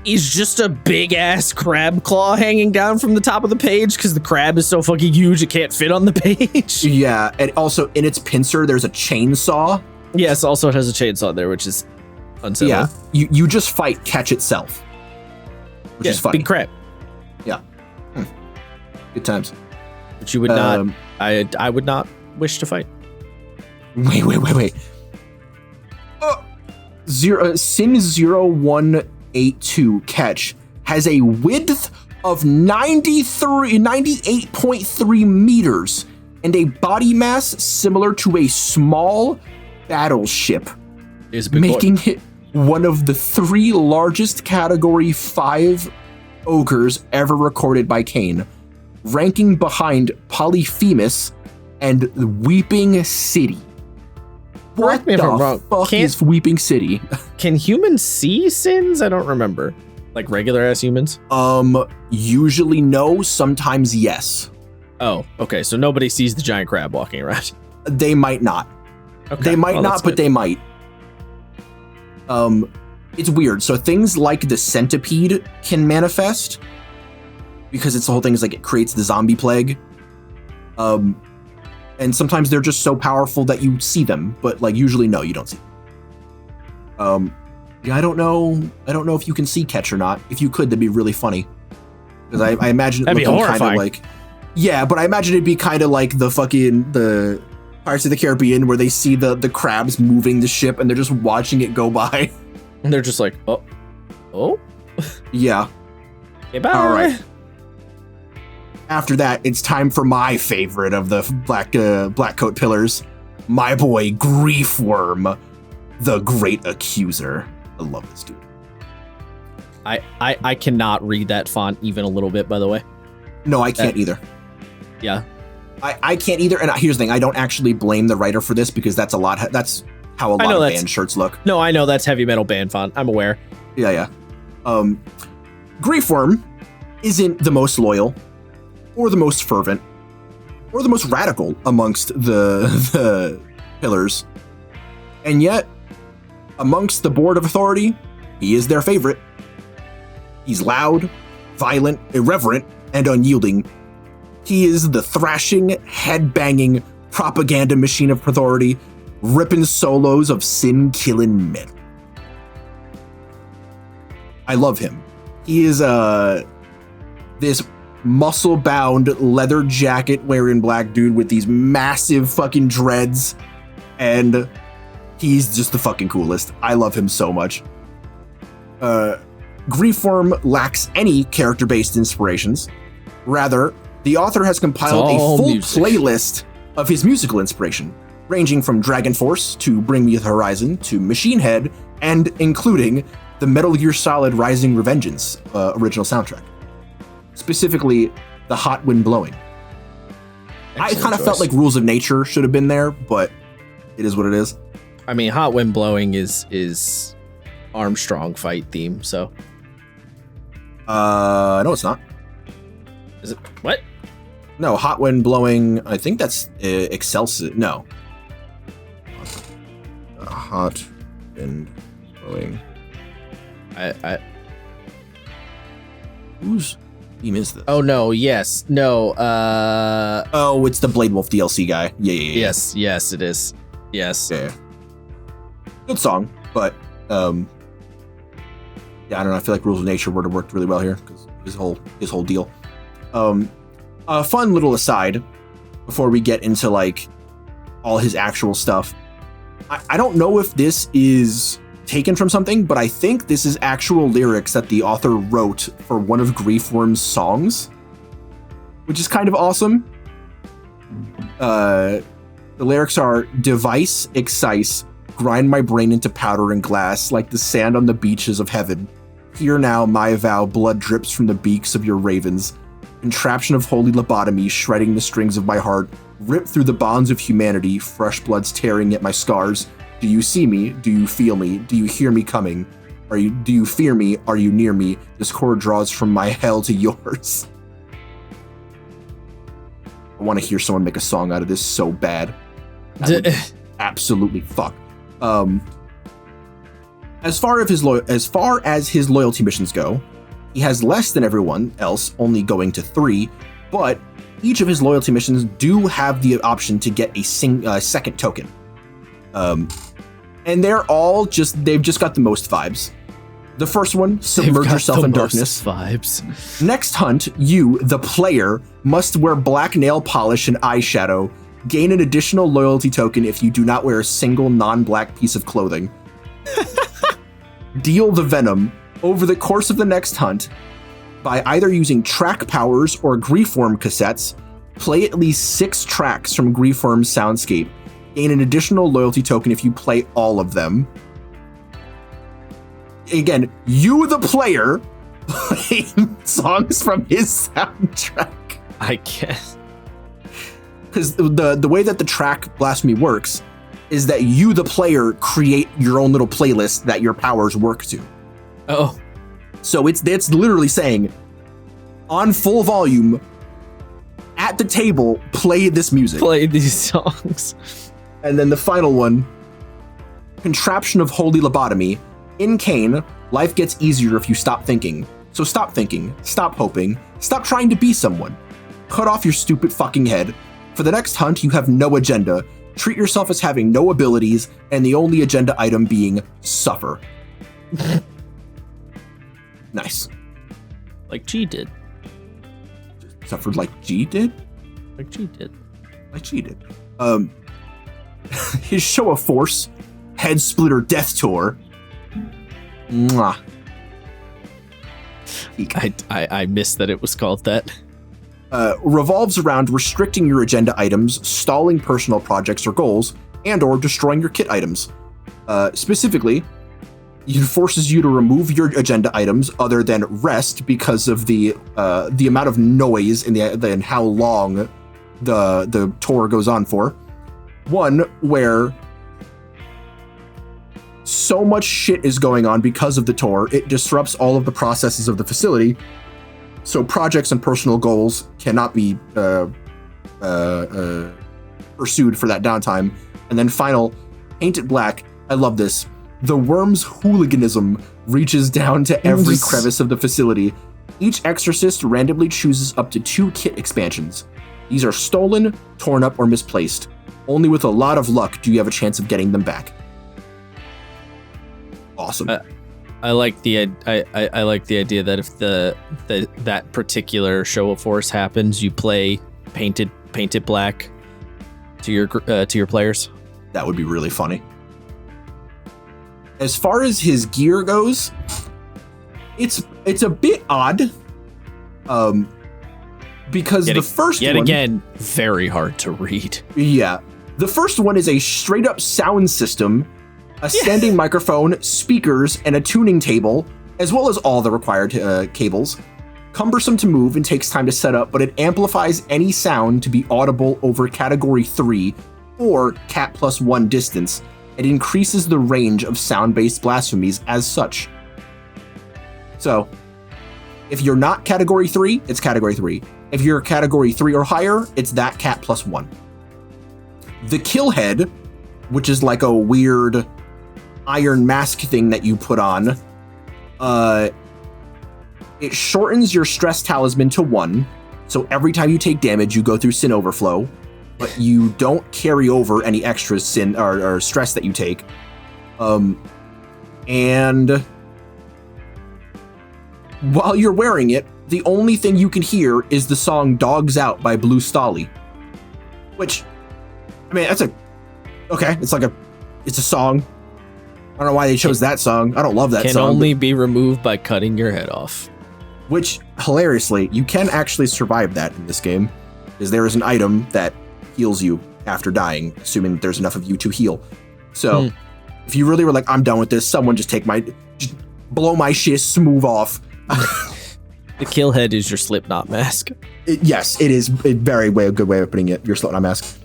B: is just a big ass crab claw hanging down from the top of the page because the crab is so fucking huge it can't fit on the page.
A: Yeah, and also in its pincer there's a chainsaw.
B: Yes, also it has a chainsaw there, which is unsettling.
A: Yeah, you just fight Ketch itself, which is funny.
B: Big crab.
A: Yeah. Good times.
B: But you would not. I would not wish to fight.
A: Wait. Sin 0182 Ketch has a width of 98.3 meters and a body mass similar to a small battleship, making it one of the 3 largest Category 5 ogres ever recorded by CAIN, ranking behind Polyphemus and Weeping City. What the fuck is Weeping City?
B: Can humans see sins? I don't remember. Like regular ass humans?
A: Usually no, sometimes yes.
B: Oh, okay. So nobody sees the giant crab walking around.
A: They might not.
B: Okay.
A: They might not, but they might. It's weird. So things like the centipede can manifest because it's the whole thing is like it creates the zombie plague. And sometimes they're just so powerful that you see them, but like usually no, you don't see them. Yeah, I don't know if you can see Ketch or not. If you could, that'd be really funny. Because I imagine it looking kind of like, yeah, but I imagine it'd be kind of like the Pirates of the Caribbean where they see the crabs moving the ship and they're just watching it go by.
B: And they're just like, oh,
A: yeah.
B: Okay, bye.
A: All right. After that, it's time for my favorite of the black coat pillars, my boy Griefworm, the Great Accuser. I love this dude.
B: I cannot read that font even a little bit, by the way.
A: No, I can't either.
B: Yeah.
A: I can't either. And here's the thing, I don't actually blame the writer for this because that's how a lot of band shirts look.
B: No, I know that's heavy metal band font. I'm aware.
A: Yeah. Griefworm isn't the most loyal or the most fervent or the most radical amongst the pillars. And yet, amongst the Board of Authority, he is their favorite. He's loud, violent, irreverent, and unyielding. He is the thrashing, head-banging propaganda machine of authority, ripping solos of sin-killing metal. I love him. He is this muscle-bound, leather jacket-wearing black dude with these massive fucking dreads, and he's just the fucking coolest. I love him so much. Griefworm lacks any character-based inspirations. Rather, the author has compiled a full playlist of his musical inspiration, ranging from Dragon Force to Bring Me the Horizon to Machine Head, and including the Metal Gear Solid Rising Revengeance original soundtrack. Specifically, the Hot Wind Blowing. I kind of felt like Rules of Nature should have been there, but it is what it is.
B: I mean, Hot Wind Blowing is Armstrong fight theme, so.
A: No, it's not.
B: Is it? What?
A: No, Hot Wind Blowing, I think that's Excelsior. No. hot wind blowing. Whose theme is this?
B: Oh no, yes. No,
A: Oh, it's the Blade Wolf DLC guy. Yeah.
B: Yes, it is. Yes.
A: Yeah. Good song, but yeah, I don't know. I feel like Rules of Nature would have worked really well here because his whole deal. A fun little aside before we get into like all his actual stuff. I don't know if this is taken from something, but I think this is actual lyrics that the author wrote for one of Griefworm's songs, which is kind of awesome. The lyrics are device, excise, grind my brain into powder and glass like the sand on the beaches of heaven. Hear now my vow, blood drips from the beaks of your ravens. Contraption of holy lobotomy, shredding the strings of my heart. Rip through the bonds of humanity, fresh blood's tearing at my scars. Do you see me? Do you feel me? Do you hear me coming? Do you fear me? Are you near me? This cord draws from my hell to yours. I want to hear someone make a song out of this so bad. Absolutely fuck. As far as his loyalty missions go, he has less than everyone else, only going to 3, but each of his loyalty missions do have the option to get a second token. And they're all they've just got the most vibes. The first one, submerge yourself in darkness.
B: Vibes.
A: Next hunt, you, the player, must wear black nail polish and eyeshadow. Gain an additional loyalty token if you do not wear a single non-black piece of clothing. Deal the venom. Over the course of the next hunt, by either using track powers or Griefworm cassettes, play at least 6 tracks from Griefworm's soundscape. Gain an additional loyalty token if you play all of them. Again, you, the player, playing songs from his soundtrack.
B: I guess.
A: Because the way that the track blasphemy works is that you, the player, create your own little playlist that your powers work to.
B: Oh.
A: So it's literally saying, on full volume, at the table, play this music.
B: Play these songs.
A: And then the final one, contraption of holy lobotomy. In CAIN, life gets easier if you stop thinking. So stop thinking, stop hoping, stop trying to be someone. Cut off your stupid fucking head. For the next hunt, you have no agenda. Treat yourself as having no abilities, and the only agenda item being suffer. Nice.
B: Like G did.
A: Suffered like G did?
B: Like G did.
A: Like G did. His show of force, Head Splitter Death Tour. Mwah.
B: I missed that it was called that.
A: Revolves around restricting your agenda items, stalling personal projects or goals, and or destroying your kit items. Specifically, it forces you to remove your agenda items other than rest because of the amount of noise and how long the tour goes on for. One where so much shit is going on because of the tour, it disrupts all of the processes of the facility. So projects and personal goals cannot be pursued for that downtime. And then final, Paint It Black. I love this. The worm's hooliganism reaches down to every crevice of the facility. Each exorcist randomly chooses up to 2 kit expansions. These are stolen, torn up, or misplaced. Only with a lot of luck do you have a chance of getting them back. Awesome.
B: I like the idea that if that particular show of force happens, you play Paint It Black to your players.
A: That would be really funny. As far as his gear goes, it's a bit odd. Because the first one,
B: again, very hard to read.
A: Yeah. The first one is a straight up sound system, a standing microphone, speakers, and a tuning table, as well as all the required cables. Cumbersome to move and takes time to set up, but it amplifies any sound to be audible over category 3 or Cat +1 distance. It increases the range of sound-based blasphemies as such. So, if you're not category 3, it's category 3. If you're category 3 or higher, it's that Cat +1. The kill head, which is like a weird iron mask thing that you put on. It shortens your stress talisman to 1. So every time you take damage, you go through sin overflow, but you don't carry over any extra sin or stress that you take. And while you're wearing it, the only thing you can hear is the song Dogs Out by Blue Stolly. Which, I mean, it's a song. I don't know why they chose that song. I don't love that song.
B: Can only be removed by cutting your head off.
A: Which, hilariously, you can actually survive that in this game, because there is an item that heals you after dying, assuming there's enough of you to heal. So, if you really were like, I'm done with this, someone just blow my shit, move off.
B: The kill head is your Slipknot mask.
A: Yes, it is a good way of putting it, your Slipknot mask.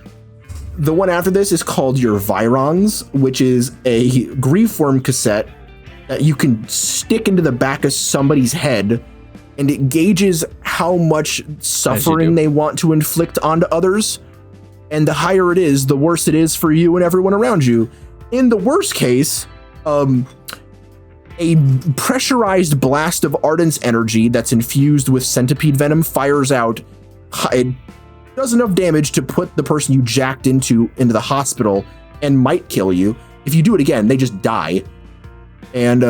A: The one after this is called your Virongs, which is a Griefworm cassette that you can stick into the back of somebody's head, and it gauges how much suffering they want to inflict onto others. And the higher it is, the worse it is for you and everyone around you. In the worst case, a pressurized blast of Ardent's energy that's infused with centipede venom fires out. It does enough damage to put the person you jacked into the hospital and might kill you. If you do it again, they just die. And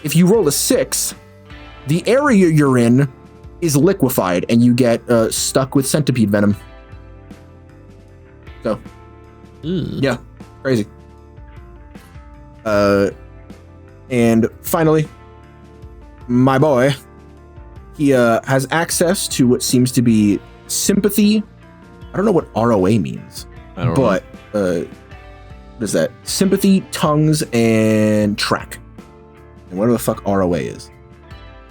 A: if you roll a 6, the area you're in is liquefied and you get stuck with centipede venom. So, yeah, crazy. And finally, my boy, he has access to what seems to be sympathy. I don't know what ROA means, but what is that? Sympathy, tongues, and track. And whatever the fuck ROA is.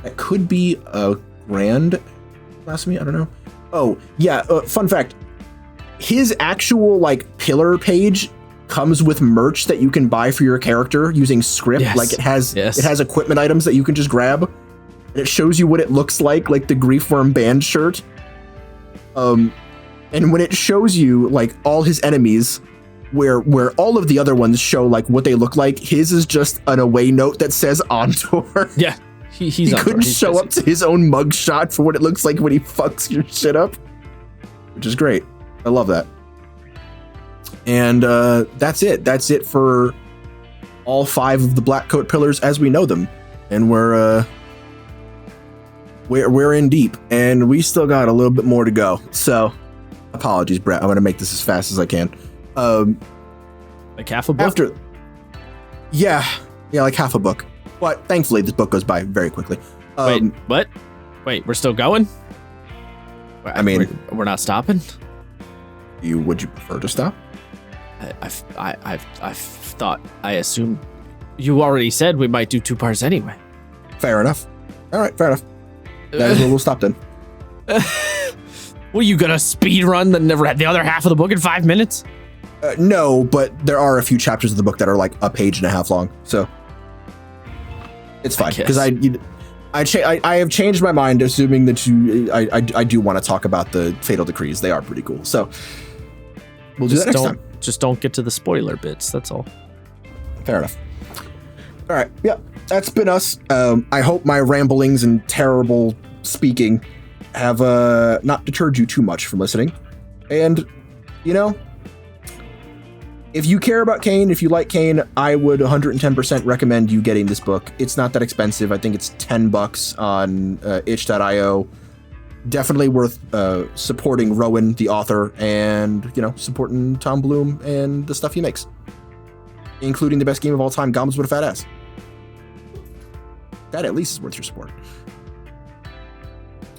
A: That could be a grand blasphemy. I don't know. Oh, yeah. Fun fact. His actual pillar page comes with merch that you can buy for your character using script.
B: Yes.
A: It has equipment items that you can just grab. And it shows you what it looks like the Griefworm band shirt. And when it shows you all his enemies, where all of the other ones show what they look like, his is just an away note that says on tour.
B: Yeah. He
A: couldn't show up to his own mugshot for what it looks like when he fucks your shit up, which is great. I love that. And that's it. That's it for all 5 of the Black Coat pillars as we know them. And we're in deep, and we still got a little bit more to go. So, apologies, Brett. I'm gonna make this as fast as I can.
B: Like half a book.
A: Yeah, like half a book. But thankfully, this book goes by very quickly.
B: Wait, what? Wait, we're still going?
A: I mean,
B: we're not stopping.
A: Would you prefer to stop?
B: I've thought. I assume you already said we might do 2 parts anyway.
A: Fair enough. All right, fair enough. That is where we'll stop then.
B: Were you gonna speed run the other half of the book in 5 minutes?
A: No, but there are a few chapters of the book that are a page and a half long, so it's fine because I have changed my mind, assuming that I do want to talk about the Fatal Decrees. They are pretty cool, so we'll do that next time.
B: Just don't get to the spoiler bits. That's all.
A: Fair enough. All right, yeah, that's been us. I hope my ramblings and terrible speaking have not deterred you too much from listening. And if you care about CAIN, if you like CAIN, I would 110% recommend you getting this book. It's not that expensive. I think it's $10 on itch.io. Definitely worth supporting Rowan, the author, and supporting Tom Bloom and the stuff he makes, including the best game of all time, Goblins with a Fat Ass. That at least is worth your support.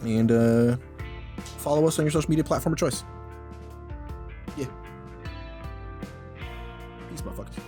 A: And follow us on your social media platform of choice. Yeah. Peace, motherfuckers.